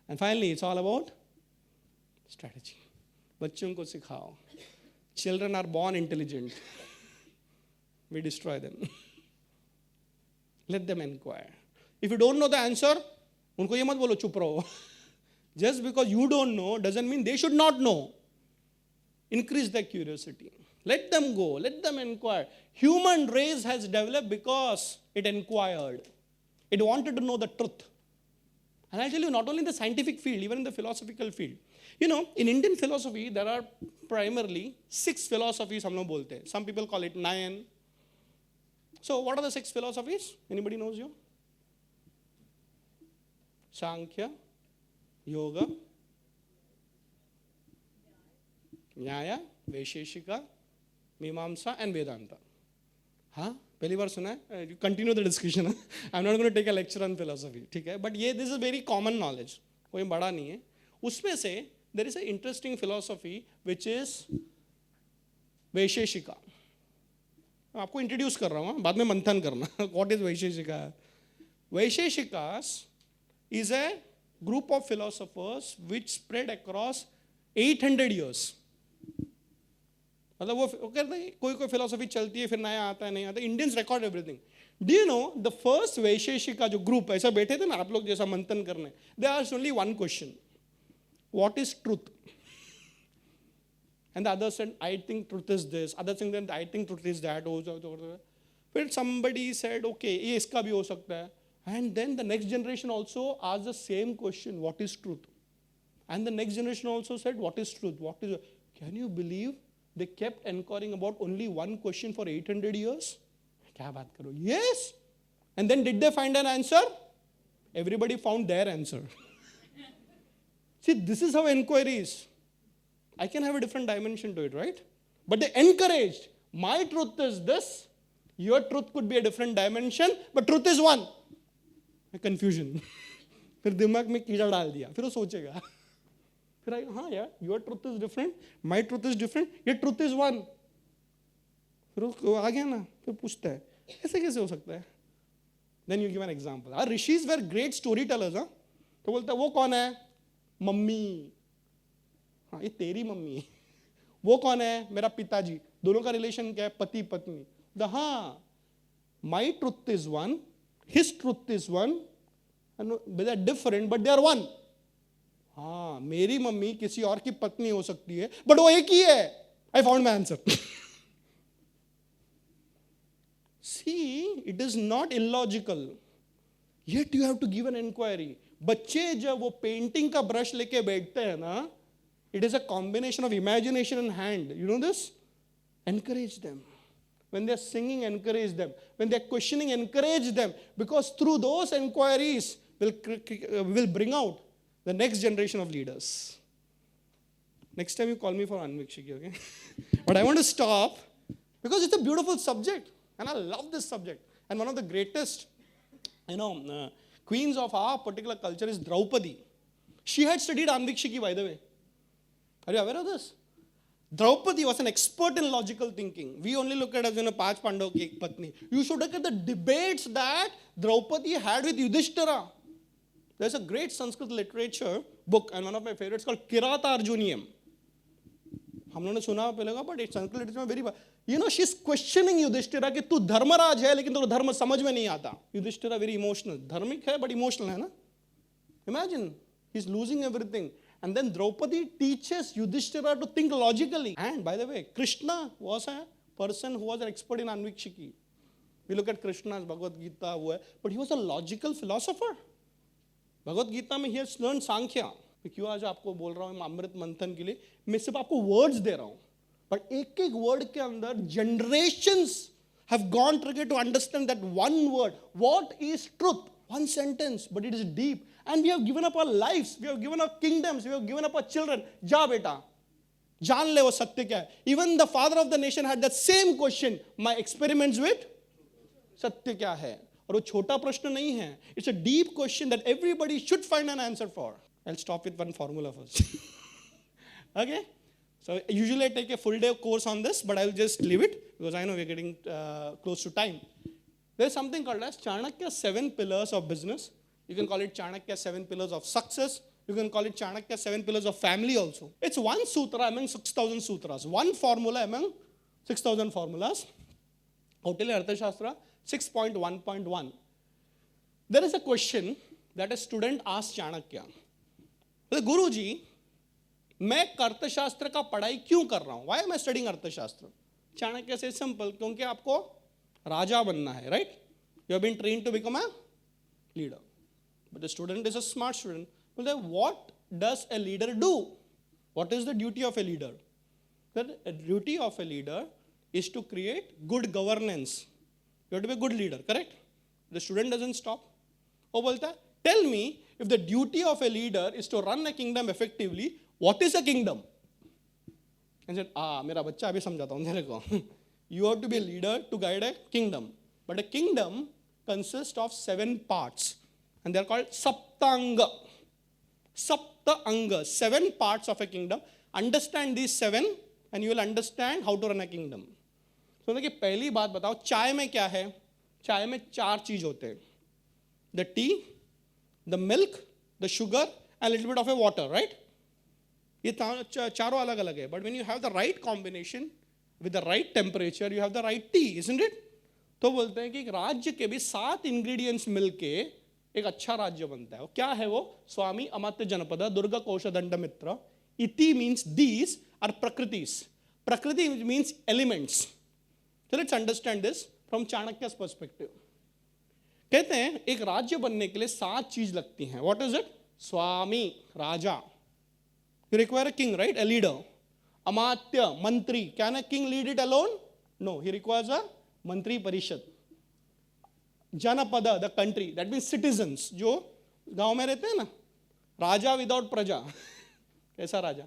And finally, it's all about strategy. बच्चों को सिखाओ. Children are born intelligent. We destroy them. Let them inquire. If you don't know the answer, उनको ये मत बोलो चुप रहो. Just because you don't know doesn't mean they should not know. Increase their curiosity. Let them go. Let them inquire. Human race has developed because it inquired. It wanted to know the truth. And I tell you, not only in the scientific field, even in the philosophical field. You know, in Indian philosophy, there are primarily 6 philosophies हम लोग बोलते हैं. Some people call it 9. So what are the 6 philosophies? Anybody knows you? Sankhya, Yoga, Nyaya, Vaisheshika, Mimamsa and Vedanta. हाँ पहली बार सुना है. You continue the discussion. I'm not going to take a lecture on philosophy. ठीक है. But this is very common knowledge. कोई बड़ा नहीं है. उसमें से there is an interesting philosophy which is Vaisheshika. आपको इंट्रोड्यूस कर रहा हूँ, बाद में मंथन करना. What is Vaisheshika? Vaisheshikas is a group of philosophers which spread across 800 years. मतलब वो कहते हैं कोई फिलोसफी चलती है फिर नया आता है नहीं आता. Indians record everything. Do you know the first Vaisheshika जो ग्रुप ऐसा बैठे थे ना आप लोग जैसा मंथन करने, they asked only one question, what is truth? And the other said I think truth is this, other said I think truth is that. फिर somebody said okay ये इसका भी हो सकता है. And then the next generation also asked the same question, what is truth? And the next generation also said, what is truth? What is? Can you believe they kept inquiring about only one question for 800 years? क्या बात करो? Yes. And then did they find an answer? Everybody found their answer. See, this is how inquiry is. I can have a different dimension to it, right? But they encouraged. My truth is this. Your truth could be a different dimension, but truth is one. Confusion. फिर दिमाग में कीड़ा डाल दिया, फिर वो सोचेगा. फिर हाँ यार, your truth is different, my truth is different, your truth is one. फिर वो आ गया ना, फिर पूछता है ऐसे कैसे हो सकता है? Then you give an example. Our rishis were great storytellers. हाँ, तो बोलता है वो कौन है? मम्मी. हाँ ये तेरी मम्मी है. वो कौन है? मेरा पिताजी. दोनों का रिलेशन क्या है? पति पत्नी. हाँ, my truth is one, his truth is one, and they are different but they are one. हाँ, मेरी मम्मी किसी और की पत्नी हो सकती है बट वो एक ही है. I found my answer. See, it is not illogical. Yet you have to give an inquiry. बच्चे जब वो पेंटिंग का ब्रश लेके बैठते हैं ना, it is a combination of imagination and hand. You know this? Encourage them. When they are singing, encourage them. When they are questioning, encourage them. Because through those inquiries will bring out the next generation of leaders. Next time you call me for Anvikshiki, okay? But I want to stop because it's a beautiful subject and I love this subject. And one of the greatest, queens of our particular culture is Draupadi. She had studied Anvikshiki, by the way. Are you aware of this? Draupadi was an expert in logical thinking. We only look at as Panch Pandav ki ek patni. You should look at the debates that Draupadi had with Yudhishthira. There's a great Sanskrit literature book, and one of my favorites called Kirata Arjuniam. हम लोगों ने सुना पहले का, but it's Sanskrit literature very. She's questioning Yudhishthira कि तू धर्मराज है लेकिन तेरे धर्म समझ में नहीं आता. Yudhishthira very emotional. धार्मिक है but emotional है ना. Imagine he's losing everything. And then Draupadi teaches Yudhishthira to think logically. And by the way, Krishna was a person who was an expert in Anvikshiki. We look at Krishna's Bhagavad Gita, but he was a logical philosopher. Bhagavad Gita में he has learned Sankhya. क्यों आज आपको बोल रहा हूँ अमृत मंथन के लिए, मैं सिर्फ आपको words दे रहा हूँ, but एक एक word के अंदर generations have gone together to understand that one word. What is truth? One sentence, but it is deep. And we have given up our lives, we have given up kingdoms, we have given up our children. Ja beta, jaan le wo satya kya hai. Even the father of the nation had that same question. My experiments with satya kya hai. और वो छोटा प्रश्न नहीं है. It's a deep question that everybody should find an answer for. I'll stop with one formula first. Okay? So usually I take a full day course on this, but I'll just leave it because I know we're getting close to time. There's something called as Chanakya 7 pillars of business. You can call it Chanakya 7 pillars of success. You can call it Chanakya 7 pillars of family also. It's one sutra among 6,000 sutras. One formula among 6,000 formulas. Hotel Arthashastra 6.1.1. There is a question that a student asked Chanakya. Guruji, मैं अर्थशास्त्र का पढ़ाई क्यों कर रहा हूँ? Why am I studying अर्थशास्त्र? Chanakya says simple, क्योंकि आपको राजा बनना है, right? You have been trained to become a leader. But the student is a smart student. Well, then what does a leader do? What is the duty of a leader? The duty of a leader is to create good governance. You have to be a good leader, correct? The student doesn't stop. Oh, bolta, tell me, if the duty of a leader is to run a kingdom effectively, what is a kingdom? And said, मेरा बच्चा अभी समझाता हूँ तेरे को. You have to be a leader to guide a kingdom. But a kingdom consists of 7 parts. And they are called Saptanga. Saptanga, 7 parts of a kingdom. Understand these 7 and you will understand how to run a kingdom. So देखिए पहली बात बताओ, चाय में क्या है? चाय में 4 चीज होते हैं. The tea, the milk, the sugar, and a little bit of a water, right? ये चारों अलग अलग है. But when you have the right combination with the right temperature, you have the right tea, isn't it? तो बोलते हैं कि एक राज्य के भी 7 ingredients मिलके एक अच्छा राज्य बनता है. क्या है वो? स्वामी अमात्य जनपद दुर्गा कोश दंड मित्र. इति means these are prakritis. Prakriti means elements. So let's understand this from Chanakya's perspective. कहते हैं एक राज्य बनने के लिए 7 चीज लगती हैं. What is it? Swami, Raja. You require a king, right? A leader. Amatya, mantri. Can a king lead it alone? No. He requires a mantri parishad. Janapada, the country. That means citizens. जो गांव में रहते हैं ना. राजा without प्रजा. कैसा राजा?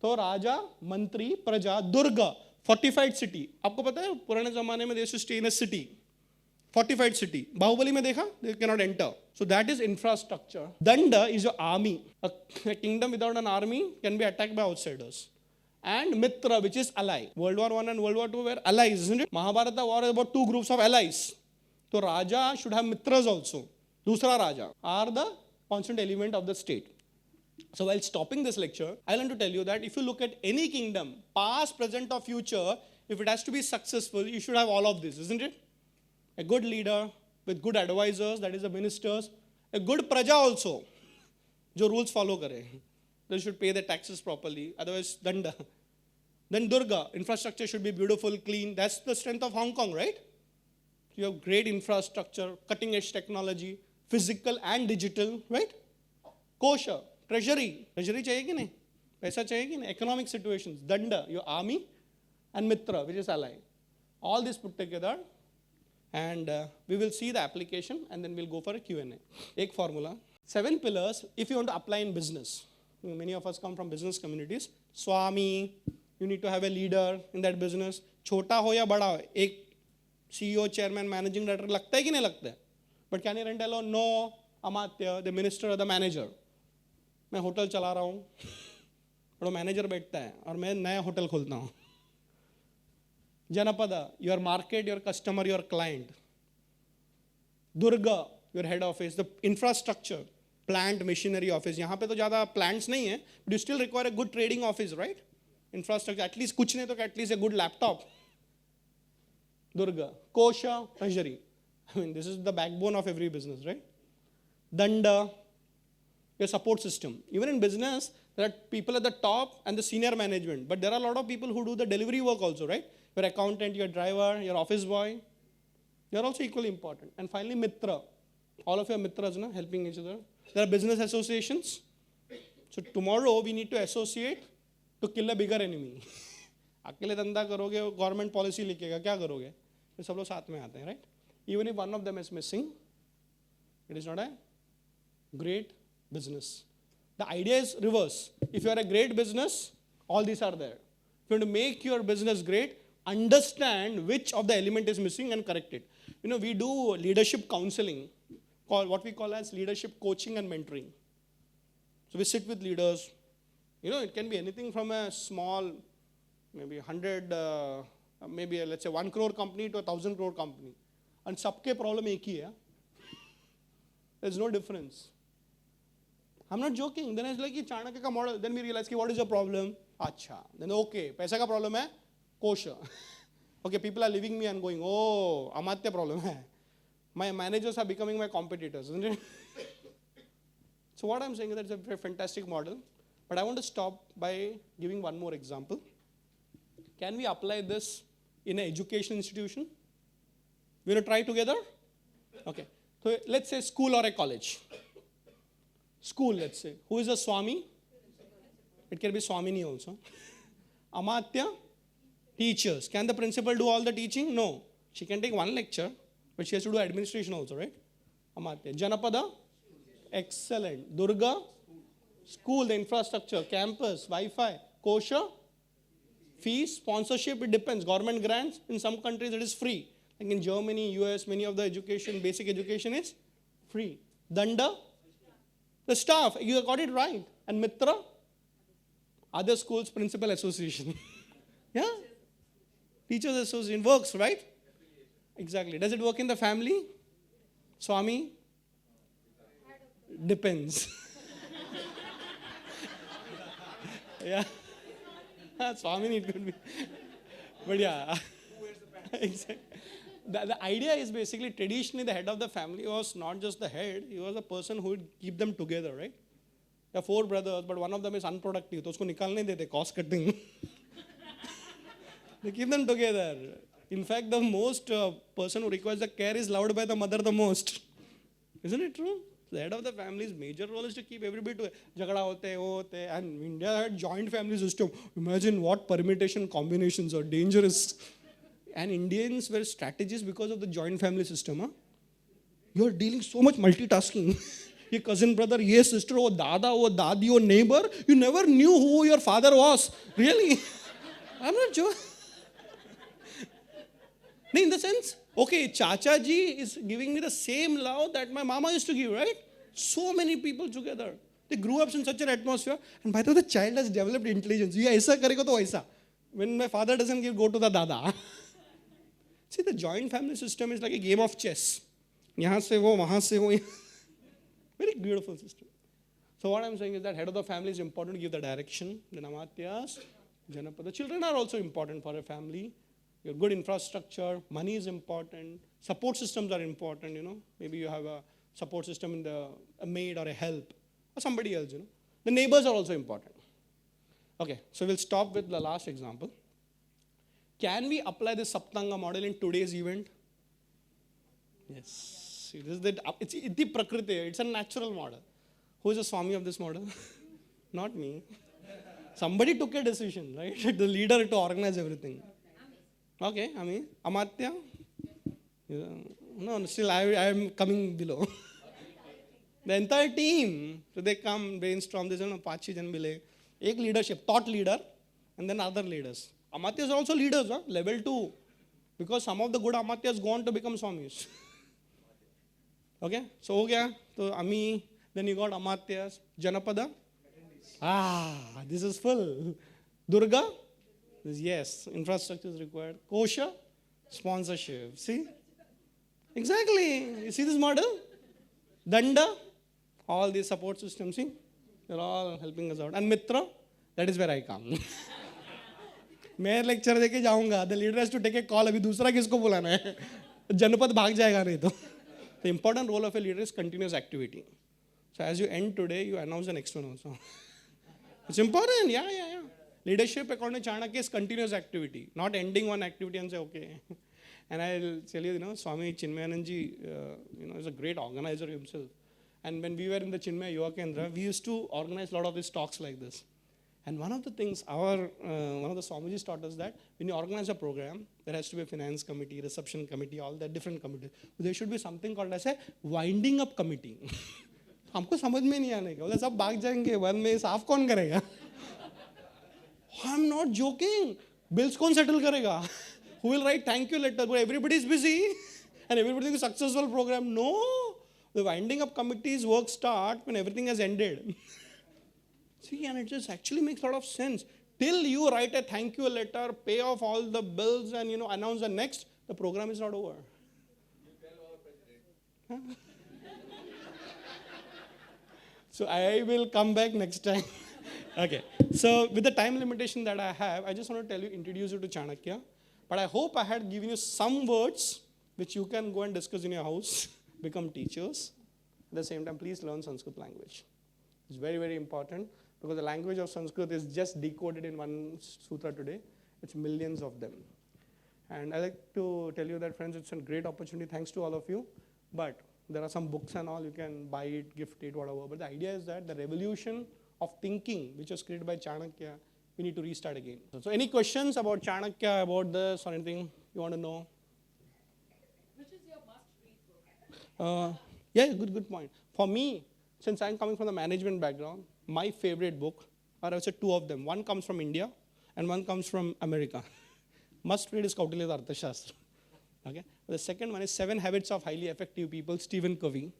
तो राजा, मंत्री, प्रजा, दुर्गा, fortified city. आपको पता है पुराने जमाने में they used to stay in a city. Fortified city. Bahubali में देखा? They cannot enter. So that is infrastructure. Danda is your army. A kingdom without an army can be attacked by outsiders. And Mitra, which is ally. World War I and World War II were allies, isn't it? Mahabharata war is about 2 groups of allies. So Raja should have Mitras also. Dusra Raja are the constant element of the state. So while stopping this lecture, I want to tell you that if you look at any kingdom, past, present or future, if it has to be successful, you should have all of this, isn't it? A good leader with good advisors, that is the ministers. A good praja also, जो rules follow करे. They should pay their taxes properly, otherwise danda. Then Durga, infrastructure should be beautiful, clean. That's the strength of Hong Kong, right? You have great infrastructure, cutting edge technology, physical and digital, right? Kosha, treasury. Treasury चाहिए कि नहीं? पैसा चाहिए कि नहीं? Economic situations, danda, your army, and mitra, which is ally. All this put together. And we will see the application and then we'll go for a Q&A. Ek formula. 7 pillars if you want to apply in business. Many of us come from business communities. Swami, you need to have a leader in that business. छोटा हो या बड़ा हो, एक CEO, chairman, managing director लगता है कि नहीं लगता है? But can you tell alone? No, Amatya, the minister or the manager. मैं होटल चला रहा हूँ, और मैनेजर बैठता है और मैं नया होटल खोलता हूँ. Janapada, your market, your customer, your client. Durga, your head office, the infrastructure, plant, machinery office. यहाँ पे तो ज़्यादा plants नहीं है, but you still require a good trading office, right? Infrastructure, at least कुछ नहीं तो at least a good laptop. Durga, Kosha, treasury. I mean, this is the backbone of every business, right? Danda, your support system. Even in business, there are people at the top and the senior management, but there are a lot of people who do the delivery work also, right? Your accountant, your driver, your office boy, they are also equally important. And finally, Mitra. All of your Mitras, no, helping each other. There are business associations. So tomorrow we need to associate to kill a bigger enemy. अकेले धंधा करोगे, government policy लिखेगा, क्या करोगे? ये सब लोग साथ में आते हैं, right? Even if one of them is missing, it is not a great business. The idea is reverse. If you are a great business, all these are there. If you want to make your business great, understand which of the element is missing and correct it. You know, we do leadership counseling, what we call as leadership coaching and mentoring. So we sit with leaders. You know, it can be anything from a small, maybe 100, maybe let's say 1 crore company to a 1,000 crore company. And सबके problem एक ही है. There's no difference. I'm not joking. Then it's like Chanakya ka model. Then we realize what is your problem? Acha. Then okay, पैसा का problem है, kosher. Okay, people are leaving me and going, oh, Amatya problem hai. My managers are becoming my competitors, isn't it? So what I'm saying is that it's a very fantastic model. But I want to stop by giving one more example. Can we apply this in an education institution? We want to try together? Okay. So let's say school or a college. School, let's say. Who is a Swami? It can be Swamini also. Amatya? Teachers. Can the principal do all the teaching? No. She can take one lecture, but she has to do administration also, right? Amatya. Janapada? Excellent. Durga? School, the infrastructure, campus, Wi-Fi. Kosha? Fees, sponsorship, it depends. Government grants, in some countries it is free. Like in Germany, US, many of the education, basic education is free. Danda? The staff, you got it right. And Mitra? Other schools, principal association. Yeah? Teachers association works, right? Exactly. Does it work in the family? Swami? Depends. Yeah. Swami it could be. But yeah. Exactly. The idea is basically traditionally the head of the family was not just the head, he was the person who would keep them together, right? There are 4 brothers, but one of them is unproductive. तो उसको निकालने देते, cost cutting. They keep them together. In fact, the most person who requires the care is loved by the mother the most. Isn't it true? The head of the family's major role is to keep everybody together. झगड़ा होते हैं, वो होते हैं. And India had joint family system. Imagine what permutation combinations are dangerous. And Indians were strategists because of the joint family system. Huh? You're dealing so much multitasking. Your cousin brother, your sister, or dada, or dadi, or neighbor. You never knew who your father was. Really? I'm not sure. In the sense, okay, Chacha ji is giving me the same love that my mama used to give, right? So many people together. They grew up in such an atmosphere. And by the way, the child has developed intelligence. Yeah, aisa karega to aisa. When my father doesn't give, go to the dada. See, the joint family system is like a game of chess. Yahan se wo, wahan se wo. Very beautiful system. So what I'm saying is that head of the family is important to give the direction. Then Amatyas, Janapada. Children are also important for a family. Your good infrastructure, money is important. Support systems are important, you know. Maybe you have a support system in a maid or a help or somebody else, you know. The neighbors are also important. Okay, so we'll stop with the last example. Can we apply this Saptanga model in today's event? Yes. See, this is it's Iti Prakriti. It's a natural model. Who is the Swami of this model? Not me. Somebody took a decision, right? The leader to organize everything. Okay, Amatya? No, still I am coming below. The entire team. So they come, brainstorm, there's 5-6 jan mile. Ek leadership, thought leader, and then other leaders. Amatyas are also leaders, level 2. Because some of the good Amatyas go on to become Swamis. Okay, so ho gaya. So Ami, then you got Amatyas, Janapada. This is full. Durga, yes, infrastructure is required. Kosha, sponsorship. See? Exactly. You see this model? Danda, all these support systems, see? They're all helping us out. And Mitra, that is where I come. मैं lecture देके जाऊंगा. The leader has to take a call. अभी दूसरा किसको बुलाना है? जनपद भाग जाएगा नहीं तो. The important role of a leader is continuous activity. So as you end today, you announce the next one also. It's important. Yeah. Leadership according to Chanakya is continuous activity, not ending one activity and say okay. And I'll tell you, Swami Chinmayananji, is a great organizer himself. And when we were in the Chinmaya Yuva Kendra, we used to organize a lot of these talks like this. And one of the things one of the Swamijis taught us that when you organize a program, there has to be a finance committee, reception committee, all that different committees. There should be something called as a winding up committee. हमको समझ में नहीं आने का, बोले सब भाग जाएंगे, वन में साफ कौन करेगा? I'm not joking. Bills कौन settle करेगा? Who will write thank you letter? But everybody is busy and everybody is a successful program. No, the winding up committee's work start when everything has ended. See, and it just actually makes a lot of sense. Till you write a thank you letter, pay off all the bills, and announce the next, the program is not over. You tell our president. So I will come back next time. Okay. So with the time limitation that I have, I just want to introduce you to Chanakya. But I hope I had given you some words which you can go and discuss in your house, become teachers. At the same time, please learn Sanskrit language. It's very, very important because the language of Sanskrit is just decoded in one sutra today. It's millions of them. And I like to tell you that, friends, it's a great opportunity. Thanks to all of you. But there are some books and all, you can buy it, gift it, whatever. But the idea is that the revolution of thinking, which was created by Chanakya, we need to restart again. So any questions about Chanakya, about this, or anything you want to know? Which is your must-read book? Yeah, good point. For me, since I'm coming from the management background, my favorite book, or I would say two of them. One comes from India, and one comes from America. Must read is Kautilya's Arthashastra. Okay. The second one is 7 Habits of Highly Effective People, Stephen Covey.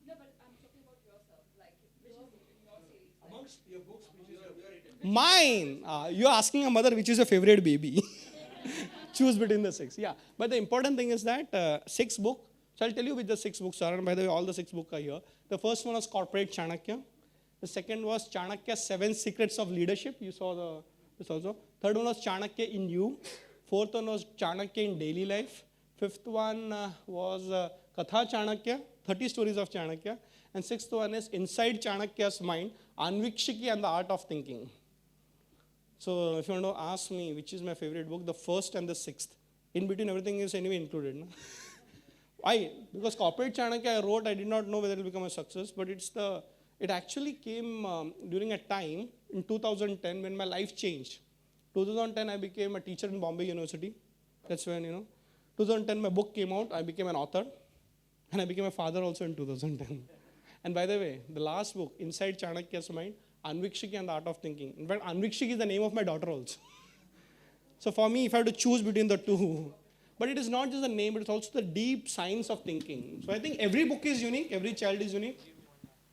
No, but I'm talking about yourself. Like, which is in your series? Amongst your books, which is your favorite? Mine. You're asking a mother which is your favorite baby. Choose between the 6. Yeah. But the important thing is that 6 books. So I'll tell you which the 6 books are. And by the way, all the 6 books are here. The first one was Corporate Chanakya. The second was Chanakya 7 Secrets of Leadership. You saw this also. Third one was Chanakya in You. Fourth one was Chanakya in Daily Life. Fifth one was Katha Chanakya, 30 Stories of Chanakya. And sixth one is Inside Chanakya's Mind, Anvikshiki and the Art of Thinking. So if you want to ask me which is my favorite book, the first and the sixth. In between everything is anyway included. No? Why? Because Corporate Chanakya I wrote, I did not know whether it will become a success, but it actually came during a time in 2010 when my life changed. 2010 I became a teacher in Bombay University. That's when, 2010 my book came out, I became an author. And I became a father also in 2010. And by the way, the last book, Inside Chanakya's Mind, Anvikshiki and the Art of Thinking. In fact, Anvikshiki is the name of my daughter also. So for me, if I have to choose between the two, but it is not just the name, but it's also the deep science of thinking. So I think every book is unique, every child is unique.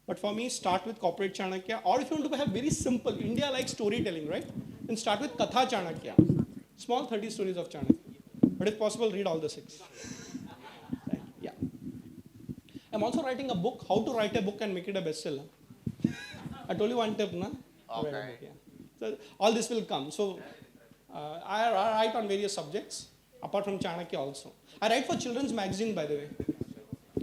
But for me, start with Corporate Chanakya. Or if you want to have very simple, India likes storytelling, right? Then start with Katha Chanakya. Small 30 stories of Chanakya. But if possible, read all the 6. Right? Yeah. I'm also writing a book, how to write a book and make it a bestseller. I told you one tip, na? Okay. Book, yeah. So all this will come. So I write on various subjects, apart from Chanakya also. I write for children's magazine, by the way.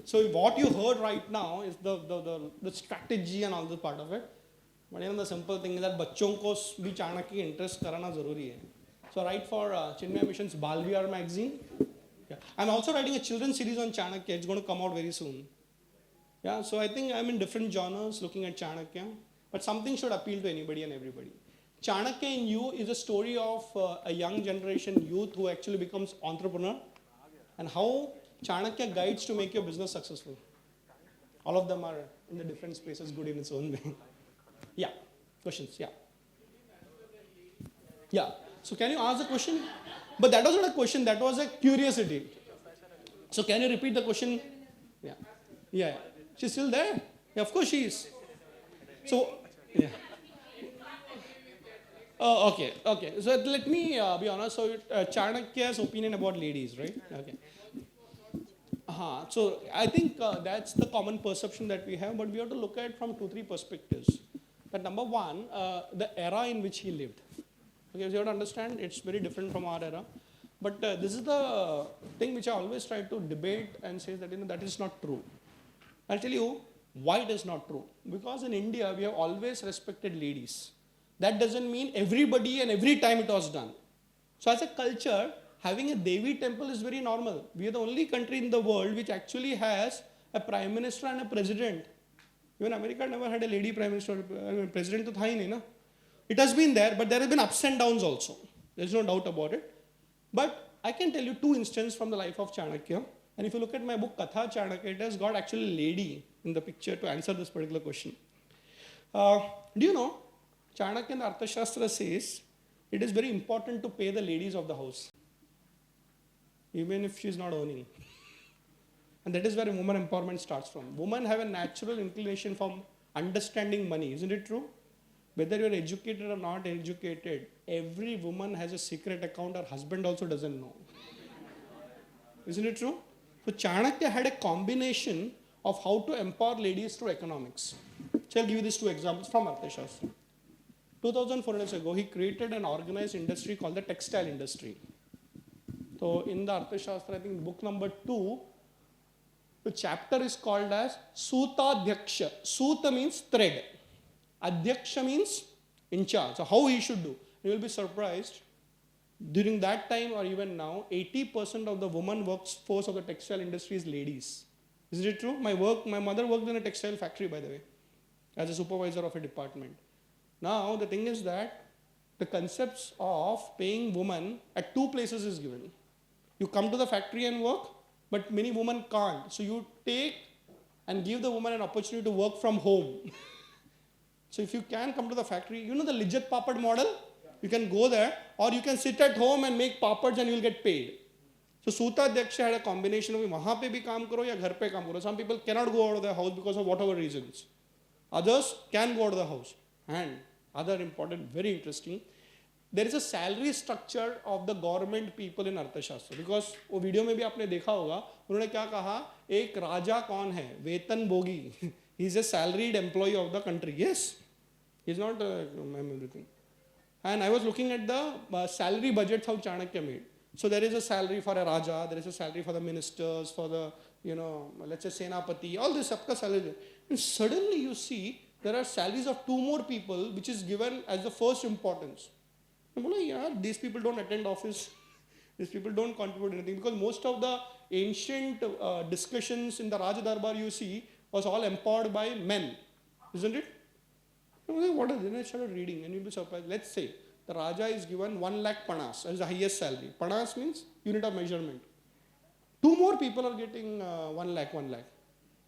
So what you heard right now is the strategy and all the part of it. But the simple thing is that बच्चों को भी चाणक्य की interest कराना ज़रूरी है. So I write for Chinmaya Mission's Balviyar magazine. Yeah. I'm also writing a children's series on Chanakya. It's going to come out very soon. Yeah. So I think I'm in different genres looking at Chanakya, but something should appeal to anybody and everybody. Chanakya in You is a story of a young generation youth who actually becomes entrepreneur and how Chanakya guides to make your business successful. all of them are in the different spaces good in its own way. Yeah, questions, yeah. Yeah, so can you ask the question? But that was not a question, that was a curiosity. So can you repeat the question? Yeah, yeah, she's still there? Yeah, of course she is. So, yeah. Oh, okay. So let me be honest. So Chanakya's opinion about ladies, right? Okay. So I think that's the common perception that we have, but we have to look at it from 2-3 perspectives. That number one, the era in which he lived. Okay, so you have to understand it's very different from our era. But this is the thing which I always try to debate and say that that is not true. I'll tell you why it is not true. Because in India we have always respected ladies. That doesn't mean everybody and every time it was done. So as a culture, having a Devi temple is very normal. We are the only country in the world which actually has a prime minister and a president. Even America never had a lady prime minister, president to tha hi nahi na. It has been there, but there have been ups and downs also. There's no doubt about it. But I can tell you 2 instances from the life of Chanakya. And if you look at my book Katha Chanakya, it has got actually a lady in the picture to answer this particular question. Do you know, Chanakya in the Arthashastra says, it is very important to pay the ladies of the house, even if she is not earning. And that is where woman empowerment starts from. Women have a natural inclination from understanding money, isn't it true? Whether you are educated or not educated, every woman has a secret account her husband also doesn't know. Isn't it true? So Chanakya had a combination of how to empower ladies through economics. So I'll give you these 2 examples from Arthashastra. 2400 years ago, he created an organized industry called the textile industry. So in the Arthashastra, I think book number 2, the chapter is called as Sutadhyaksha. Suta means thread. Adhyaksha means in charge. So how he should do. You will be surprised. During that time or even now, 80% of the woman workforce of the textile industry is ladies. Is it true? My mother worked in a textile factory, by the way, as a supervisor of a department. Now, the thing is that the concepts of paying women at 2 places is given. You come to the factory and work, but many women can't. So you take and give the woman an opportunity to work from home. So if you can come to the factory, you know the Lijjat Papad model? You can go there, or you can sit at home and make papads and you will get paid. So Suta Dhyaksha had a combination of wahan pe bhi kaam karo ya ghar pe kaam karo. Some people cannot go out of their house because of whatever reasons. Others can go out of the house. And other important, very interesting, there is a salary structure of the government people in Arthashastra. Because वो video में भी आपने देखा होगा, उन्होंने क्या कहा, एक राजा कौन है, वेतन भोगी. He is a salaried employee of the country. Yes, he is not everything. And I was looking at the salary budgets how Chanakya made. So there is a salary for a Raja, there is a salary for the ministers, for the, let's say Senapati, all this sabka salary. And suddenly you see there are salaries of 2 more people which is given as the first importance. These people don't attend office, these people don't contribute anything, because most of the ancient discussions in the Raja Darbar you see was all empowered by men, isn't it? What is it? I started reading and you'll be surprised. Let's say the Raja is given 1 lakh panas as the highest salary. Panas means unit of measurement. 2 more people are getting 1 lakh.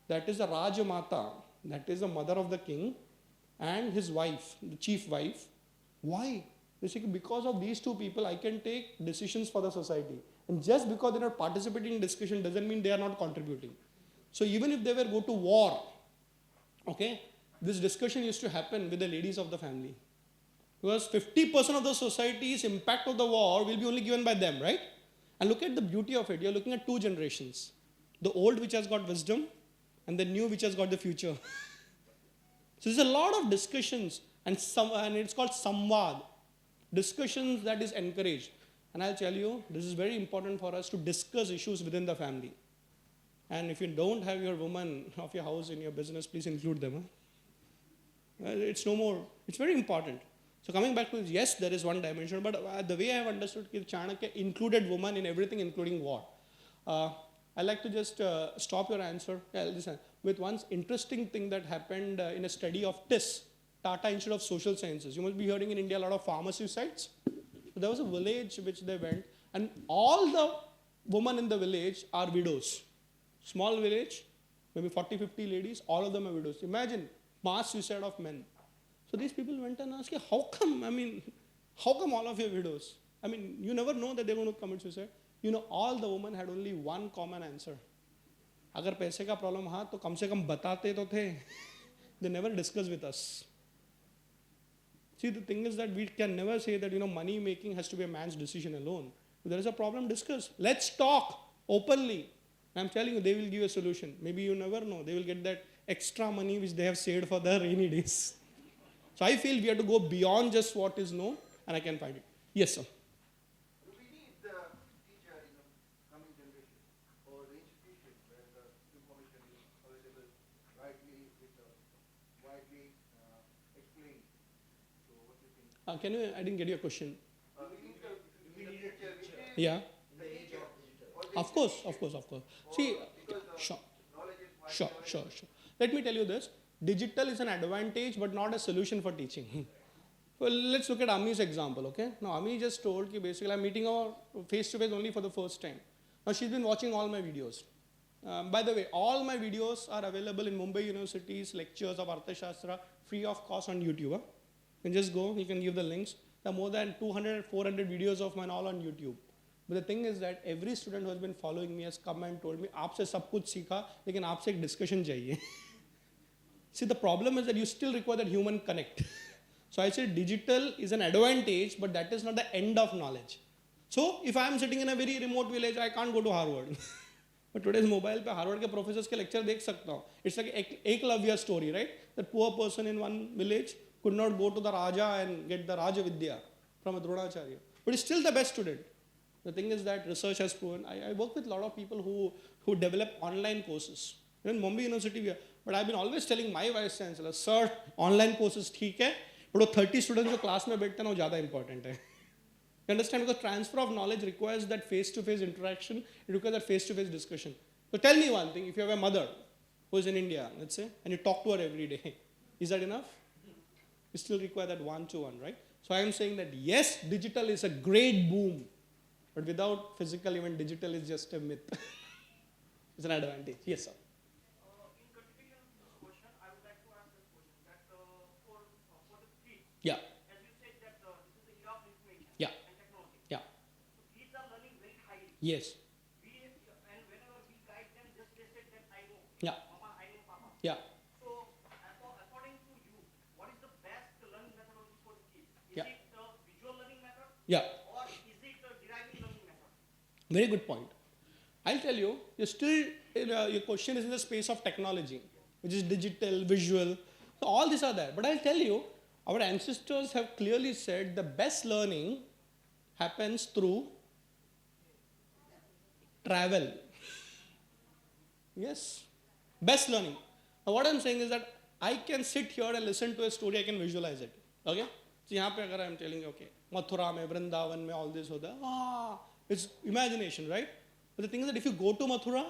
That is the Raja Mata, that is the mother of the king, and his wife, the chief wife. Why? Basically, because of these 2 people, I can take decisions for the society. And just because they are not participating in discussion doesn't mean they are not contributing. So even if they were go to war, okay, this discussion used to happen with the ladies of the family. Because 50% of the society's impact of the war will be only given by them, right? And look at the beauty of it. You're looking at 2 generations. The old which has got wisdom and the new which has got the future. So there's a lot of discussions and it's called samvad. Discussions that is encouraged. And I'll tell you, this is very important for us to discuss issues within the family. And if you don't have your woman of your house in your business, please include them. It's no more. It's very important. So coming back to this, yes, there is one dimension, but the way I have understood, Chanakya included woman in everything, including war. I'd like to just stop your answer with one interesting thing that happened in a study of TIS, Tata Institute of Social Sciences. You must be hearing in India a lot of pharmacy sites. So there was a village which they went, and all the women in the village are widows. Small village, maybe 40, 50 ladies, all of them are widows. Imagine, mass suicide of men. So these people went and asked, how come all of you are widows? I mean, you never know that they're going to commit suicide. You know, all the women had only one common answer. अगर पैसे का problem हाँ तो कम से कम बताते तो थे. They never discuss with us. See, the thing is that we can never say that, money making has to be a man's decision alone. If there is a problem, discuss. Let's talk openly. I'm telling you, they will give a solution. Maybe you never know. They will get that extra money which they have saved for the rainy days. So I feel we have to go beyond just what is known, and I can find it. Yes, sir. Do we need the teacher in the coming generation or the institution where the information is available widely explained? So what do you think? I didn't get your question. We need the teacher. Yeah. In the age of digital. Of course. See, Because knowledge is sure. Let me tell you this. Digital is an advantage, but not a solution for teaching. Well, let's look at Ami's example, okay? Now, Ami just told that basically I'm meeting her face-to-face only for the first time. Now, she's been watching all my videos. By the way, all my videos are available in Mumbai University's lectures of Arthashastra free of cost on YouTube. Huh? You can just go, you can give the links. There are more than 200, 400 videos of mine all on YouTube. But the thing is that every student who has been following me has come and told me, आपसे सब कुछ सीखा, लेकिन आपसे एक discussion चाहिए. See, the problem is that you still require that human connect. So I said digital is an advantage, but that is not the end of knowledge. So if I am sitting in a very remote village, I can't go to Harvard. But today's mobile pe Harvard ke professors ke lecture dekh sakta hu. It's like Eklavya story, right? That poor person in one village could not go to the Raja and get the Raja Vidya from a Dronacharya. But he's still the best student. The thing is that research has proven, I work with a lot of people who develop online courses. In Mumbai University, but I've been always telling my vice chancellor, sir, online courses ठीक है, but वो 30 students जो class में बैठते हैं वो ज़्यादा important है. You understand? Because transfer of knowledge requires that face-to-face interaction, it requires that face-to-face discussion. So tell me one thing, if you have a mother who is in India, let's say, and you talk to her every day, is that enough? You still require that one-to-one, right? So I am saying that yes, digital is a great boom, but without physical, even digital is just a myth. It's an advantage. Yes, sir. In continuation of this question, I would like to ask this question that for the kids, Yeah. as you said that this is the era of information Yeah. and technology. Yeah. So kids are learning very highly. Yes. And whenever we guide them, just they said that I know. Yeah. Mama, I know Papa. Yeah. So according to you, what is the best learning methodology for the kids? Is Yeah. it the visual learning method Yeah. or is it the deriving learning method? Very good point. I'll tell you, your question is in the space of technology, which is digital, visual. So all these are there. But I'll tell you, our ancestors have clearly said the best learning happens through travel. Yes. Best learning. Now what I'm saying is that I can sit here and listen to a story, I can visualize it. Okay? So यहाँ पे अगर I'm telling you, okay, Mathura में, Vrindavan में, all this होता है, it's imagination, right? But the thing is that if you go to Mathura,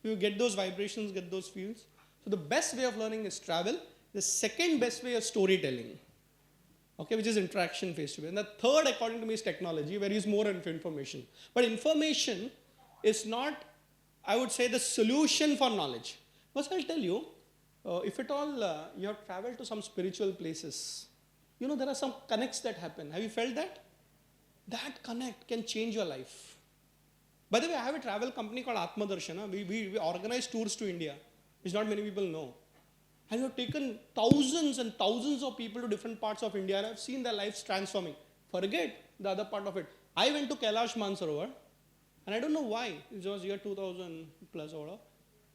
you get those vibrations, get those feels. So the best way of learning is travel. The second best way is storytelling, okay, which is interaction face-to-face. And the third, according to me, is technology, where you use more information. But information is not, I would say, the solution for knowledge. Because I'll tell you, if at all you have traveled to some spiritual places, there are some connects that happen. Have you felt that? That connect can change your life. By the way, I have a travel company called Atma Darshana. We organize tours to India, which not many people know. And we have taken thousands and thousands of people to different parts of India, and I've seen their lives transforming. Forget the other part of it. I went to Kailash Mansarovar, and I don't know why. It was year 2000 plus or whatever.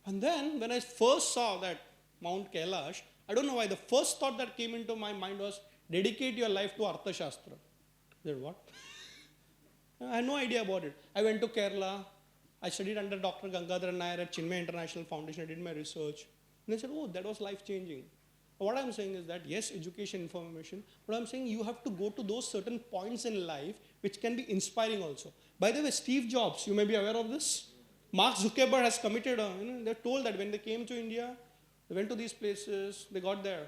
And then when I first saw that Mount Kailash, I don't know why, the first thought that came into my mind was, dedicate your life to Arthashastra. I said, what? I had no idea about it. I went to Kerala. I studied under Dr. Gangadhar Nair at Chinmay International Foundation. I did my research. And they said, oh, that was life-changing. What I'm saying is that, yes, education, information, but I'm saying you have to go to those certain points in life which can be inspiring also. By the way, Steve Jobs, you may be aware of this. Mark Zuckerberg has committed, they're told that when they came to India, they went to these places, they got there.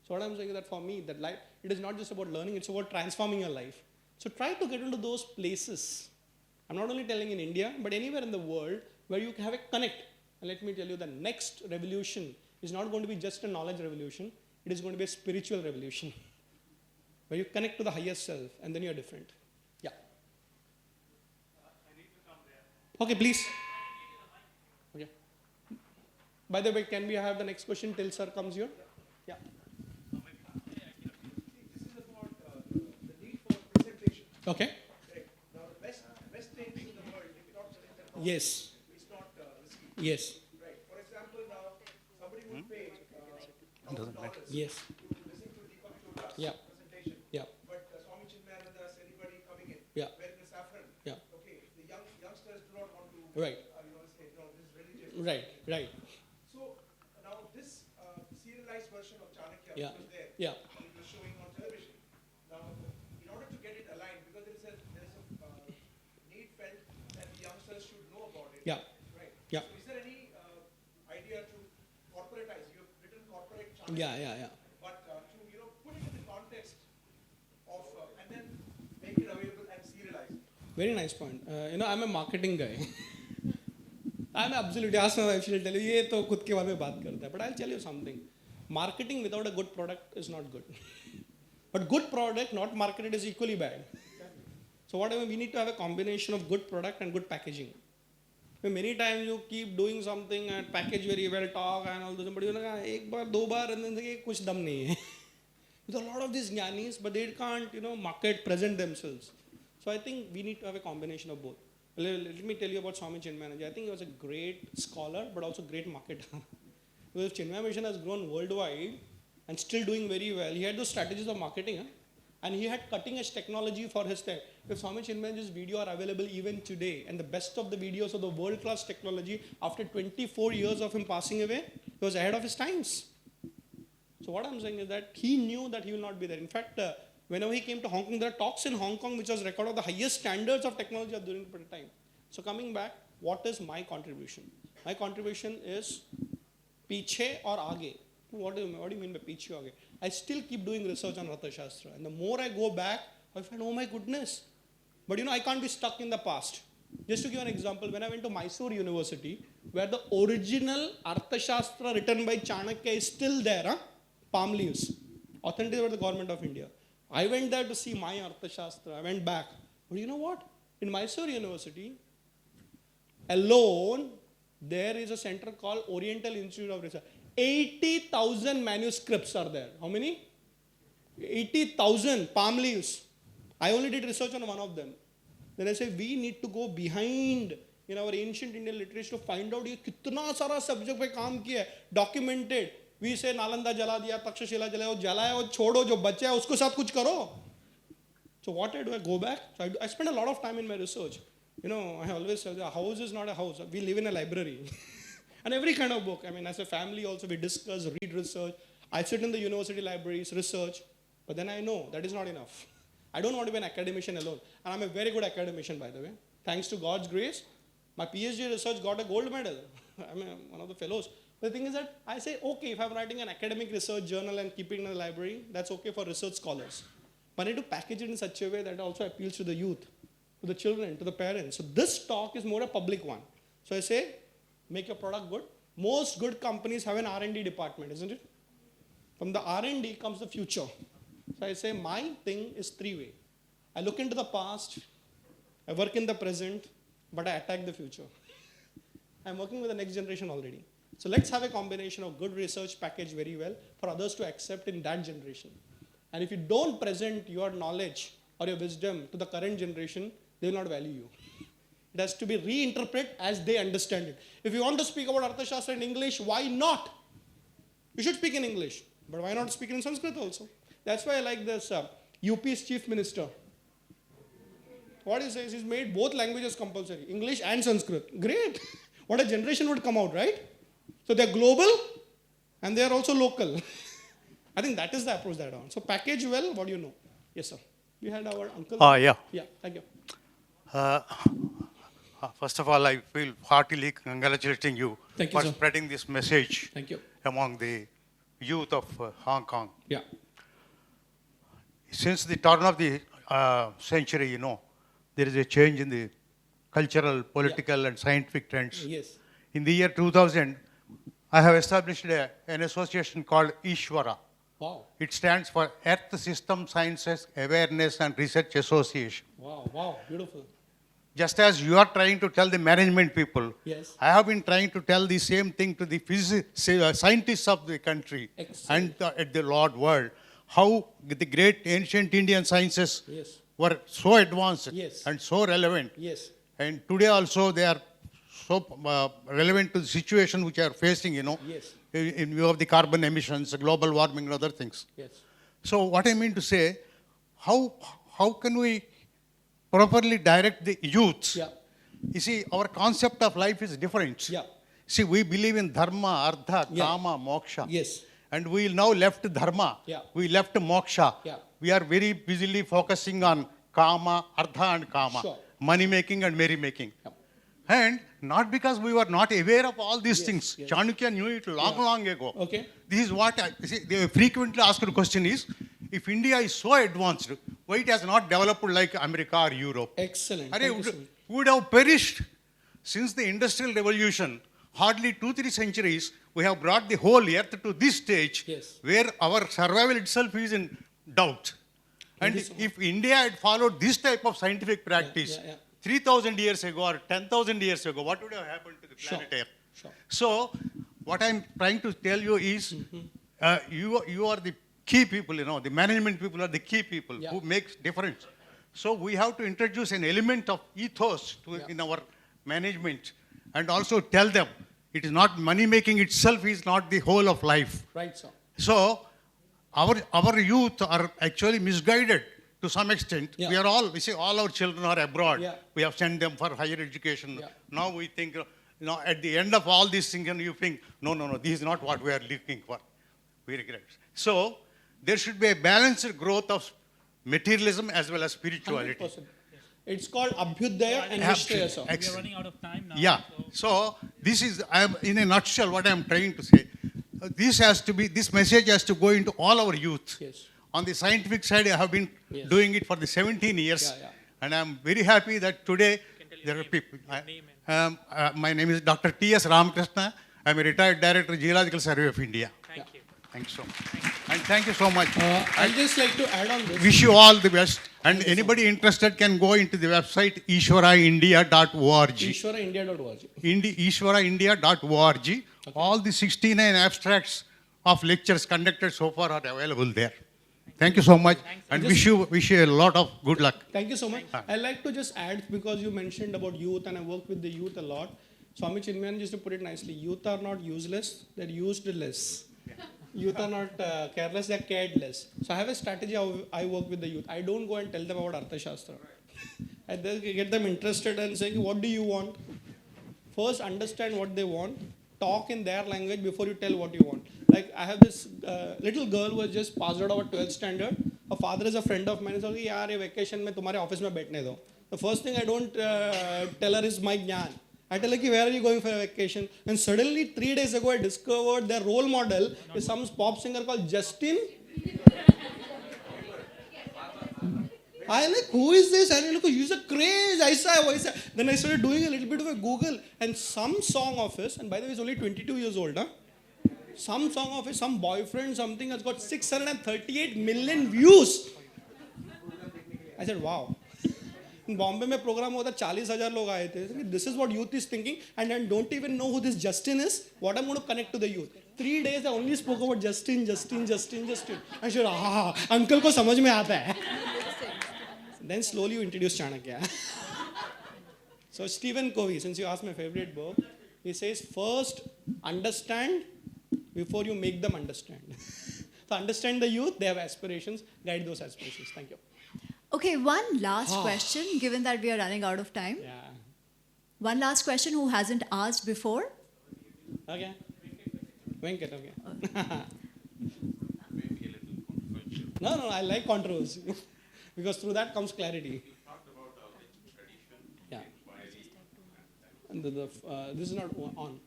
So what I'm saying is that for me, that life, it is not just about learning, it's about transforming your life. So try to get into those places. I'm not only telling in India, but anywhere in the world where you have a connect. And let me tell you, the next revolution is not going to be just a knowledge revolution. It is going to be a spiritual revolution, where you connect to the higher self, and then you're different. Yeah. I need to come there. Okay, please. Okay. By the way, can we have the next question till sir comes here? Yeah. This is about the need for presentation. Okay. Right. Now, the best things in the world, if you not select them, Yes. it's not risky. Yes. Right. For example, now somebody would pay $1,000 Yes. to listen to Deepak Chopra's Yeah. presentation. Yeah. But Swami Chinmayananda's, anybody coming in, Yeah. wearing the saffron. Yeah. Okay. The youngsters do not want to. Right. Say, no, this is religious. Right. Right. So now this serialized version of Chanakya Yeah. was there. Yeah. It was showing on television. Now, in order to get it aligned, because there is a need felt that the youngsters should know about it. Yeah. Right. Yeah. So is there any idea to corporatize? You've written corporate Chanakya. Yeah. But to put it in the context of and then make it available and serialize it. Very nice point. I'm a marketing guy. I'm absolutely, ask my wife, she'll tell you, ये तो खुद के बारे में बात करता है. But I'll tell you something. Marketing without a good product is not good. But good product not marketed is equally bad. So whatever, we need to have a combination of good product and good packaging. Many times you keep doing something and package very well, talk and all those, but you know, एक बार, दो बार, and then say, कुछ दम नहीं है. With a lot of these jnanis, but they can't, market, present themselves. So I think we need to have a combination of both. Let me tell you about Swami Chinmayananda. I think he was a great scholar, but also great marketer. Because Chinmaya Mission has grown worldwide and still doing very well. He had those strategies of marketing, and he had cutting edge technology for his time. If Swami Chinmayananda's video are available even today, and the best of the videos of the world class technology, after 24 years of him passing away, he was ahead of his times. So what I'm saying is that he knew that he will not be there. In fact, whenever he came to Hong Kong, there are talks in Hong Kong which was record of the highest standards of technology during the time. So coming back, what is my contribution? My contribution is piche or aage. What do you mean by piche or aage? I still keep doing research on Ratha Shastra. And the more I go back, I find, oh my goodness. But I can't be stuck in the past. Just to give an example, when I went to Mysore University, where the original Arthashastra written by Chanakya is still there, palm leaves, authenticated by the government of India. I went there to see my Arthashastra. I went back. But you know what? In Mysore University, alone, there is a center called Oriental Institute of Research. 80,000 manuscripts are there. How many? 80,000 palm leaves. I only did research on one of them. Then I say, we need to go behind in our ancient Indian literature to find out ये कितना सारा subject पे काम किया है, documented. We say Nalanda जला दिया, तक्षशिला जलाया, वो छोड़ो जो बचा है उसको साथ कुछ करो. So what I do, I go back. So I spend a lot of time in my research. I always say a house is not a house. We live in a library. And every kind of book. I mean, as a family also we discuss, read, research. I sit in the university libraries, research. But then I know that is not enough. I don't want to be an academician alone. And I'm a very good academician, by the way. Thanks to God's grace, my PhD research got a gold medal. I'm one of the fellows. But the thing is that I say, okay, if I'm writing an academic research journal and keeping it in the library, that's okay for research scholars. But I need to package it in such a way that also appeals to the youth, to the children, to the parents. So this talk is more a public one. So I say, make your product good. Most good companies have an R&D department, isn't it? From the R&D comes the future. So I say, my thing is three-way. I look into the past, I work in the present, but I attack the future. I'm working with the next generation already. So let's have a combination of good research packaged very well for others to accept in that generation. And if you don't present your knowledge or your wisdom to the current generation, they will not value you. It has to be reinterpreted as they understand it. If you want to speak about Arthashastra in English, why not? You should speak in English, but why not speak in Sanskrit also? That's why I like this UP's chief minister. What he says, he's made both languages compulsory, English and Sanskrit. Great. What a generation would come out, right? So they're global and they're also local. I think that is the approach that I want. So package well, what do you know? Yes, sir. We had our uncle. Yeah. Yeah, thank you. First of all, I feel heartily congratulating you Thank you, for sir. spreading this message Thank you. among the youth of Hong Kong. Yeah. Since the turn of the century, there is a change in the cultural, political, and scientific trends. Yes. in the year 2000, I have established an association called Ishvara. Wow. It stands for Earth System Sciences Awareness and Research Association. Wow. Wow. Beautiful. Just as you are trying to tell the management people, Yes. I have been trying to tell the same thing to the scientists of the country Excellent. and at the Lord world, how the great ancient Indian sciences Yes. were so advanced Yes. and so relevant. Yes. And today also they are so relevant to the situation which are facing, Yes. in view of the carbon emissions, global warming and other things. Yes. So what I mean to say, how can we properly direct the youth? Yeah. You see, our concept of life is different. Yeah. See, we believe in dharma, artha, Yeah. kama, moksha. Yes. And we now left dharma. Yeah. We left moksha. Yeah. We are very busily focusing on kama, artha and kama. Sure. Money making and merry making. Yeah. And not because we were not aware of all these things. yes. Chanakya knew it long ago. Okay. This is what the frequently asked question is, if India is so advanced, why it has not developed like America or Europe? Excellent. Arey, Thank you so much. would have perished since the Industrial Revolution. Hardly 2-3 centuries, we have brought the whole earth to this stage Yes. where our survival itself is in doubt. And you so if India had followed this type of scientific practice yeah. 3,000 years ago or 10,000 years ago, what would have happened to the planet Earth? Sure. So, what I'm trying to tell you is, you are the key people, the management people are the key people Yeah. who makes difference. So, we have to introduce an element of ethos in our management and also tell them it is not money making itself is not the whole of life. Right, sir. So, our youth are actually misguided to some extent. Yeah. We are all our children are abroad. Yeah. We have sent them for higher education. Yeah. Now we think, at the end of all these things, and you think, no, this is not what we are looking for. We regret. So, there should be a balanced growth of materialism as well as spirituality. 100%. It's called Abhyudaya and Nishtaya, sir. We are running out of time now. Yeah. So So this is, in a nutshell, what I am trying to say. This message has to go into all our youth. Yes. On the scientific side, I have been Yes. doing it for the 17 years. Yeah. And I am very happy that today there are people. My name is Dr. T.S. Ramakrishna. I am a retired director, Geological Survey of India. thank you. Thank you so much. And thank you so much. I'd just like to add on this. Wish you all the best. And anybody interested can go into the website ishwaraindia.org. ishwaraindia.org. ishwaraindia.org. All the 69 abstracts of lectures conducted so far are available there. Thank you so much. And wish you a lot of good luck. Thank you so much. I'd like to just add, because you mentioned about youth and I work with the youth a lot. Swami Chinmayan used to put it nicely. Youth are not useless, they're used less. Youth are not careless, they're cared less. So I have a strategy how I work with the youth. I don't go and tell them about Arthashastra. I then get them interested and saying, what do you want? First, understand what they want. Talk in their language before you tell what you want. Like, I have this little girl who has just passed out of our 12th standard. Her father is a friend of mine. He's like, yaar, ye vacation mein tumhare office mein baithne do. The first thing I don't tell her is my jnaan. I tell her, where are you going for a vacation? And suddenly, 3 days ago, I discovered their role model is some pop singer called Justin. I like, who is this? And I look, he's a craze. Then I started doing a little bit of a Google, and some song of his, and by the way, he's only 22 years old, huh? Some song of his, some boyfriend, something has got 638 million views. I said, wow. In Bombay, mein program hota 40,000 log aaye the. This is what youth is thinking, and I don't even know who this Justin is. What I'm going to connect to the youth. 3 days I only spoke about Justin. I said, uncle ko samajh mein aata hai. Then slowly you introduce Chanakya. So Stephen Covey, since you asked my favorite book, he says, first understand before you make them understand. So understand the youth, they have aspirations, guide those aspirations. Thank you. Okay, one last question, given that we are running out of time. Yeah. One last question, who hasn't asked before? Okay. Venkat, okay. No, I like controversy. Because through that comes clarity. We talked about our rich tradition, Yeah. inquiry, And this is not on.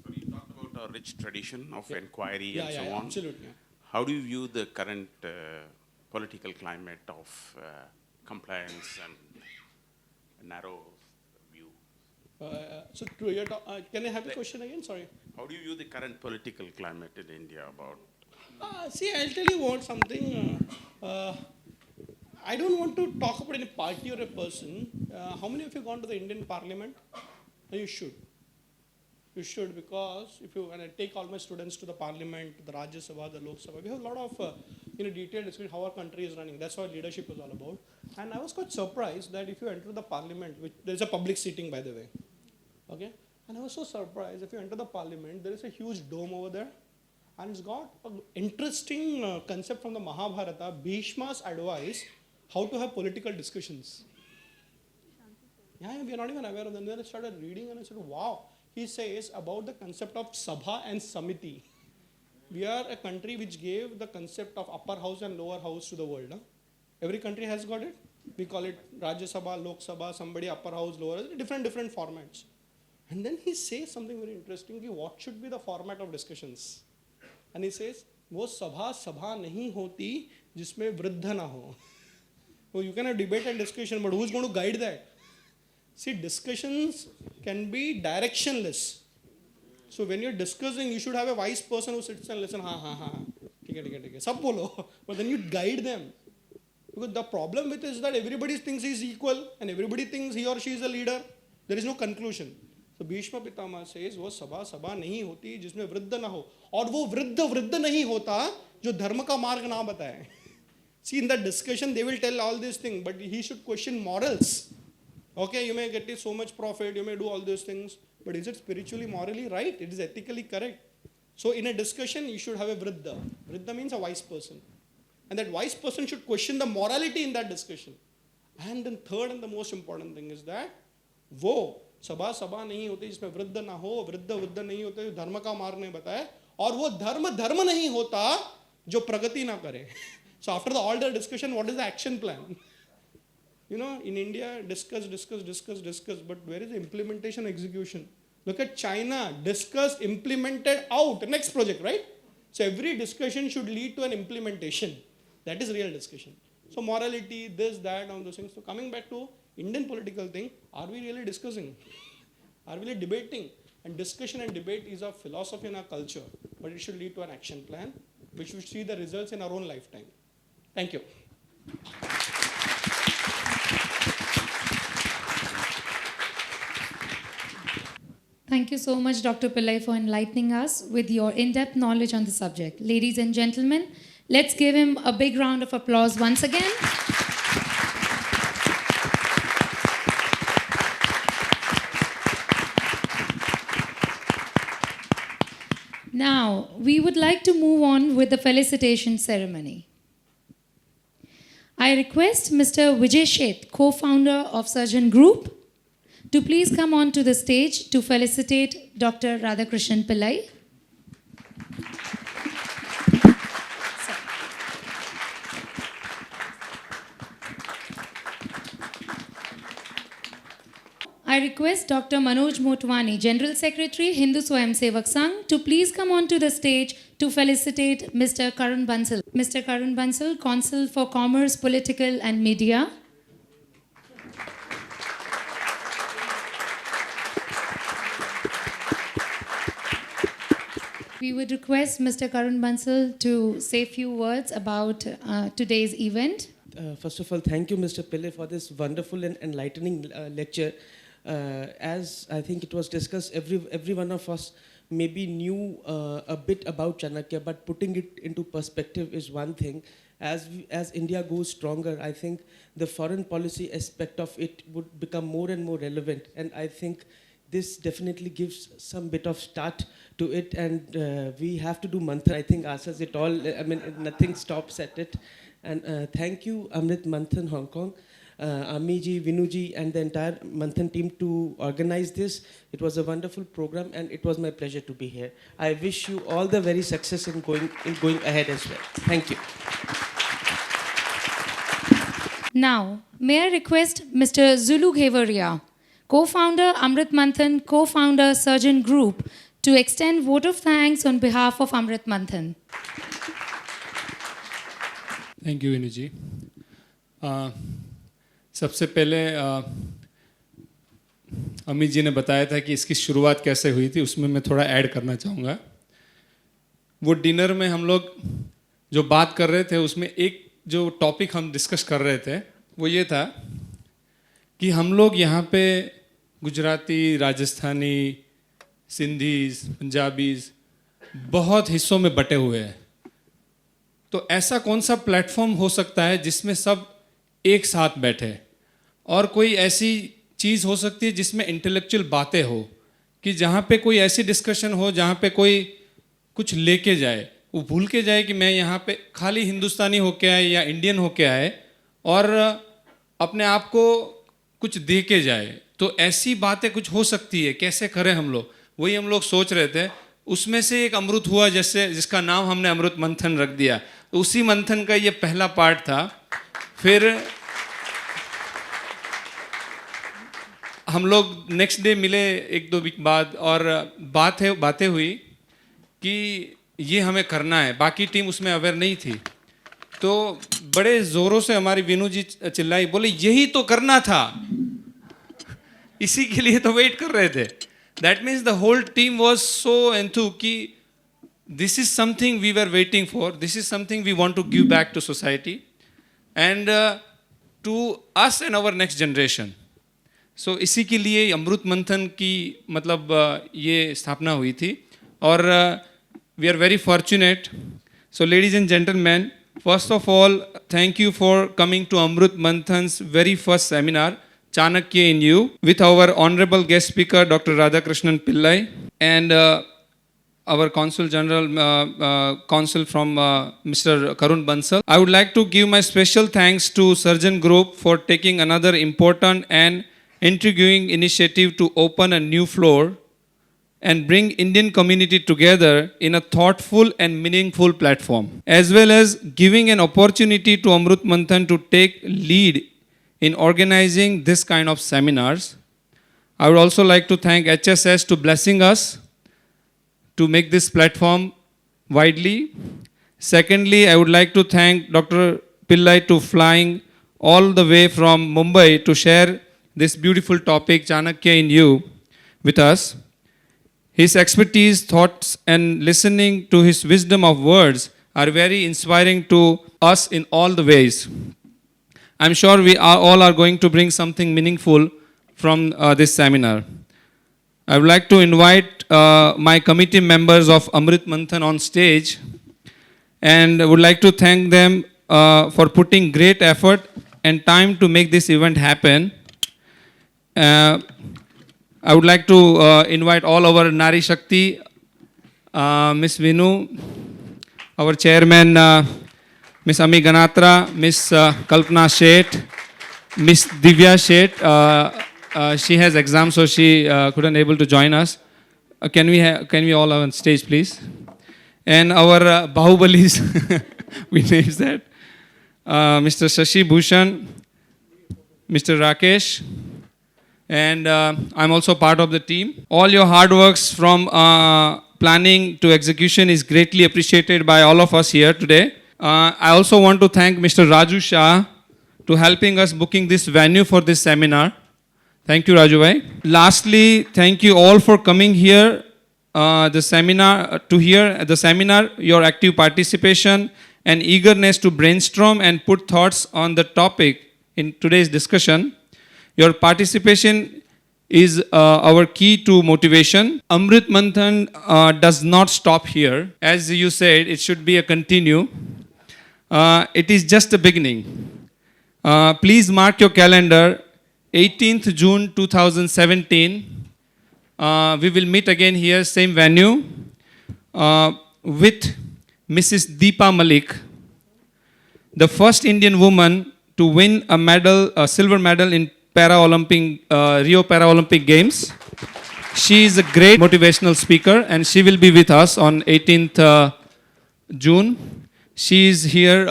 so we talked about our rich tradition of inquiry and so Yeah, on. absolutely. How do you view the current political climate of compliance and narrow view? Can I have the question again? Sorry. How do you view the current political climate in India about? See, I'll tell you what something. I don't want to talk about any party or a person. How many of you gone to the Indian Parliament? You should. You should, because if you, when I take all my students to the Parliament, the Rajya Sabha, the Lok Sabha, we have a lot of detailed discussion how our country is running. That's what leadership is all about. And I was quite surprised that if you enter the Parliament, which there is a public seating by the way, okay. And I was so surprised if you enter the Parliament, there is a huge dome over there, and it's got an interesting concept from the Mahabharata, Bhishma's advice how to have political discussions. Yeah, we are not even aware of them. Then I started reading and I said, wow. He says about the concept of Sabha and Samiti. We are a country which gave the concept of upper house and lower house to the world. Huh? Every country has got it. We call it Rajya Sabha, Lok Sabha, somebody upper house, lower house, different formats. And then he says something very interesting, what should be the format of discussions? And he says, वो सभा नहीं होती जिसमें वृद्ध ना हो. So you can have debate and discussion, but who's going to guide that? See, discussions can be directionless. So when you're discussing, you should have a wise person who sits and listens. Okay. Sab bolo. But then you guide them. Because the problem with it is that everybody thinks he's equal and everybody thinks he or she is a leader. There is no conclusion. So Bhishma Pitama says, वो सभा नहीं होती जिसमें वृद्ध ना हो. और वो वृद्ध नहीं होता जो धर्म का मार्ग ना बताए. See, in that discussion, they will tell all these things, but he should question morals. Okay, you may get so much profit, you may do all these things, but is it spiritually, morally right? It is ethically correct. So in a discussion, you should have a vriddha. Vriddha means a wise person. And that wise person should question the morality in that discussion. And then third and the most important thing is that, वो सभा नहीं होती जिसमें वृद्ध ना हो, वृद्ध नहीं होते जो धर्म का मार्ग नहीं बताए, और वो धर्म नहीं होता जो प्रगति ना करे. So after all the discussion, what is the action plan? In India, discuss, but where is the implementation, execution? Look at China, discuss, implemented, out, next project, right? So every discussion should lead to an implementation. That is real discussion. So morality, this, that, all those things. So coming back to Indian political thing, are we really discussing? Are we really debating? And discussion and debate is a philosophy in our culture, but it should lead to an action plan, which we see the results in our own lifetime. Thank you. Thank you so much, Dr. Pillai, for enlightening us with your in-depth knowledge on the subject. Ladies and gentlemen, let's give him a big round of applause once again. Now, we would like to move on with the felicitation ceremony. I request Mr. Vijay Sheth, co-founder of Surgeon Group, to please come on to the stage to felicitate Dr. Radhakrishnan Pillai. I request Dr. Manoj Motwani, General Secretary, Hindu Swayam Sevak Sangh, to please come on to the stage to felicitate Mr. Karun Bansal. Mr. Karun Bansal, Consul for Commerce, Political and Media. We would request Mr. Karun Bansal to say a few words about today's event. First of all, thank you, Mr. Pillai, for this wonderful and enlightening lecture. As I think it was discussed, every one of us maybe knew a bit about Chanakya, but putting it into perspective is one thing. As India goes stronger, I think the foreign policy aspect of it would become more and more relevant. And I think this definitely gives some bit of start to it. And we have to do Manthan. I think answers it all. I mean, nothing stops at it. And thank you, Amrit, Manthan, Hong Kong, Amiji, Vinuji, and the entire Manthan team to organize this. It was a wonderful program, and it was my pleasure to be here. I wish you all the very success in going ahead as well. Thank you. Now, may I request Mr. Zulu Ghevaria, co-founder Amrit Manthan, co-founder Surgeon Group, to extend vote of thanks on behalf of Amrit Manthan. Thank you Vinu ji. सबसे पहले अमित जी ने बताया था कि इसकी शुरुआत कैसे हुई थी, उसमें मैं थोड़ा ऐड करना चाहूँगा। वो डिनर में हम लोग जो बात कर रहे थे उसमें एक जो टॉपिक हम डिस्कस कर रहे थे वो ये था कि हम लोग यहाँ पे गुजराती, राजस्थानी, सिंधीज, पंजाबीज बहुत हिस्सों में बटे हुए हैं। तो ऐसा कौन सा प्लेटफॉर्म हो सकता है जिसमें सब एक साथ बैठे, और कोई ऐसी चीज़ हो सकती है जिसमें इंटेलेक्चुअल बातें हो, कि जहाँ पे कोई ऐसी डिस्कशन हो जहाँ पे कोई कुछ लेके जाए, वो भूल के जाए कि मैं यहाँ पे खाली हिंदुस्तानी होके आए या इंडियन होके आए, और अपने आप को कुछ दे के जाए। तो ऐसी बातें कुछ हो सकती है, कैसे करें हम लोग, वही हम लोग सोच रहे थे। उसमें से एक अमृत हुआ, जैसे जिसका नाम हमने अमृत मंथन रख दिया। तो उसी मंथन का ये पहला पार्ट था। फिर हम लोग नेक्स्ट डे मिले एक दो वीक बाद, और बातें हुई कि ये हमें करना है। बाकी टीम उसमें अवेयर नहीं थी, तो बड़े ज़ोरों से हमारी विनू जी चिल्लाई, बोले यही तो करना था, इसी के लिए तो वेट कर रहे थे। That means the whole team was so enthu कि this is something we were waiting for, this is something we want to give back to society and to us and our next generation. So इसी के लिए अमृत मंथन की मतलब ये स्थापना हुई थी, और we are very fortunate. So ladies and gentlemen, first of all, thank you for coming to Amrit Manthan's very first seminar, Chanakya in You, with our honorable guest speaker, Dr. Radhakrishnan Pillai, and our Consul General, Consul from Mr. Karun Bansal. I would like to give my special thanks to Surgeon Group for taking another important and intriguing initiative to open a new floor and bring Indian community together in a thoughtful and meaningful platform, as well as giving an opportunity to Amrit Manthan to take lead in organizing this kind of seminars. I would also like to thank HSS to blessing us to make this platform widely. Secondly, I would like to thank Dr. Pillai to flying all the way from Mumbai to share this beautiful topic, Chanakya in You, with us. His expertise, thoughts, and listening to his wisdom of words are very inspiring to us in all the ways. I'm sure we all are going to bring something meaningful from this seminar. I would like to invite my committee members of Amrit Manthan on stage, and I would like to thank them for putting great effort and time to make this event happen. I would like to invite all our Nari Shakti, Miss Vinu, our chairman, Miss Ami Ganatra, Miss Kalpana Sheth, Miss Divya Sheth. She has exam, so she couldn't able to join us. Can we all on stage, please? And our Bahubalis, we names that. Mr. Shashi Bhushan, Mr. Rakesh, and I'm also part of the team. All your hard works from planning to execution is greatly appreciated by all of us here today. I also want to thank Mr. Raju Shah to helping us booking this venue for this seminar. Thank you, Raju bhai. Lastly, thank you all for coming here the seminar, your active participation and eagerness to brainstorm and put thoughts on the topic in today's discussion. Your participation is our key to motivation. Amrit Manthan does not stop here. As you said, it should be a continue. It is just the beginning. Please mark your calendar, 18th June 2017. We will meet again here, same venue, with Mrs. Deepa Malik, the first Indian woman to win a medal, a silver medal in Rio Paralympic Games. She is a great motivational speaker and she will be with us on 18th June. She is here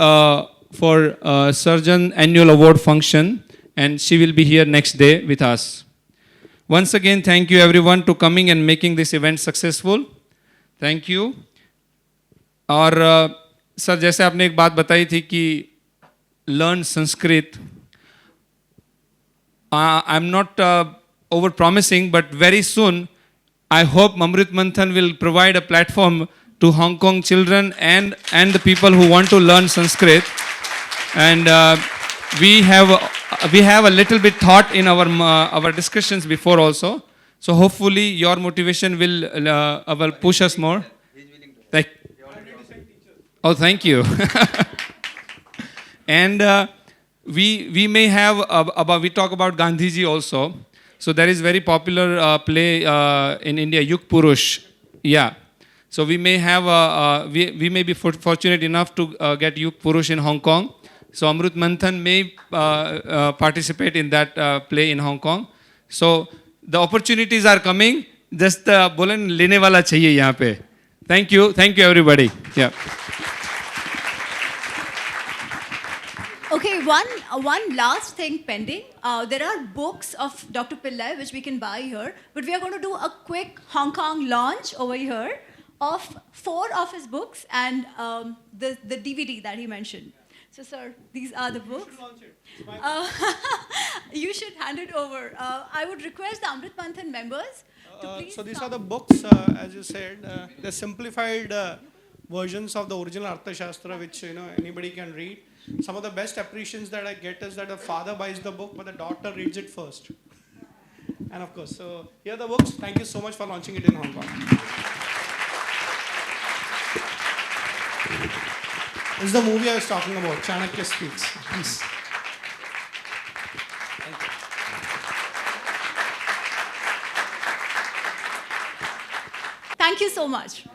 for Surgeon Annual Award function and she will be here next day with us. Once again, thank you everyone to coming and making this event successful. Thank you. और sir जैसे आपने एक बात बताई थी कि learn Sanskrit, I'm not over promising, but very soon I hope Amrit Manthan will provide a platform to Hong Kong children and the people who want to learn Sanskrit. And we have a little bit thought in our discussions before also. So hopefully your motivation will push us more. Oh, thank you. And we may have we talk about Gandhiji also. So there is very popular play in India, Yug Purush. Yeah. So we may have we may be fortunate enough to get Yug Purush in Hong Kong. So Amrit Manthan may participate in that play in Hong Kong. So the opportunities are coming. Just bolen lene wala chahiye yahan pe. Thank you everybody. Yeah. Okay, one last thing pending. There are books of Dr. Pillai which we can buy here, but we are going to do a quick Hong Kong launch over here of 4 of his books and the DVD that he mentioned. So, sir, these are the books. You should hand it over. I would request the Amrit Manthan members to please. So these are the books, as you said, the simplified versions of the original Artha Shastra, which anybody can read. Some of the best appreciations that I get is that the father buys the book, but the daughter reads it first. And of course, so here are the books. Thank you so much for launching it in Hong Kong. This is the movie I was talking about, Chanakya Speaks. Please. Thank you so much.